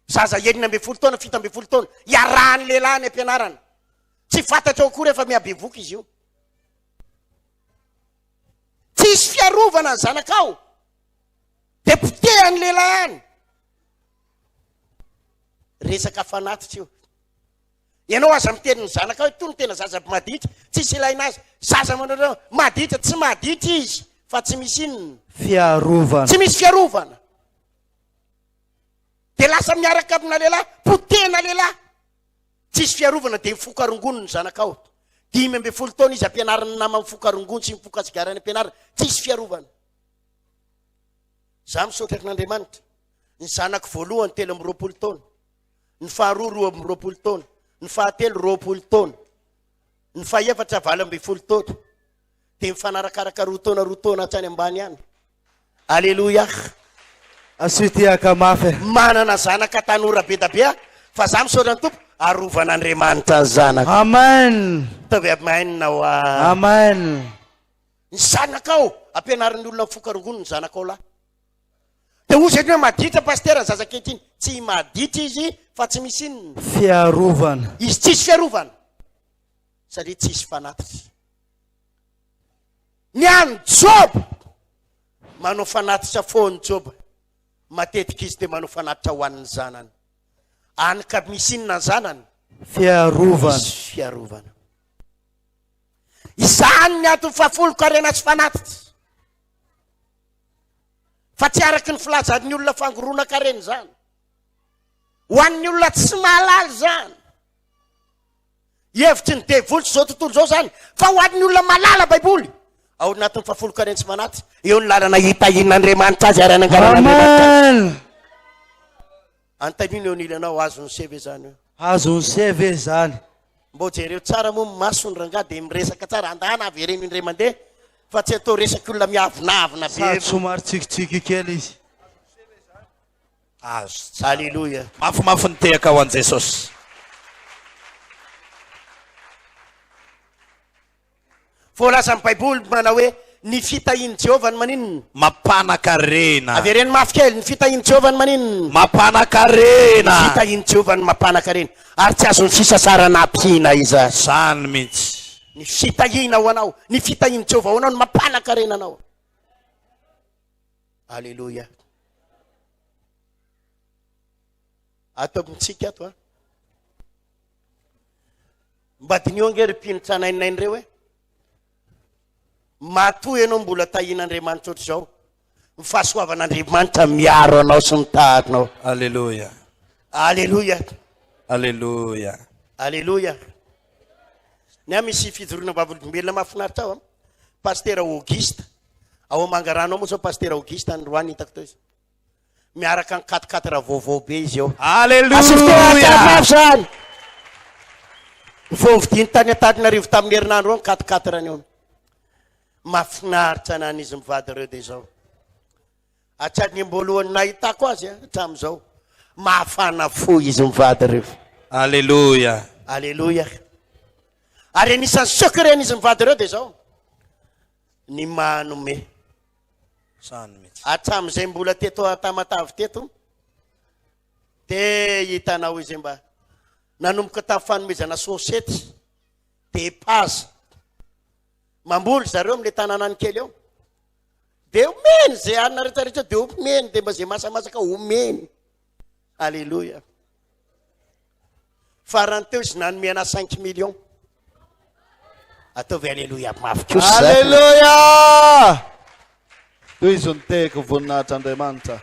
Zaza 12 taona, 17 taona, iarahany lehilahy ny ampianarana. Tsy fantatra ao akory efa miabe voka izy io. Tsisy fiarovana ny zanakao. Dia potehany lehilahy any. resaka fanatitra io. Ianao aza miteny ny zanaka hoe tony tena zaza maditra, tsisy ilaina azy. Zaza manao maditra tsy maditra izy, fa tsy misy inona? Fiarovana. Tsy misy fiarovana. Dia lasa miaraka amina lehilahy, potena lehilahy. Tsisy fiarovana dia mifoka rongony ny zanakao. 15 taona izy ampianarana nama mifoka rongony sy mifoka sigarany ampianarana. Tsisy fiarovana. Za misaotra n'Andriamanitra. Ny zanako voalohany 13 taona. Ny faharoa 12 taona. Ny fahatelo 20 taona. Ny fahaefatra 12 taona. Dia mifanarakaraka 2 taona hatrany ambany ihany. Alleluia. Asutiaka mafy. Manana zanaka tanora be da be, fa za misaotra ny tompo arovan'Andriamanitra ny zanaka. Amen. Tavy amen na wa. Amen. Ny zanakao ampianarin'ny olona mifoka rongony ny zanakao lahy. Dia ozy hoe maditra pasteur zazaketiny, tsy maditra izy fa tsy misy inona? Fiarovana. Izy tsisy fiarovana. Satria tsisy fanatitra. Ny any Job manao fanatitra foany Job. Matetika izy dia manao fanatitra ho an'ny zanany. Any ka misy inona ny zanany? Fiarovana. Misy fiarovana. Izany ny ato 40 sy fanatitra. Fa tsy araky ny filazan'ny olona fangorona karena zany. Ho an'ny olona tsy mahalala zany. Hevitry ny devoly zao tontolo zao zany. Fa ho an'ny olona malala baiboly. Ao anatin'ny 40 sy fanatitra. Eo ny lalana hitahin'Andriamanitra azy ary anangaran'Andriamanitra. Amen. Antanino eo nilanao azony CV zany. Azony CV zany. Mbo jereo tsara moa masony rangahy dia miresaka tsara andana avy ireny indray mandeha. Fa tsy atao resaky olona miavinavina Sady be. somary tsikitsiky kely izy. Azo. Alléluia. Mafimafy ny tehaka ho an' Jesosy. Voalaza amin'ny baiboly manao hoe ny fitahian'i Jehovah ny maninona? Mampanakarena. Avy ireny mafy kely ny fitahian'i Jehovah ny maninona? Mampanakarena. Fitahian'i Jehovah ny mampanakarena. Ary tsy azony fisasarana ampihana iza. Zany mihitsy. Ny fitahiana ho anao, ny fitahian'i Jehovah ho anao ny mampanakarena anao. Alléluia. Ataoko mitsika ato a. Mbadinio angery mpinitranainay reo hoe. Matoy ianao mbola tahian'Andriamanitra ohatry zao. Ny fahasoavan'Andriamanitra miaro anao sy mitahinao. Alléluia. Alléluia. Alléluia. Alléluia. Nya misy fijoroana vavolombelona mahafinaritra ao. Pasteur Auguste. Ao Mangarano moa zao pasteur Auguste androany hitako tao izy. Miaraka ny 4-4 vaovao be izy eo. Alléluia. Zany. Vao vidiny tany Antananarivo tamin'ny herinandro ao 4-4 eo. Mafinaritra na izy mivady ireo dia zao. Hatrany amboalohany nahitako azy hatramin'izao. Mafana fo izy mivady ireo. Alléluia. Alléluia. Ary anisan'ny secret izy mivady ireo dia zao. Ny manome. Zany mihitsy. Hatramin'izay mbola teto tamatavy teto. Dia hitanao izy mba nanomboka tamin'ny fanomezana sosety. Dia paza. Mamboly zareo amin'ilay tanànany kely eo. Dia omeny izay anina rehetrarehetra dia omeny dia mba izay masamasaka omeny. Alléluia. Farany teo izy nanomena 5 millions. Ataovy alléluia mafy kosa. Alléluia. Toy izy ny tehako voninahitr'Andriamanitra.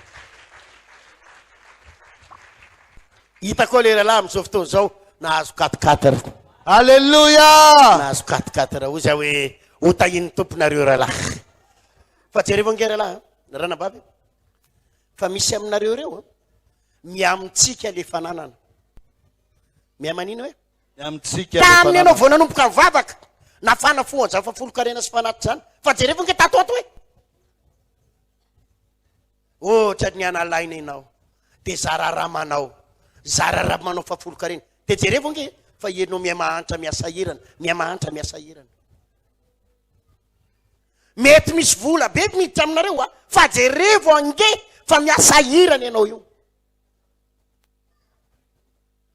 Hitako lera lahy amin'izao fotoana izao nahazo 4-4. Alléluia. Nahazo 4-4 ozy aho hoe hotahiny tomponareo rahalahy. Fa jereo angera lahy ranabavy. Fa misy aminareo reo miamintsika le fananana. Miamanino hoe? Miamintsika. Tamin'ny ianao vao nanomboka mivavaka. Nafana foana 40 sy fanatitra zany. Fa jereo nge tato ato hoe. Ohatra ny analaina ianao. Dia zararamanao. Zararamanao 40. Dia jereo nge fa ianao miamahantra miasa hirana. Miamahantra miasa hirana. Mety misy vola be miditra aminareo fa jereo ange fa miasa hirana ianao io.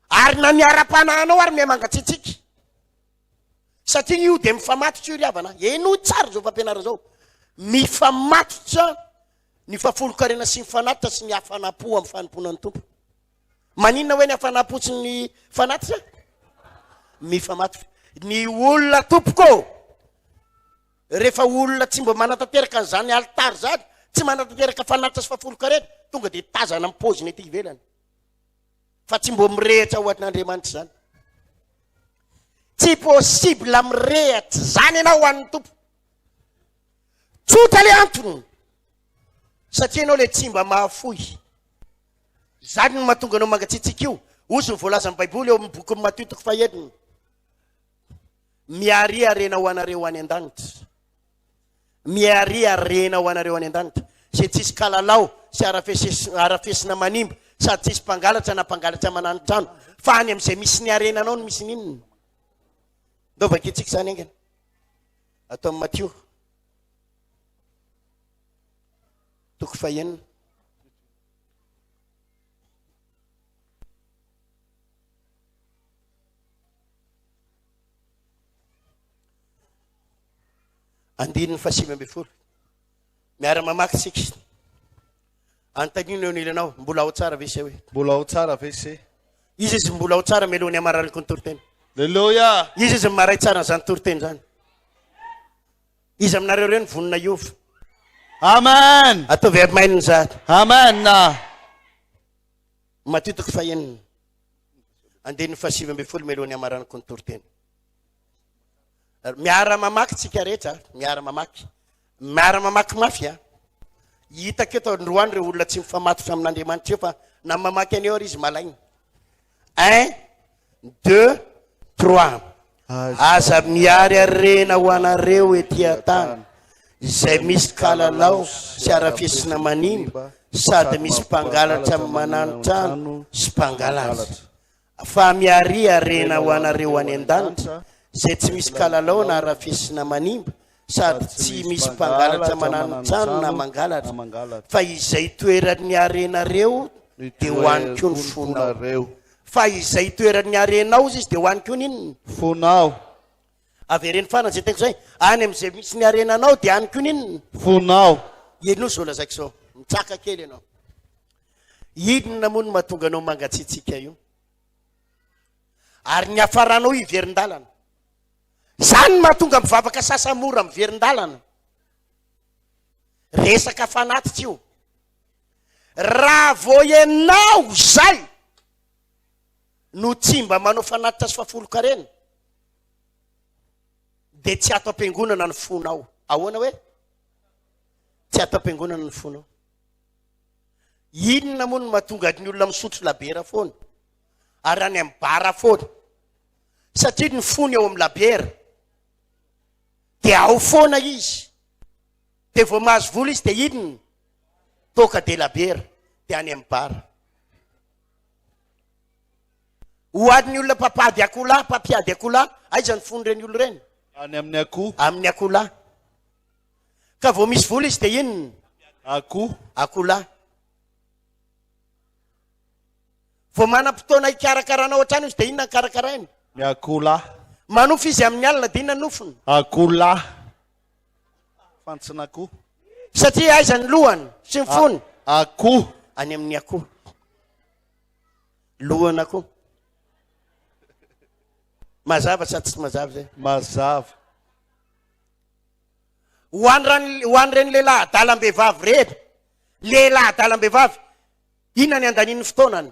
Ary na miara-panahanao ary miamangatsitsika. Satria io dia mifamatotra io ry havana. Eno tsara zao fampianarana zao. Mifamatotra ny 40 sy ny fanatitra sy ny hafanam-po amin'ny fanompoana ny tompo. Maninona hoe ny afanapotsiny fanaty sa? Mifamaty. Ny olona tompoko rehefa olona tsy mbo manatanteraka an'izany altary zany, tsy manatanteraka fanatitra sy fafolo-karena, tonga dia tazana amin'ny paoziny ety ivelany. Fa tsy mbo mirehitra ho an'Andriamanitra zany. Tsy possible mirehitra zany ianao ho an'ny tompo. Tsotra le antony. Satria ianao le tsy mba mahafoy. Zany no mahatonga anao mangatsiatsika io. Ozy ny voalaza amin'ny Baiboly eo amin'ny boky ny Mateo 7. Miary arena ho anareo any an-danitra. Miary arena ho anareo any an-danitra. Izay tsisy kalalao sy arafesina manimba, sady tsisy mpangalatra na mpangalatra manano trano. Fa any amin'izay misy ny arenanao no misy ninona. Ndao vakitsika zany engany. Atao amin'ny Mateo 7. Andininy 7. Miara mamaky sika. Antanino eo nilanao, mbola ao tsara ve se hoe? Mbola ao tsara ve se? Izy izy mbola ao tsara melohany amarariko ny toriteny. Alleluia. Izy izy maray tsara n'izany toriteny zany. Izy aminareo reny vonona Iova. Amen. Ataovy amaininy zany. Amen. Mateo 7. Andininy 7 melohany amarariko ny toriteny. Miara mamaky tsika rehetra, miara mamaky mafy. Hitako eto androany reo olona tsy mifamatotra amin'Andriamanitra eo fa na mamaky aneo ary izy malainy. 1, 2, 3. Aza miary arena ho anareo ety an-tany, izay misy kalalao sy arafesina manimba, sady misy mpangalatra manano trano sy mpangalatra. Fa miary arena ho anareo any an-danitra, izay tsy misy kalalao na arafesina manimba, sady tsy misy mpangalatra manano trano na mangalatra. Fa izay toeran'ny arenareo dia ho any koa ny fonao. Fa izay toeran'ny arenao izy dia ho any koa ninona? Fonao. Avereny fana zay teko zay. Any amin'izay misy ny arenanao dia any koa ninona? Fonao. Ianao zao lazaiko zao. Mitsaka kely ianao. Inona moa no mahatonga anao mangatsiatsika io? Ary ny afaranao iverin-dalana. Zany mahatonga mivavaka sasamora miverin-dalana. Resaka fanatitra io. Raha vo ianao zay no tsy mba manao fanatitra sy fafolo-karena, dia tsy ato am-piangonana ny fonao. Ahoana hoe? Tsy ato am-piangonana ny fonao. Inona moa no mahatonga ny olona misotro labiera foana ary any amin'ny bara foana? Satria ny fony ao amin'ny labiera dia ao foana izy, dia vao mahazo vola izy dia inona? Toka de labiera dia any amin'ny bara. Ho an'ny olona mpapady akola, mpampiady akola, aiza ny fony reny olona reny? Any amin'ny akoho. Amin'ny akola. Ka vao misy vola izy dia inona? Akoho. Akola. Vao manam-potoana hikarakarana ohatrany izy dia inona ny karakarainy? Ny akola. Manofy izy amin'ny alina dia inona ny nofony? Akola. Fantsina akoho. Satria aiza ny lohany sy ny fony? Akoho. Any amin'ny akoho. Lohana akoho. Mazava sa tsy mazava zay? Mazava. Ho an'ireny lehilahy adalam-behivavy reny, lehilahy adalam-behivavy, inona ny andanin'ny fotoanany?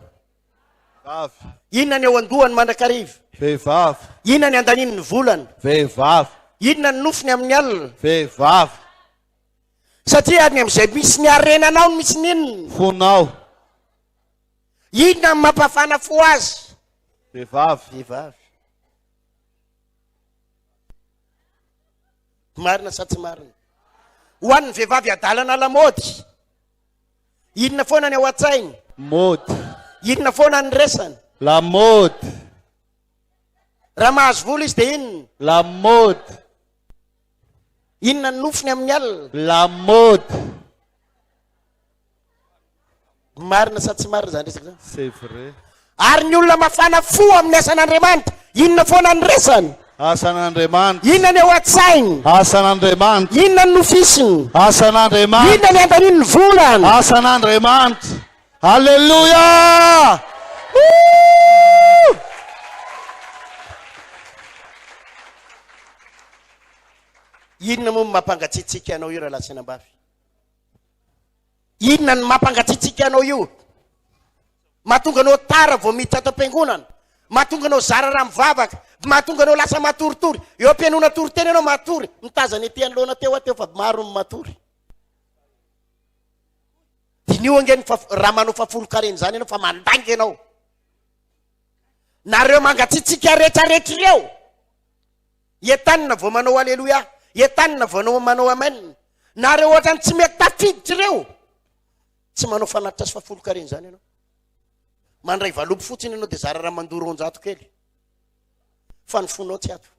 Vavy. Inona ny eo andohany mandrakariva? Vehivavy. Inona ny andanin'ny volany? Vehivavy. Inona ny nofony amin'ny alina? Vehivavy. Satria any amin'izay misy ny arenanao no misy ninona? Fonao. Inona ny mampafana fo azy? Vehivavy. Vehivavy. Marina sa tsy marina? Ho an'ny vehivavy adalana lamaody, inona foana ny ao an-tsainy? Mody. Inona foana ny resany? Lamody. Raha mahazo vola izy dia inona? Lamody. Inona ny nofony amin'ny alina? Lamody. Marina sa tsy marina zany resaka zany? C'est vrai. Ary ny olona mafana fo amin'ny asan'Andriamanitra, inona foana ny resany? Asan'Andriamanitra. Inona ny ao an-tsainy? Asan'Andriamanitra. Inona ny nofisiny? Asan'Andriamanitra. Inona ny andanin'ny volany? Asan'Andriamanitra. Alleluia. Inona moa mampangatsiatsika anao io raha lasanambavy? Inona ny mampangatsiatsika anao io? Mahatonga anao tara vao miditra ato am-piangonana, mahatonga anao zara raha mivavaka, mahatonga anao lasa matoritory. Eo am-pianona toriteny anao matory, mitazana ety anoloana teo ateo fa maro ny matory. Dinio angeny raha manao fafolo-karena zany ianao fa mandangy ianao. Nareo mangatsiatsika rehetrarehetra ireo, entanina vao manao aleloia, entanina vao manao amen. Nareo ohatrany tsy mety tafiditra ireo, tsy manao fanatitra sy fafolo-karena zany ianao. Mandray valopo fotsiny ianao dia zara raha mandoro 100 kely. Fa ny fonao tsy ato.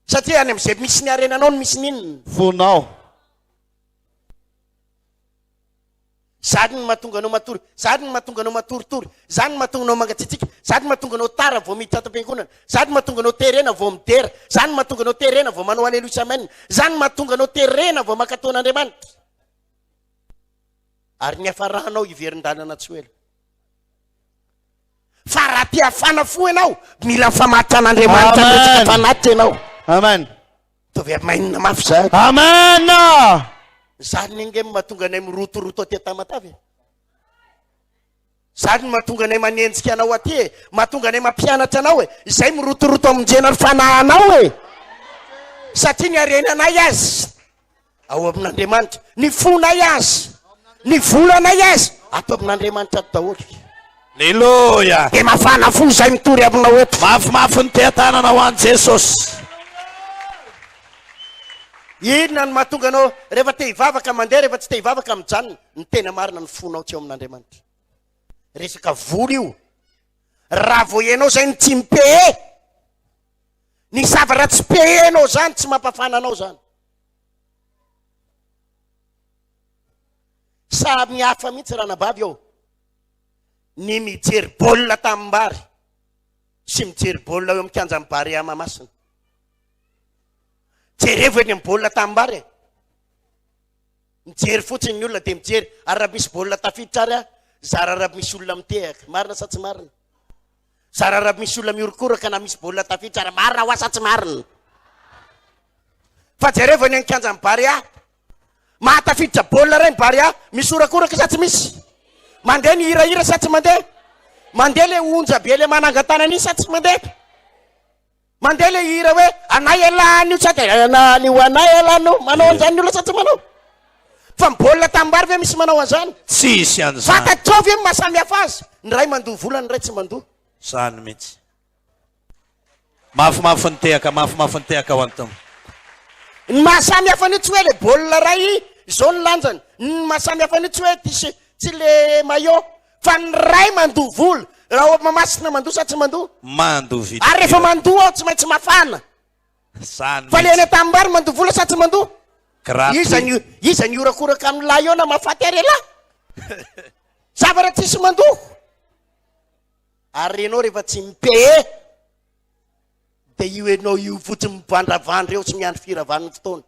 Satria any amin'izay misy ny arenanao no misy ninona? Fonao. Zany ny mahatonga anao matory, zany ny mahatonga anao matoritory, zany ny mahatonga anao mangatsiatsika, zany ny mahatonga anao tara vao miditra ato am-piangonana, zany ny mahatonga anao terena vao midera, zany ny mahatonga anao terena vao manao aleloia amen, zany ny mahatonga anao terena vao mankataon'Andriamanitra. Ary ny hafaranao iverin-dalana tsy ela. Fa raha tia hafana fo ianao, mila mifamatitra an'Andriamanitra ndratsika fanatitra ianao. Amen. Tovy amainina mafy zany. Amen. Zany nge mahatonga anay mirotoroto aty Tamatavy. Zany mahatonga anay manenjika anao aty, mahatonga anay mampianatra anao e. Izay mirotoroto aminjena ny fanahanao e. Satria ny arenanay azy ao amin'Andriamanitra, ny fonay azy, ny volanay azy ato amin'Andriamanitra daholo. Alleluia. Dia mafana fo izay mitory aminao eto. Mafimafy ny tea-tanana ho an'i Jesosy. Inona ny mahatonga anao rehefa te hivavaka mandeha, rehefa tsy te hivavaka mijanona? Ny tena marina ny fonao tsy ao amin'Andriamanitra. Resaka vola io, raha vao ianao zay ny tsy mipee, ny zavatra tsy peenao zany tsy mampafana anao zany. Samy mihafa mihitsy ranabavy ao ny mijery baolina tamin'ny-bary sy mijery baolina eo amikanja amin'ny bary Mahamasina. Jerevo eny amin'ny baolina tamin'ny-bary, mijery fotsiny ny olona dia mijery, ary raha misy baolina tafiditra ary zara raha misy olona mitehaka, marina sa tsy marina? Zara raha misy olona miorokoraka na misy baolina tafiditra ary marina ho sa tsy marina? Fa jerevo eny amikanja amin'ny bary mahatafiditra baolina ray ny bary misy orakoraka sa tsy misy? Mandeha ny hirahira sa tsy mandeha? Mandeha le onja be le manangatana ni sa tsy mandeha? Mandeha le hira hoe anay elany io, sady anany io anay elany io, manao an'izany ny olona sa tsy manao? Fa baolina tamin'ny-bary ve misy manao an'izany? Tsisy an'izany. Fantatrao ve mahasamy hafa azy? Ny ray mandoha vola, ny ray tsy mandoha. Zany mihitsy. Mafimafy ny tehaka, mafimafy ny tehaka ho an'ny tompo. Ny mahasamy hafa ny tsy hoe le baolina ray zao ny lanjany, ny mahasamy hafa ny tsy hoe tsy le maillot, fa ny ray mandoha vola. Raha Mahamasina mandoha sa tsy mandoha? Mandoha vita. Ary rehefa mandoha ao tsy maintsy mafana. Zany Fa le eny tamin'ny-bary mandoha vola sa tsy mandoha? gratuit. Iza ny orakoraka amin'ny lahy eo na mahafaty ary lahy? Zavatra tsisy mandoha. Ary ianao rehefa tsy mipee, dia io ianao io fotsiny mivandravandra eo, tsy miandry firavan'ny fotoana.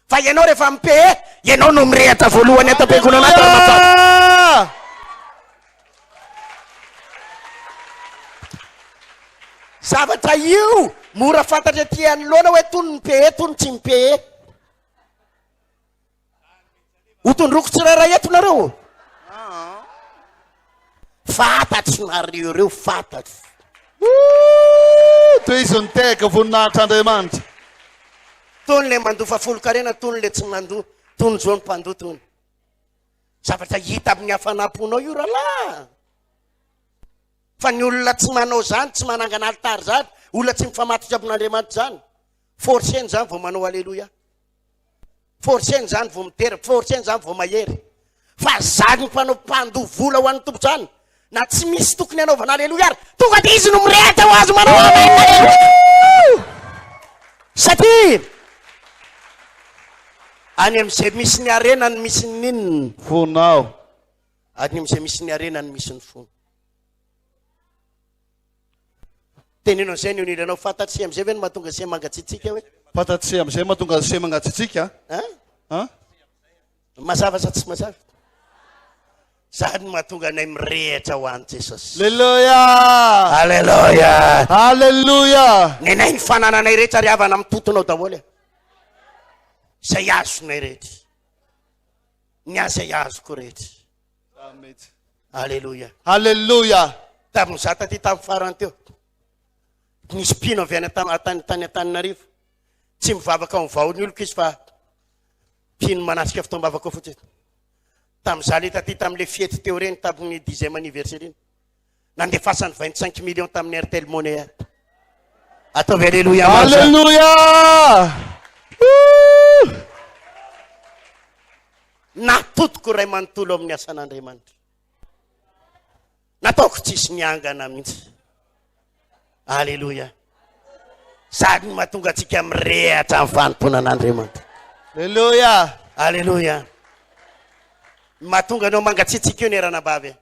Fa ianao rehefa mipee, ianao no mirehatra voalohany eto am-piangonana ato. Zavatra io mora fantatra ety anoloana hoe tony mipee, tony tsy mipee. Ho tondroko tsirairay eto nareo. Fantatry nareo reo, fantatry. Toy izy ny tehaka voninahitr'Andriamanitra. Tony le mandoha fafolo-karena, tony le tsy mandoha, tony zao ny mpandoha tony. Zavatra hita amin'ny hafanam-ponao io rahalahy. Fa ny olona tsy manao zany, tsy manangana alitary zany, olona tsy mifamatotra amin'Andriamanitra zany, forceny zany vao manao aleloia, forceny zany vao mitera, forceny zany vao mahery. Fa zany mpanao mpandoha vola ho an'ny tompo zany, na tsy misy tokony anaovana aleloia ary, tonga dia izy no mirehatra ho azy manao aleloia. Satria any amin'izay misy ny arenany misy ny ninona? Fonao. Any amin'izay misy ny arenany misy ny fona. Tenenao izay ny onilanao fantatry amin'izay ve no mahatonga se mangatsiatsika hoe? Fantatry amin'izay mahatonga se mangatsiatsika? Mazava sa tsy mazava? Zany mahatonga anay mirehatra ho an'i Jesosy. Hallelujah. Haleluya. Hallelujah. Ny anay ny fanananay rehetra ary avana amin'ny totonao daholo. Izay azonay rehetra. Ny azay azoko rehetra. Haleluya. Hallelujah. Tamin'izaho taty tamin'ny farany teo. Nisy mpino avy tany Antananarivo. Tsy mivavaka amin'ny vahoany oloko izy fa mpino manasika fitoam-bavaka fotsiny. Tamin'izaho le taty tamin'ile fety teo reny tamin'ny 10e anniversaire iny. Nandefasany 25 millions tamin'ny Airtel Money. Ataovy haleluya. Hallelujah. Natotoko ray manontolo amin'ny asan'Andriamanitra. Nataoko tsisy niangana mihitsy. Haleluya. Sady mahatonga antsika mirehatra amin'ny vanim-ponan'Andriamanitra. Hallelujah. Haleluya. Mahatonga anao mangatsiatsika io ny ranabavy.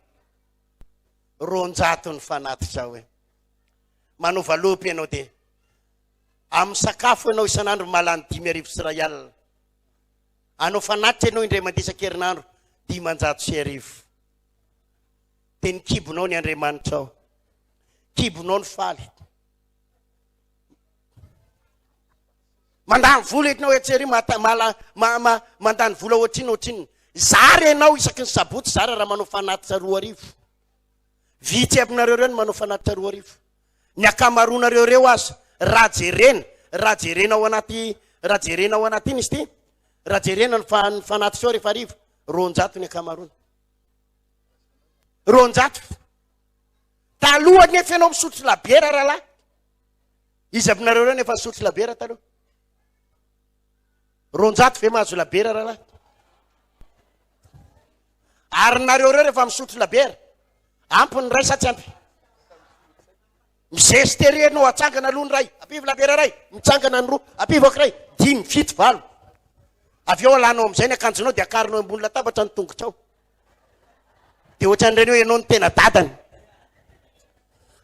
Ronjato ny fanatitra hoe. Manao valopy ianao dia. Amin'ny sakafo ianao isan'andro malany 5,000 Israel. Anao fanatitra ianao indray mandeha isan-kerinandro 500 dia ny kibonao ny Andriamanitra ao. Kibonao ny faly. Mandany vola etinao etsery mandany vola ohatriny. Zara ianao isaky ny sabotsy zara raha manao fanatitra 2,000. Vitsy aminareo reo manao fanatitra 2,000. Ny akamaroanareo reo azy raha jerena ao anaty iny izy ty. Raha jerena ny fanatitra ao rehefa arivo. 200 ny akamaroana. 200. Taloha nefa ianao misotro labiera rahalahy. Izy aminareo reo nefa misotro labiera taloha. 200 ve mahazo labiera rahalahy. Ary nareo reo rehefa misotro labiera. Ampy ny ray sa tsy ampy. Mizestery anao atsangana aloha ny ray. Apivo labiera ray. Mitsangana ny roa. Apivo akiray. 5, 7, 8. Avy eo alanao amin'izay ny akanjonao dia akarinao ambony latabatra ny tongotrao. Dia ohatran'ireny hoe ianao ny tena dadany.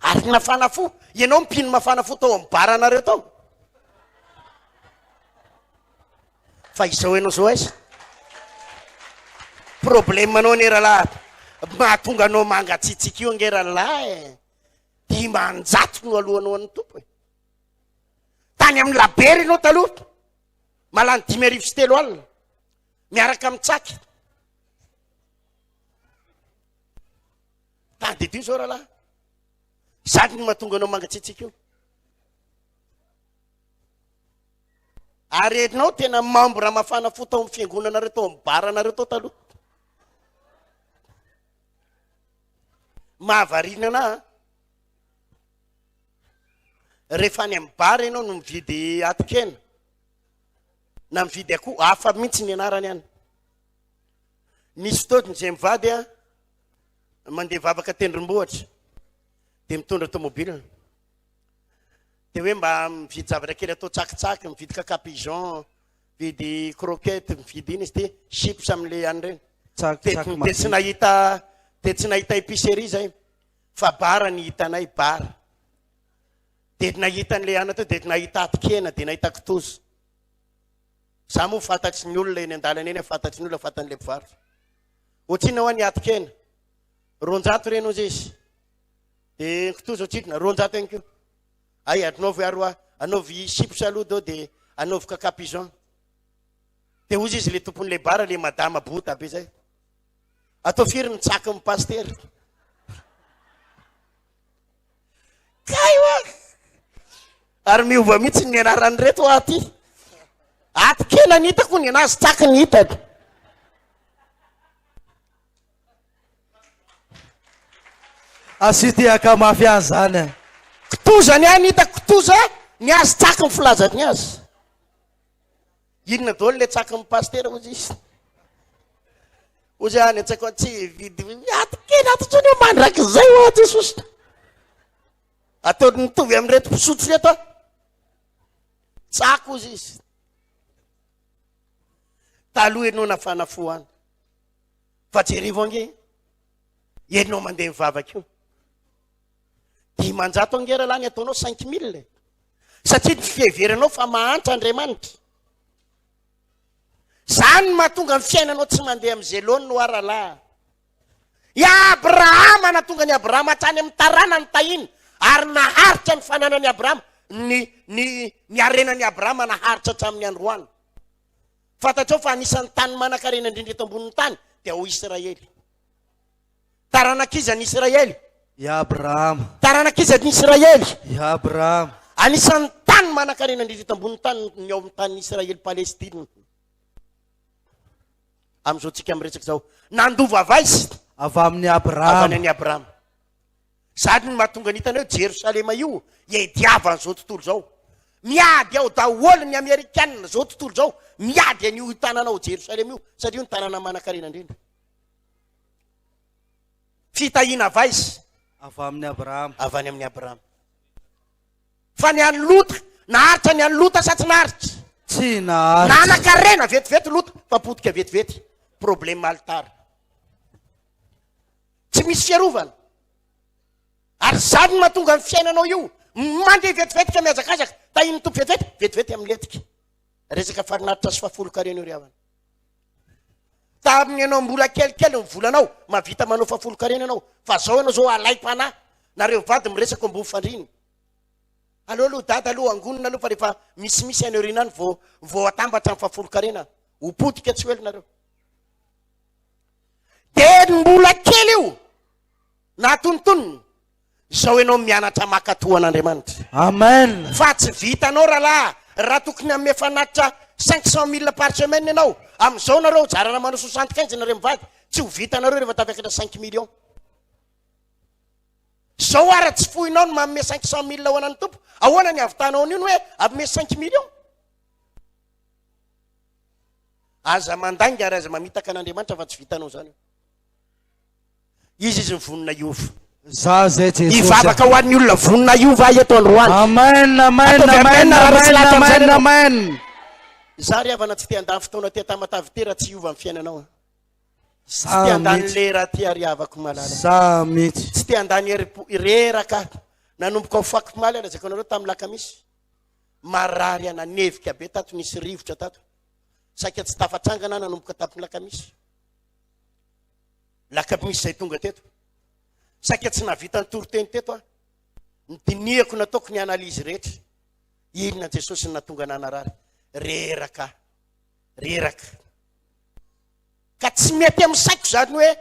Ary nafana fo. Ianao mpino mafana fo tao amin'ny baranareo tao. Fa izao ianao zao aiza. Problemanao ny rahalahy. Mahatonga anao mangatsitsika io nge rahalahy. 500 no alohanao an'ny tompo. Tany amin'ny labera ianao taloha. Malany 5,000 alina. Miaraka amin'ny tsaky. Tady ity zao rahalahy. Zany no mahatonga anao mangatsitsika io. Ary enao tena membre mafana fo tao amin'ny fiangonanareo tao amin'ny baranareo tao taloha. Mahavarina ana. Rehefa any amin'ny bara ianao no mividy atikena. Na mividy akoho hafa mihitsy ny anarany any. Nisy fotoana izay mivady mandeha vavaka tendrombohitra. Dia mitondra tomobile. Dia hoe mba mividy zavatra kely atao tsakitsaky, mividy cacapigeon, mividy croquette, mividy iny izy dia chips amin'ilay any ireny. Dia tsy nahita épicerie zay. Fa bara ny hitanay bara. Dia nahita an'ilay any atao dia nahita atikena, dia nahita kitoza. Za moa fantatry ny olona eny an-dalana eny, fantatry ny olona fantan'ilay mpivarotra. Ohatriny ho any atikena. 200 reno izy izy. Dia kitoza ohatriny 200 ihany koa. Ay, anaovy aroa, anaovy chips aloha dao dia anaovy cacapigeon. Dia hozy izy le tompon'ilay bara, le madama bota be zay. Atao firy ny tsaka amin'ny paster. Kay wa. Ary miova mihitsy ny anarany reto aty. Atikena ny hitako ny anazy tsaka ny hitako. Asity akamafy azy zany. Kitoza ny any hitako kitoza, ny azy tsaka ny filazany azy. Inona daholo le tsaka amin'ny paster hozy izy. Hozy any an-tsaiko tsy vidy atikena atotsony hoe mandrak'izay ho Jesosy. Ataony mitovy amin'reto mpisotro reto. Tsaka hozy izy. Taloha ianao nafana fo any. Fa jerivo ange. Ianao mandeha mivavaka io. 500 angera lany ataonao 5,000. Satria ny fiheveranao fa mahantra Andriamanitra. Zany mahatonga ny fiainanao tsy mandeha amin'izay loany no aralahy. Abrahama natonga ny Abrahama hatrany amin'ny tarana ny tahiny ary naharitra ny fananany Abrahama ny arenany Abrahama naharitra hatramin'ny androany. Fantatrao fa anisan'ny tany manan-karena indrindra eto ambonin'ny tany dia ho Israely. Taranak'iza ny Israely? Abrahama. Taranak'iza ny Israely? Abrahama. Anisan'ny tany manan-karena indrindra eto ambonin'ny tany ny ao amin'ny tany Israely Palestina. Amin'izao tsika miresaka zao, nandova avaizy avy amin'ny Abrahama. avy any Abrahama. Sady ny mahatonga nitanao Jerusalema io iadiava an'izao tontolo zao. Miady ao daholo ny Amerikanina zao tontolo zao, miady an'io tananao Jerusalema io satria io ny tanana manan-karena indrindra. Fitahina avaizy avy amin'ny Abrahama. avy any amin'ny Abrahama. Fa ny any Lota naharitra ny any Lota sa tsy naharitra? Tsy naharitra. Nanan-karena vetivety Lota fa potika vetivety. Problème altara. Tsy misy fiarovana. Ary zany mahatonga ny fiainanao io mandeha vetivetika miazakazaka, tahiny tompo vetivety amin'ny letika. Resaka farinaritra sy fahafolo-karena io ry havana. Tamin'ny ianao mbola kelikely ny volanao mavita manao fahafolo-karena ianao, fa zao ianao zao alay-pana nareo vady miresaka ambony fandriny. Aloha dada aloha angonina aloha fa rehefa misimisy any orinany vao atambatra amin'ny fahafolo-karena ho potika tsy oely nareo. De mbola kely io natontonony zao ianao mianatra makatohan'Andriamanitra. Amen. Fa tsy vitanao raha tokony amin'ny efanatitra 500,000 par semaine ianao. Amin'izao nareo jarana manao 75 nareo mivady, tsy ho vitanareo rehefa tafakatra 5 millions. Zao ara tsy fohinao no manome 500,000 ho anany tompo, ahoana ny avitanao an'io hoe avome 5 millions? Aza mandanga ary aza mamitaka an'Andriamanitra fa tsy vitanao zany. Izy vonona iova. Za zay Jesus. Ivavaka ho an'ny olona vonona iova eto androany. Amen, amen, amen, amen, amen, amen. Za ry havana tsy te handany fotoana te tamatavy te raha tsy iova amin'ny fiainanao. Tsy te Sa handany mitsy. lera ty ary havako malala. Sa mitsy. Tsy te handany reraka nanomboka ho fako malala zay kanareo tamin'ny lakamisy. Marary ananevika be tato nisy rivotra tato. Saika tsy tafatrangana nanomboka tamin'ny lakamisy. Lakamisy zay tonga teto. Saika tsy navita ny toroteny teto ny dinihako nataoko ny analizy rehetra. Inona Jesosy natonga nanarary? Reraka. Ka tsy mety amin'ny saiko zany hoe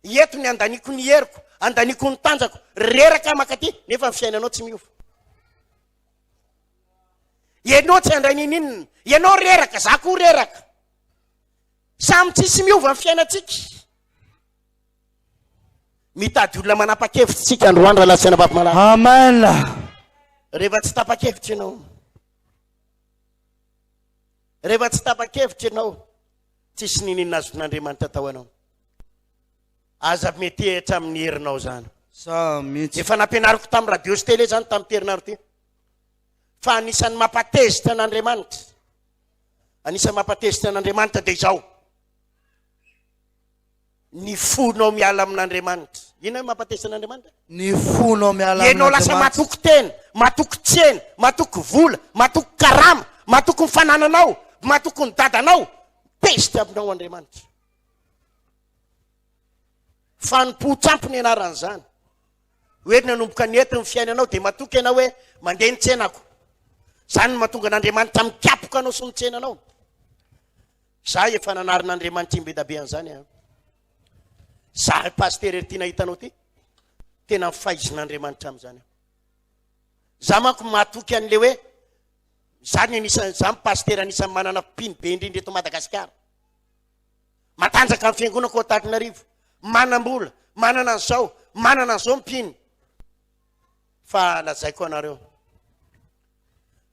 eto ny andaniko ny heriko, andaniko ny tanjako, reraka makaty nefa ny fiainanao tsy miova. Ianao tsy andray ninina, ianao reraka, za koa reraka. Samy tsisy miova ny fiainatsika. Mitady olona manapa-kevitra tsika androany raha lasaina baba malala. Amen. Rehefa tsy tapa-kevitra ianao. Rehefa tsy tapa-kevitra ianao, tsisy ninina azon'Andriamanitra tao anao. Aza mety ehitra amin'ny herinao zany. Sa mitsy. Efa nampianariko tamin'ny radio sy télé zany tamin'ny terinaro ty. Fa anisan'ny mampatezitra an'Andriamanitra. Anisan'ny mampatezitra an'Andriamanitra dia izao. Ny fonao miala amin'Andriamanitra. Ino mampatezitra an'Andriamanitra? Ny fonao miala Ianao lasa matoky tena, matoky tsena, matoky vola, matoky karama, matoky ny fanananao, matoky ny dadanao. Tezitra aminao Andriamanitra. Fanompo-tsampony ianaran'izany. Hoe nanomboka ny ety ny fiainanao dia matoky ianao hoe mandeha ny tsenako. Zany no mahatonga n'Andriamanitra mikapoka anao sy ny tsenanao. Za efa nanarin'Andriamanitra imbe dabe an'izany. Za paster ty nahitanao ty, tena mifahizin'Andriamanitra amin'izany. Za manko matoky an'le hoe zany anisan'ny za paster anisan'ny manana mpino be indrindra eto Madagasikara. Matanjaka amin'ny fiangonako Antananarivo, manam-bola, manana an'izao, manana an'izao mpino. Fa lazaiko anareo,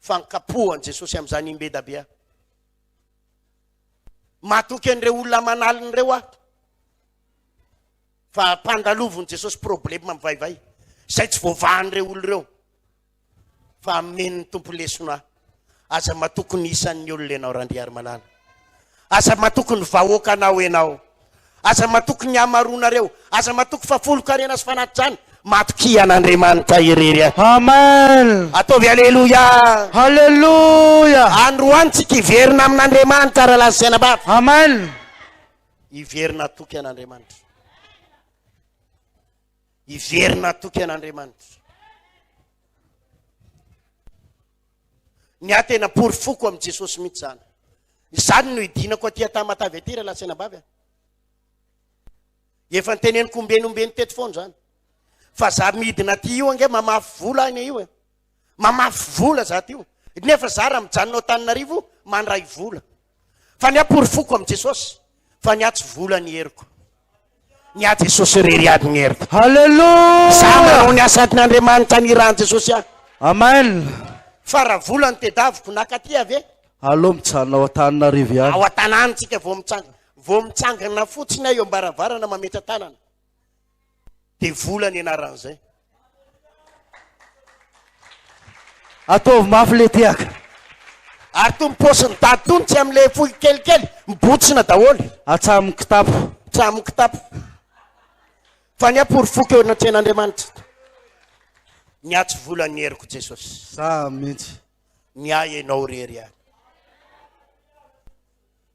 fankapohan Jesosy amin'izany imbe dabe. Matoky an'ireo olona manalin'ireo aho. Fa mpandalovon Jesosy problema mivaivay. Zay tsy voavahan'ireo olon'ireo. Fa amen'ny tompo lesona. Aza matoky ny isan'ny olona ianao randriary malala. Aza matoky ny vahoaka anao ianao. Aza matoky ny amaronareo. Aza matoky fahafolo-karena sy fanatrany. Matoky an'Andriamanitra irery. Amen. Ataovy aleluia. Haleluya. Androany tsika iverina amin'Andriamanitra raha lazaina baba. Amen. Iverina toky an'Andriamanitra. iverina toky an'Andriamanitra. Ny atena porofoko amin'i Jesosy mihitsy zany. Izany no idinako aty Tamatavy aty raha lasena bavy. Efa niteneniko ombenombeny teto foana zany. Fa za midina aty io ange mamafy vola any io e. Mamafy vola za ty io. Nefa za raha mijanona Antananarivo mandray vola. Fa ny aporofoko amin'i Jesosy. Fa ny atsy vola ny heriko. Ny a Jesosy rery ady ny heriko. Haleluya. Za manao ny asatin'Andriamanitra ny rahan'i Jesosy ahy. Amen. Fa raha vola ny tedaviko nakaty avy e. Allo mijanona ao Antananarivo ihany. Ao an-tanàntsika vao mitsangana fotsiny eo ambaravarana mametra tanana. De vola ny anaran'izay. Ataovy mafy le tiaka. Ary to miposiny datontsy amin'le fohy kelikely mibotsina daholo. Atsamo kitapo. Tsamo kitapo. Fa ny aporofoko eo anatren'Andriamanitra. Ny atsy vola ny heriko Jesosy. Sa mihitsy. Ny ay enao rery any.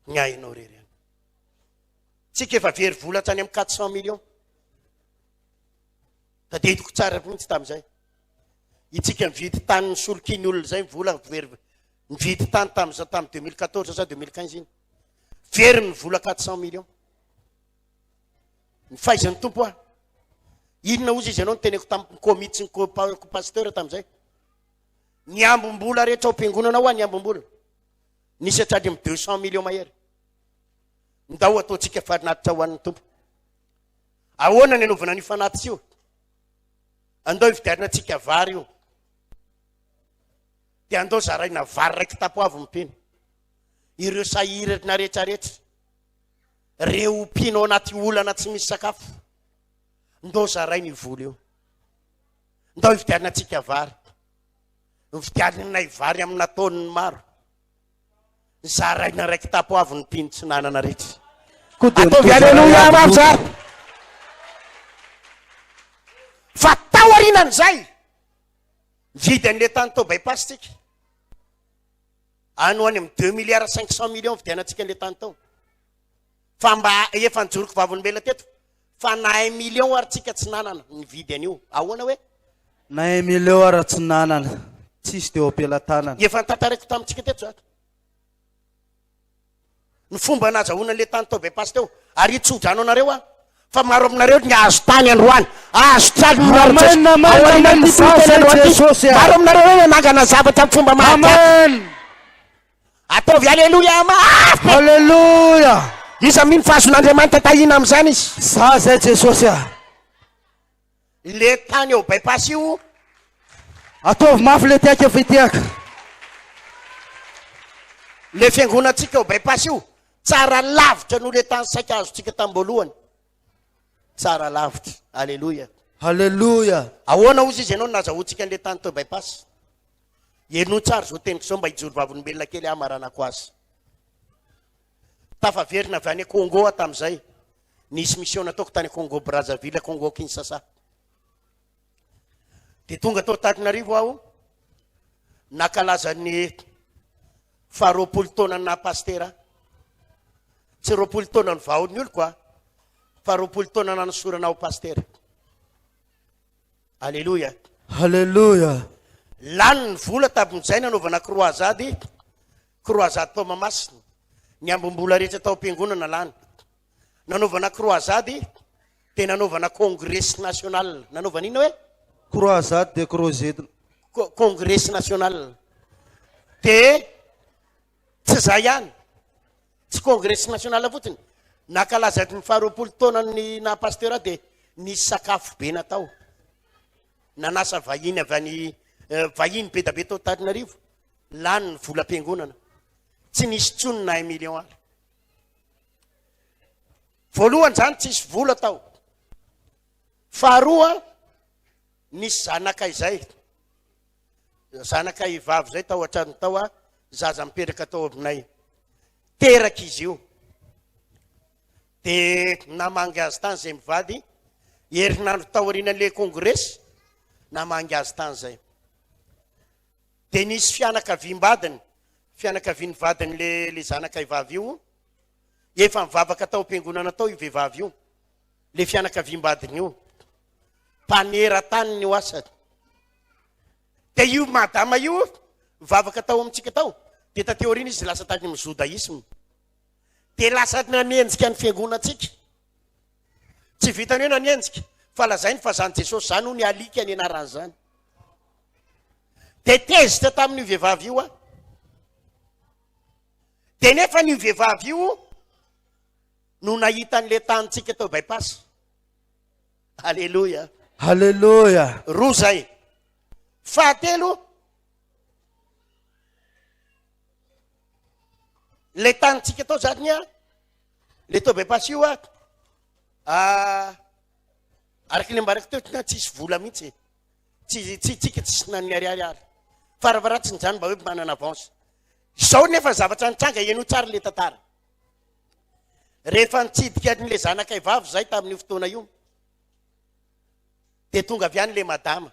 Ny ay enao rery any. Tsika efa very vola tsany amin'ny 400 millions. Tadidiko tsara mihitsy tamin'izay. Itsika mividy tany ny solokiny olona zay vola mividy tany tamin'izay tamin'ny 2014 sa 2015 iny. Very ny vola 400 millions. Ny fahaizan'ny tompo ah. Inona ozy izy ianao ny teneko tamin'ny komity ny pasteur tamin'izay. Ny ambom-bola rehetra ao am-piangonana ho ny ambom-bola. Nisy hatrady amin'ny 200 millions mahery. Ndao ataontsika fanatitra ho an'ny tompo. Ahoana ny anaovana ny fanatitra io? Andao ividiarina tsika vary io. Dia andao zaraina vary raiky tapoavy mipiny. Ireo sahirana rehetrarehetra. Reo mpinao anaty olana tsy misy sakafo. Ndao zaraina vola io. Ndao ividiarina tsika vary. Ividiarina vary amina taoniny maro. Zaraina raiky tapoavy ny mpiny tsy nanana rehetra. Ataovy aleluia mafy zara. Fa tao arinan'izay. Vidy an'le tany tao bypass tsika. Ano any amin'ny 2 milliards 500 millions vidianantsika an'le tany tao. Fa mba efa njoroko vavolombelona teto. Fa na 1 million ary tsika tsy nanana ny vidy an'io. Ahoana hoe? Na 1 million ary tsy nanana. Tsisy teo am-pelantanana. Efa tantarako tamintsika teto zaka. Ny fomba nazahoana le tany tao bypass teo. Ary tsodrano anareo ah. Fa maro aminareo ny azo tany androany. Azo tany maro aminareo hoe nangana zavatra amin'ny fomba mahate. Ataovy aleluia mafy. Haleluya. Iza mino fahazon'Andriamanitra tahina amin'izany izy. Sa zay Jesosy ah. Le tany ao bypass io. Ataovy mafy le tiaka efa tiaka. Le fiangonantsika ao bypass io. Tsara lavitra no le tany saika azotsika tambolohany. Tsara lavitra. Aleluia. Haleluya. Ahoana ozy izy ianao nazahoantsika an'le tany tao bypass. Eno tsara zao teniko zao mba hijoro vavolombelona kely amaranako azy. Tafaverina avy any Congo tamin'izay. Nisy mission nataoko tany Congo Brazzaville, Congo Kinshasa. Dia tonga tao Antananarivo aho. Nakalaza ny faharoapolo taona na pastera. Tsy roapolo taona ny vahony olo koa. Faharoapolo taona na nosorana ao pastera. Aleluia. Haleluya. Lany ny vola tamin'izay nanaovana croisade. Croisade tao Mahamasina. Ny ambom-bola rehetra tao am-piangonana lany. Nanaovana croisade. Dia nanaovana congrès national. Nanaovana ino hoe? Croisade de Crozet. Congrès national. Dia tsy zay ihany. Tsy congrès national fotsiny. Nakalaza ny faharoapolo taona ny na pastera dia nisy sakafo be natao. Nanasa vahiny avy any vahiny be da be tao Antananarivo. Lany ny vola am-piangonana. Tsy nisy tsony na 1 million ary. Voalohany zany tsisy vola tao. Faharoa nisy zanakay zay. Zanakay vavy zay tao an-trano tao ah. Zaza mipetraka tao aminay. Teraka izy io. Dia namangy azy tany zay mivady. Herinandro tao aorianan'le congrès. Namangy azy tany zay. Dia nisy fianakaviam-badiny. Fianakaviany vadiny le zanakay vavy io. Efa mivavaka tao am-piangonana tao io vehivavy io. Le fianakaviam-badiny io. Mpanera-tany ny asany. Dia io madama io vavaka tao amintsika tao. Dia tateorina izy lasa tany amin'ny judaisme. Dia lasa nanenjika ny fiangonantsika. Tsy vitany hoe nanenjika, fa lazainy fa zany Jesosy zany ho ny alika ny anaran'izany. Dia tezitra tamin'io vehivavy io a. Dia nefa n'io vehivavy io no nahita an'le tanitsika tao bypass. Alleluia. Haleluya. Roa zay. Fahatelo, le tanitsika tao zany a, le tao bypass io a, araky le mbaraka teo tena tsisy vola mihitsy. Tsika tsisy nan'ny ariary. Faravaratsy ny zany mba hoe manana avance. Zao nefa zavatra nitranga eno tsara le tantara. Rehefa nitsidika n'le zanakay vavy zay tamin'io fotoana io. Dia tonga avy any le madama.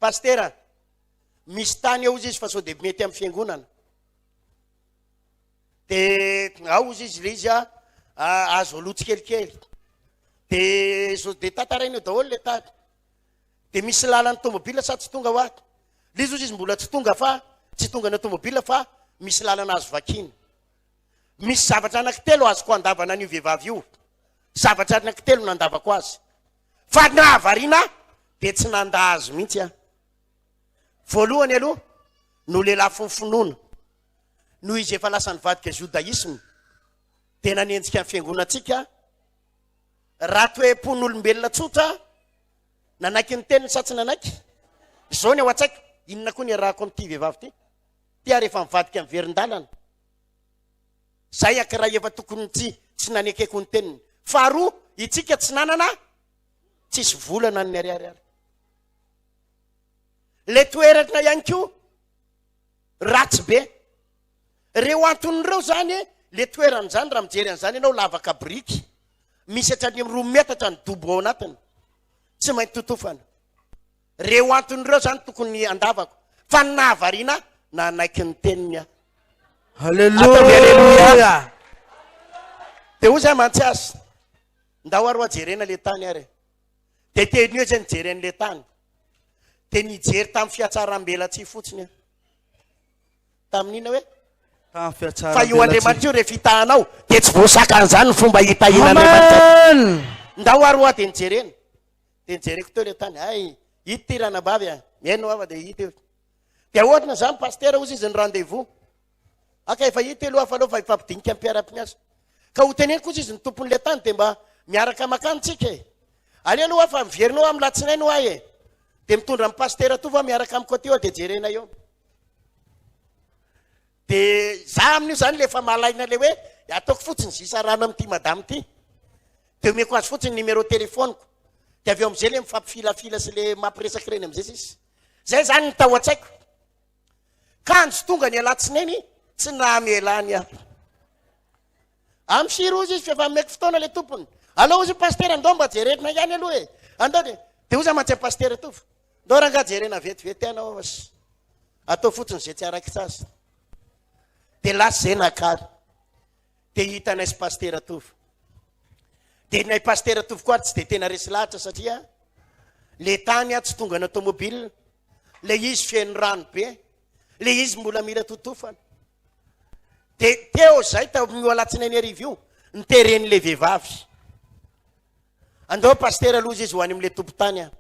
Pastera, misy tany ao izy fa sao dia mety amin'ny fiangonana. Dia ao izy le izy azo alotsy kelikely. Dia tantarainy daholo le tany. Dia misy lalany tomobila sa tsy tonga ho ato. Le izy mbola tsy tonga fa tsy tonga na tomobila fa misy lalana azo vakiny. Misy zavatra anankitelo azoko andavana an'io vehivavy io. Zavatra anankitelo nandavako azy. Fa nahavariana dia tsy nanda azy mihitsy a. Voalohany aloha no lehilahy fonfonoana. Noho izy efa lasa nivadika judaisme dia nanenjika ny fiangonantsika. Raha toe-pon'olombelona tsotra nanaiky ny teniny sa tsy nanaiky. Zao ny ao an-tsaiko, inona koa ny arahako amin'ity vehivavy ty. Tia rehefa mivadika amin'ny verin-dalana. Zay akiraha efa tokony tsy nanekeko ny teniny. Faharoa, itsika tsy nanana tsisy volana ny ariary. Le toerana ihany koa ratsy be. Reo anton'ireo zany le toerana zany raha mijery an'izany ianao lavaka biriky. Misy hatrany amin'ny 2 metatra ny dobo ao anatiny. Tsy mainty totofana. Reo anton'ireo zany tokony andavako. Fa nahavariana nanaiky ny teniny. Haleluya. Dia hoy zay mantsiasy. Ndao aro ajerena le tany ary. Dia teny io zay nijeren'le tany. Dia nijery tamin'ny fiatsaram-belatsy fotsiny. Tamin'ina hoe? Fa io Andriamanitra io rehefa hitahanao dia tsy voasaka an'izany ny fomba hitahin'Andriamanitra. Ndao aro dia nijerena. Dia nijereko teo le tany. Ay, hita ty ranabavy a. Miaino ava dia hita eo. Dia ohatrina zany pastera ozy izy ny rendez-vous. Aka efa hita aloha fa aloha fa ifampidinika am-piara-piniasa. Ka ho teneny kosa izy ny tompon'le tany dia mba miaraka makantsika e. Ale aloha fa miverinao amin'ny latsinainy ho ahy e. Dia mitondra amin'ny pastera tova miaraka amin'ny koty eo dia jerena eo. Dia za amin'io zany le fa malaina le hoe ataoko fotsiny zisa rano amin'ity madame ty. Dia omeko azy fotsiny numéro telefoniko. Dia avy eo amin'izay le mifampifilafila sy le mampiresaka reny amin'izay sisy. Zay zany ny tao an-tsaiko. Kanjo tonga ny alatsinainy tsy namelany aho. Amin'ny siro izy fa efa meko fotoana le tompony. Allo izy pastera andao mba jerena ihany aloha e. Andao dia oza mantsy pastera tovy. Ndao ranga jerena vetivety anao asy. Atao fotsiny zay tsy araiky azy. Dia lasa zay nakary. Dia hitanay sy pastera tovy. Dia nay pastera tovy koa tsy dia tena resy lahatra satria le tany tsy tonga na tomobile. Le izy fihaino rano be. Le izy mbola mila totofana. Dia teo zay tamin'io alatsinainy arivo io niteren'le vehivavy. Andao pastera aloha izy ho any amin'le tompon-tany a.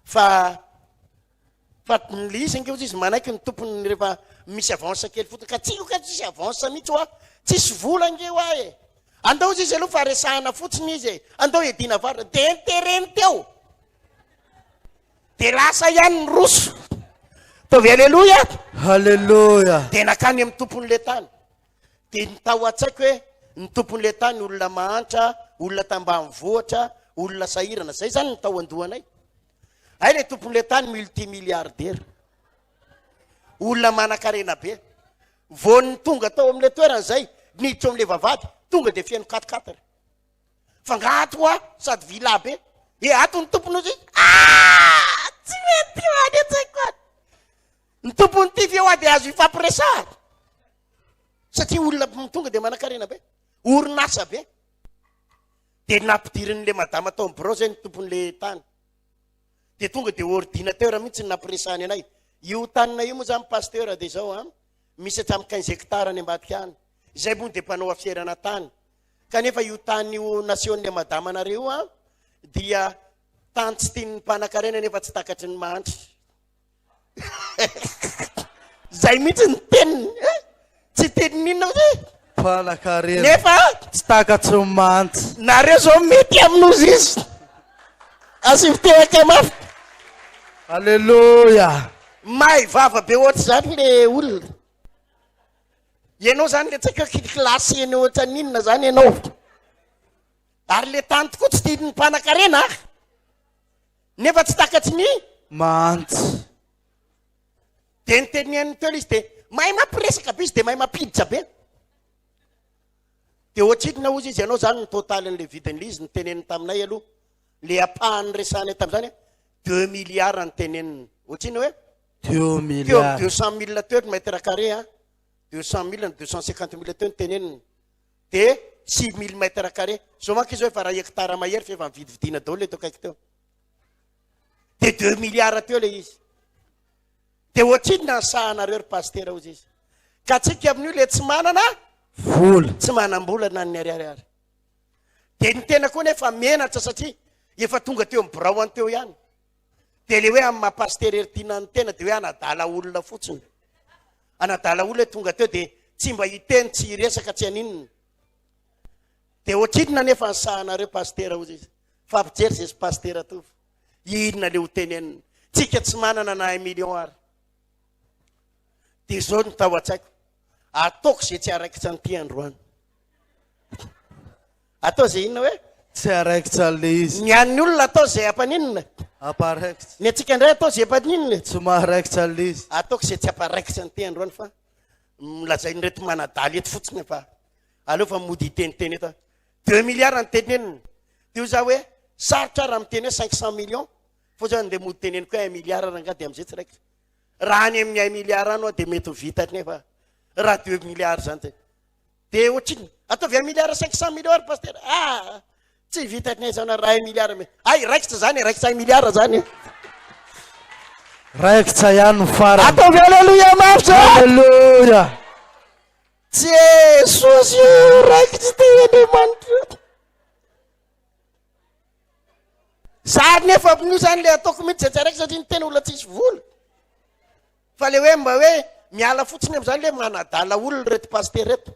Fa izy izy manaiky ny tompony rehefa misy avance kely fotsiny ka tsiko ka tsisy avance mihitsy hoa tsisy vola nge ho ahy e. Andao izy aloha fa resahana fotsiny izy e. Andao edina varina dia nitereny teo. Dia lasa ihany ny roso. Tovy aleluia. Haleluya. Dia nakany amin'ny tompon'le tany. Dia nitao an-tsaiko hoe ny tompon'le tany olona mahantra, olona tambanivohitra, olona sahirana. Zay zany nitao andohanay. Ay le tompon'le tany multimilliardaire. Olona manan-karena be. Voany tonga tao amin'le toerana zay, niditra amin'le vavady, tonga dia fihaino 4-4. Fa ngato hoa sady vila be. E ato ny tompony izy. Tsy mety hoany an-tsaiko. Ny tompony ty feo dia azo ifampiresahana. Satria olona tonga dia manan-karena be. Orinasa be. de nampidirin'le madama tao amin'ny bro zay ny tompon'le tany. De tonga de ordinateur mihitsy nampiresany anay. Io tanina io moa zany pasteur de zao misy hatramin'ny 15 hectare any ambadika any. Izay moa de mpanao afierana tany. Kanefa io tany io nasion'le madama anareo dia tany tsy tian'ny mpanan-karena nefa tsy takatry ny mandry. Zay mihitsy ny teniny. Tsy teniny inona hoe Mpanan-karena nefa tsy takatry ny mantsy. nareo zao mety amin'ozy izy. Asivitehaka mafy. Alleluia. May vava be ohatry zany le olona. Ianao zany le tsaka kilasy eny ohatra ninona zany ianao. Ary le tany tokoa tsy tian'ny mpanan-karena. Nefa tsy takatry ny Mantsy. de ny teniny teo izy de mahay mampiresaka be izy de mahay mampiditra be. De ohatridina ozy izy ianao zany ny totalin'le vidin'le izy ny teneniny taminay aloha. Le apahany resany tamin'izany 2 milliards ny teneniny. Ohatrina hoe 2 milliards. 200 000 teo mètre carré 200 000 250 000 teo ny teneniny. De 6 000 mètre carré. Zao manko izy hoe fa raha hectare mahery fa efa mividividina daholo le teo kaiky teo. De 2 milliards teo le izy. De ohatridina ny sahanareo ry pasteur ozy izy. Ka tsika amin'io le tsy manana Vola. tsy manam-bola na ny ariariary. De ny tena koa nefa menatra satria efa tonga teo amin'ny brao teo ihany. De le hoe amin'ny maha-pasteur eritiana ny tena de hoe anadala olona fotsiny. Anadala olona tonga teo de tsy mba hiteny tsy hiresaka tsy aninona. De ohatridina nefa ny sahanareo pasteur ozy izy. Fa ampijery zay sy pasteur atovy. Inona le ho teneniny. Tsika tsy manana na 1 million ary. De zao ny tao an-tsaiko. Ataoko zay tsy araikitra ny ty androany. Atao zay inona hoe? Tsy araikitra le izy. Ny an'ny olona atao zay ampaninona. Aparaikitra. Ny atsika indray atao zay ampaninona. Tsy maharaikitra le izy. Ataoko zay tsy aparaikitra ny ty androany fa milazay ny reto manadaly eto fotsiny fa aleo fa mody hiteniteny eto. 2 milliards ny teneniny. Teo za hoe sarotra raha miteny hoe 500 millions. Fô zany de mody teneniko hoe 1 milliard ranga de amizay tsy raikitra. Raha any amin'ny 1 milliard ano de mety ho vitany nefa raha 2 milliards zany te. De ohatriny ataovy 1 milliard 500 millions ary pasteur. Tsy vitany zany raha 1 milliard. Ay raikitra zany raikitra 1 milliard zany. Raikitra ihany ny farany. Ataovy alleluia mafy zany. Alleluia. Jesus io raikitra teny Andriamanitra. Sady nefa amin'io zany le ataoko mihitsy tsy araiky satria ny tena olona tsisy vola. Fa le hoe mba hoe miala fotsiny amin'izany le manadala olona reto pasteur reto.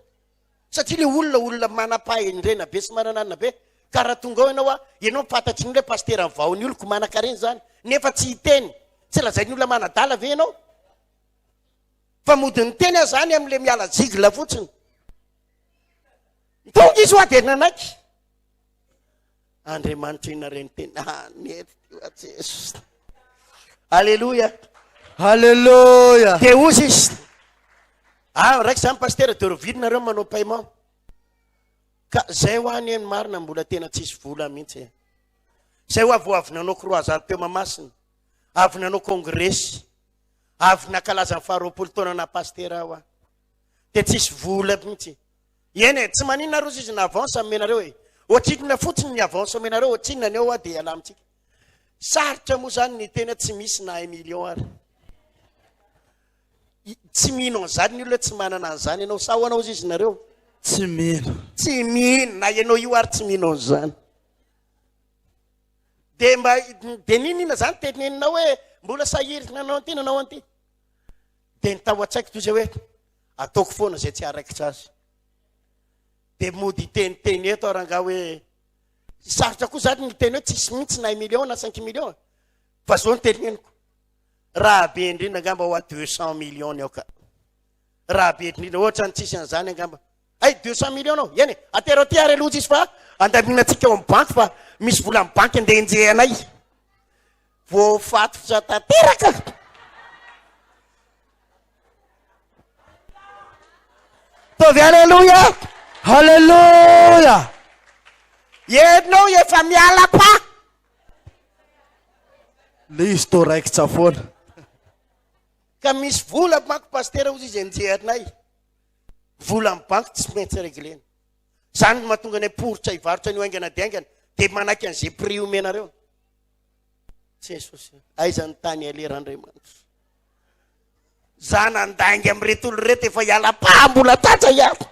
Satria le olona manam-pahendrena be sy mananana be. Ka raha tonga ao ianao ianao mifantatry ny hoe pasteur amin'ny vahoan'ny oloko manan-karena zany. Nefa tsy hiteny. Tsy lazain'ny olona manadala ve ianao? Fa mody ny teny zany amin'le miala zigla fotsiny. Tonga izy hoa de nanaiky. Andriamanitra ina reny teny. Nety Jesus. Alléluia. Alleluia. De ozy izy. Raiky zany pasteur de rovidinareo manao paiement. Ka zay ho any eny marina mbola tena tsisy vola mihitsy. Zay ho avy avy nanao croisade teo Mamasina. Avy nanao congrès. Avy nakalaza 20 taona na pasteur aho. De tsisy vola mihitsy. Eny tsy maninona rozy izy na avance amenareo e. Ohatridina fotsiny ny avance amenareo ohatridina ny ao de alamitsika. Sarotra moa zany ny tena tsy misy na 1 million ary. Tsy mino an'izany ny olona tsy manana an'izany ianao sa hoanao izy izy nareo. Tsy mino. Tsy mino na ianao io ary tsy mino an'izany. De mba de ninona zany teneninao hoe mbola sahiry nanao an'ity nanao an'ity. De ny tao an-tsaiko toy izay hoe ataoko foana zay tsy araikitra azy. De mody teniteny eto aranga hoe sarotra koa zany ny teny hoe tsisy mihitsy na 1 million na 5 millions. Fa zao ny teneniko. Raha be indrindra angamba ho 200 millions ao ka. Raha be indrindra ohatra ny tsisy an'izany angamba. Ay 200 millions ao. Eny atero ty ary aloha izy fa andaminatsika ao amin'ny banky fa misy vola amin'ny banky andeha enjehanay. Voafato fa tanteraka. Tovy alleluia. Alleluia. Ianao efa miala pa. Le izy to raikitra foana. Ka misy vola manko pasteur ozy izy enjehanay. Vola amin'ny banky tsy maintsy reglena. Zany mahatonga ny poritra ivarotra ny oaingana diaingana dia manaky an'izay prix omenareo. Jesosy, aiza ny tany aleran'Andriamanitra. Za nandainga amin'reto olo reto efa hiala-pambola tatra iako.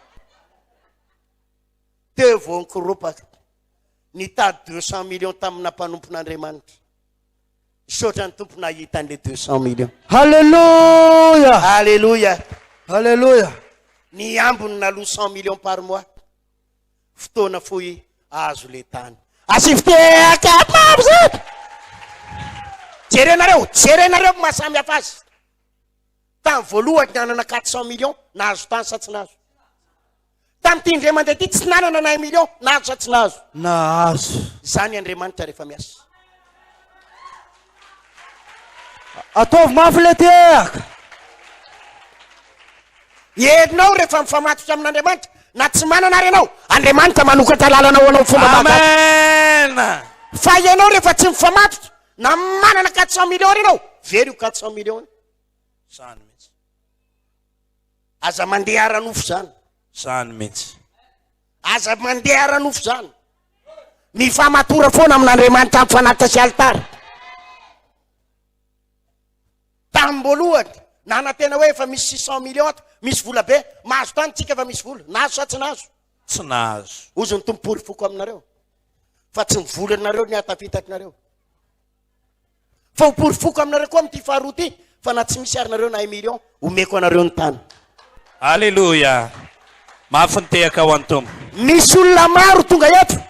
Teo vao nikoropaka nitady 200 millions tamina mpanompon'Andriamanitra. Saotra ny tompo nahita an'le 200 millions. Alléluia. Alléluia. Alléluia. Ny ambony naloa 100 millions par mois. Fotoana foy azo le tany. Asifiteka mamzy. Jerenareo mahasamy hafa azy. Tamin'ny voalohany nanana 400 millions nahazo tany sa tsy nahazo. Tamin'ny ty indray mandeha ty tsy nanana 9 millions nahazo sa tsy nahazo. Nahazo. Zany Andriamanitra rehefa miasa. Ataovy mafy le tehaka. Enao rehefa mifamatotra amin'Andriamanitra na tsy manana ary anao, Andriamanitra manokatra lalana ho anao fomba baka. Amen. Fa ianao rehefa tsy mifamatotra na manana 400 millions ary anao, very io 400 millions. Zany mihitsy. Aza mandeha ara-nofo zany. Zany mihitsy. Aza mandeha ara-nofo zany. Mifamatora foana amin'Andriamanitra mifanatitra sy altara. Tambolohany nanatena hoe efa misy 600 millions ato, misy vola be, mahazo tany tsika efa misy vola. Nahazo sa tsy nahazo? Tsy nahazo. Ozy ny tompory foko aminareo. Fa tsy mivolanareo ny atafitaknareo. Fa mipory foko aminareo koa amin'ity faharoa ty, fa na tsy misy arinareo na 1 million, omeko anareo ny tany. Alléluia. Mafy ny tehaka ho an'ny tompo. Misy olona maro tonga eto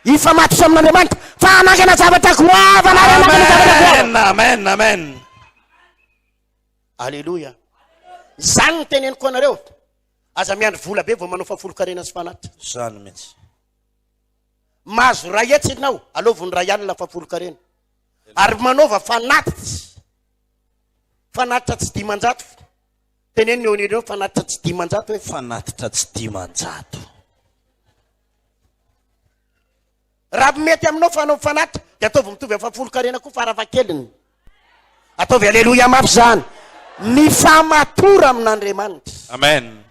ifamatotra amin'Andriamanitra fa anakana zavatra goavana. Amen. Amen. Amen. Alléluia. Zany ny teneniko anareo. Aza miandry vola be vao manao fafolo-karena sy fanatitra. Zany mihitsy. Mahazo ray etsy ianao, alovony ray alina fafolo-karena. Ary manaova fanatitra tsy dimanjato. Teneniny eo an'ireo fanatitra tsy dimanjato hoe fanatitra tsy dimanjato. Raha mety aminao fanao fanatitra dia ataovy mitovy fafolo-karena koa farafakeliny. Ataovy aleluia mafy zany. Ny famatora amin'Andriamanitra. Amen.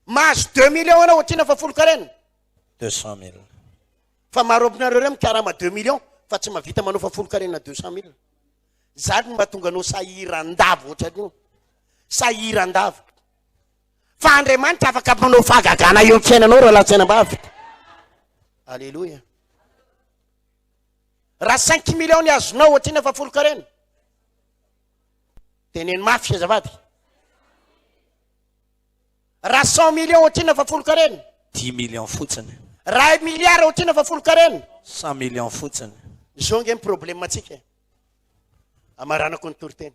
Mahazo 2 millions anao ohatrina fafolo-karena. 200 000. Fa maro aminareo reo mikarama 2 millions fa tsy mahavita manao fafolo-karena 200 000. Zany mba tonga anao sahiran-davo ohatran'io. Sahiran-davo. Fa Andriamanitra afaka manao fahagagana eo amin'ny fiainanao raha latsaina-bavy. Alléluia. Raha 5 millions ny azonao ohatrina fafolo-karena. Teneny mafy azavady. Raha 100 millions ohatrina fafolo-karena. 10 millions fotsiny. Raha 1 milliard ohatrina fafolo-karena. 100 millions fotsiny. Zao nge problème atsika. Amaranako ny toriteny.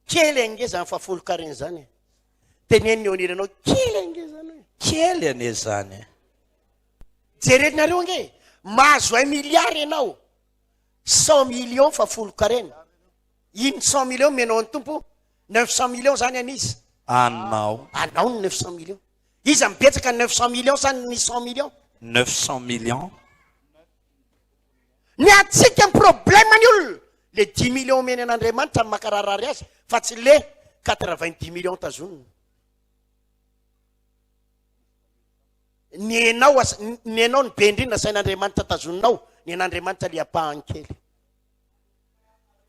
Kely ange zany fafolo-karena zany. Teneny eo aniranao kely ange zany. Kely ane zany. Jeretinareo ange. Mahazo 1 milliard ianao. 100 millions fafolo-karena. Iny 100 millions menao ny tompo. 900 millions zany an'izy. Anao. Anao ny 900 millions. Iza mibetsaka ny 900 millions sa ny 100 millions. 900 millions. Ny atsika ny problème ny olona. Le 10 millions meny an'Andriamanitra amin'ny makararary azy. Fa tsy le 90 millions tazonina. Ny enao ny be indrindra sain'Andriamanitra tazoninao. Ny an'Andriamanitra le apahany kely.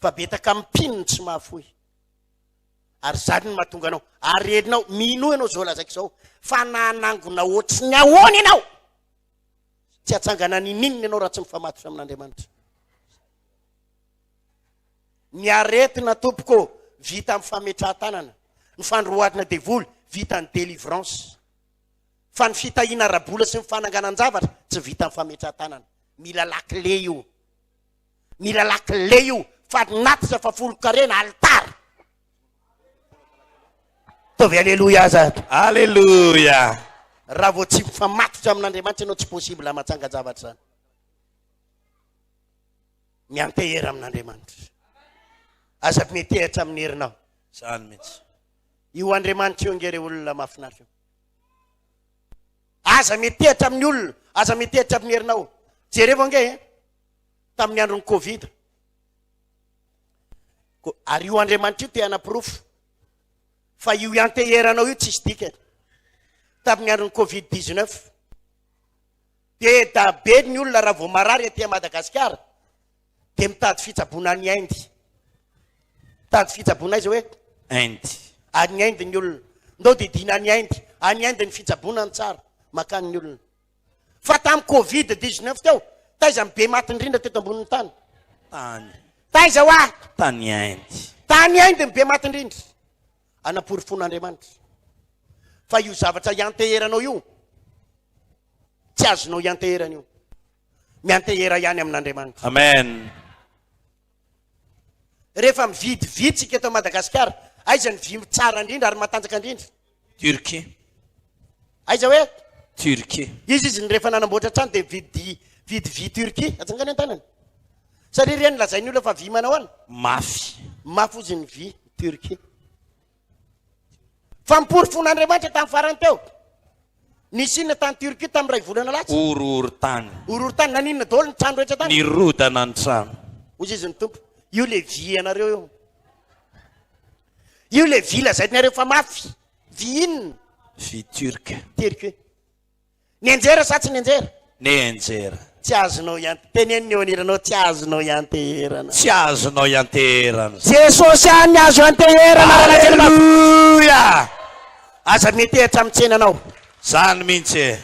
Fa betaka mipininy tsy mahafoy. Ary zany ny mahatonga anao. Ary erinao, mino ianao zao lazaka izao. Fa nanangona ohatsy ny ahoana ianao. Tsy atsangana nininy ianao raha tsy mifamatotra amin'Andriamanitra. Ny aretina tompoko vita amin'ny fametrahan-tanana. Ny fandroatina devoly vita amin'ny délivrance. Fa ny fitahiana rabola sy ny fananganan-javatra tsy vita amin'ny fametrahan-tanana. Mila lakile io. Mila lakile io. Fa natitra fafolo-karena altara. Tovy aleluia aza. Alléluia. Raha vao tsy mifamatotra amin'Andriamanitra ianao tsy possible matsanga-javatra zany. Miantehera amin'Andriamanitra. Aza metehitra amin'ny herinao. Zany mihitsy. Io Andriamanitra io ngere olona mahafinaritra. Aza metehitra amin'ny olona, aza metehitra amin'ny herinao. Jereo nge tamin'ny andron'ny Covid. Ary io Andriamanitra io te hanaporofo. Fa io anteheranao io tsisy dikany. tamin'ny andron'ny covid-19 dia dabe ny olona raha vao marary aty Madagasikara dia mitady fitsaboana any Inde. Mitady fitsaboana izy hoe Inde. any Inde ny olona ndao didina any Inde. Any Inde ny fitsaboana ny tsara makany ny olona. Fa tamin'ny covid-19 teo taiza be maty indrindra teto ambonin'ny tany. Taiza hoa Tany Inde. tany Inde ny be maty indrindra. Anapory fon'Andriamanitra. Fa io zavatra ianteheranao io tsy azonao ianteherana io. Miantehera ihany amin'Andriamanitra. Amen. Rehefa mividy vitsika eto Madagasikara, aiza ny vy tsara indrindra ary matanjaka indrindra? Turquie. Aiza hoe Turquie. izy ny rehefa nanamboatra trano dia vidy vy Turquie atsangany an-tanany. Satria ireny lazainy olona fa vy manao any Mafy. mafy izy ny vy Turquie. Fa mipory fon'Andriamanitra tamin'ny farany teo. Nisy inona tany Turquie tamin'ny ray volana latsa? Orohoro-tany. Orohoro-tany naninona daholo ny trano rehetra tany. Nirodana ny trano. Ozy izy ny tompo. Io le vy anareo io. Io le vy lazainareo fa mafy. Vy inona? Vy turque. Turquie. Ny anjera sa tsy ny anjera? Ny anjera. Tsy azonao teneniny eo aniranao tsy azonao ianteherana. Tsy azonao ianteherana. Jesosy any azo anteherana. Alleluia. Aza metehitra amin'ny tsenanao. Zany mihitsy.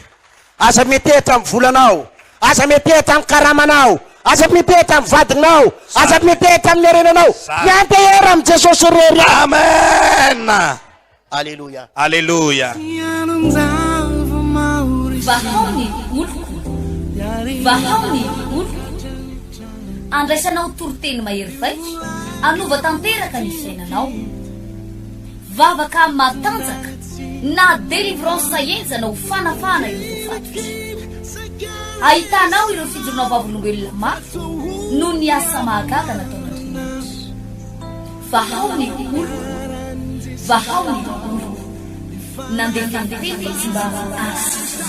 Aza metehitra amin'ny volanao. Aza metehitra amin'ny karamanao. Aza metehitra amin'ny vadinao. Aza metehitra amin'ny herenanao. Miantehera amin'ny Jesosy rery. Amen. Alleluia. Alleluia. Vahaony oloko. Vahaony oloko. Andraisanao toroteny mahery vaika. Anova tanteraka ny fiainanao. Vavaka matanjaka. Na délivrance enjana ho fanafana ireo fatotra. Ahitanao ireo fijorona vavolombelona mafy no ny asa mahagaga nataon'Andriamanitra. Vahaony oloko. Vahaony oloko. Nandeha tantety mba asitra.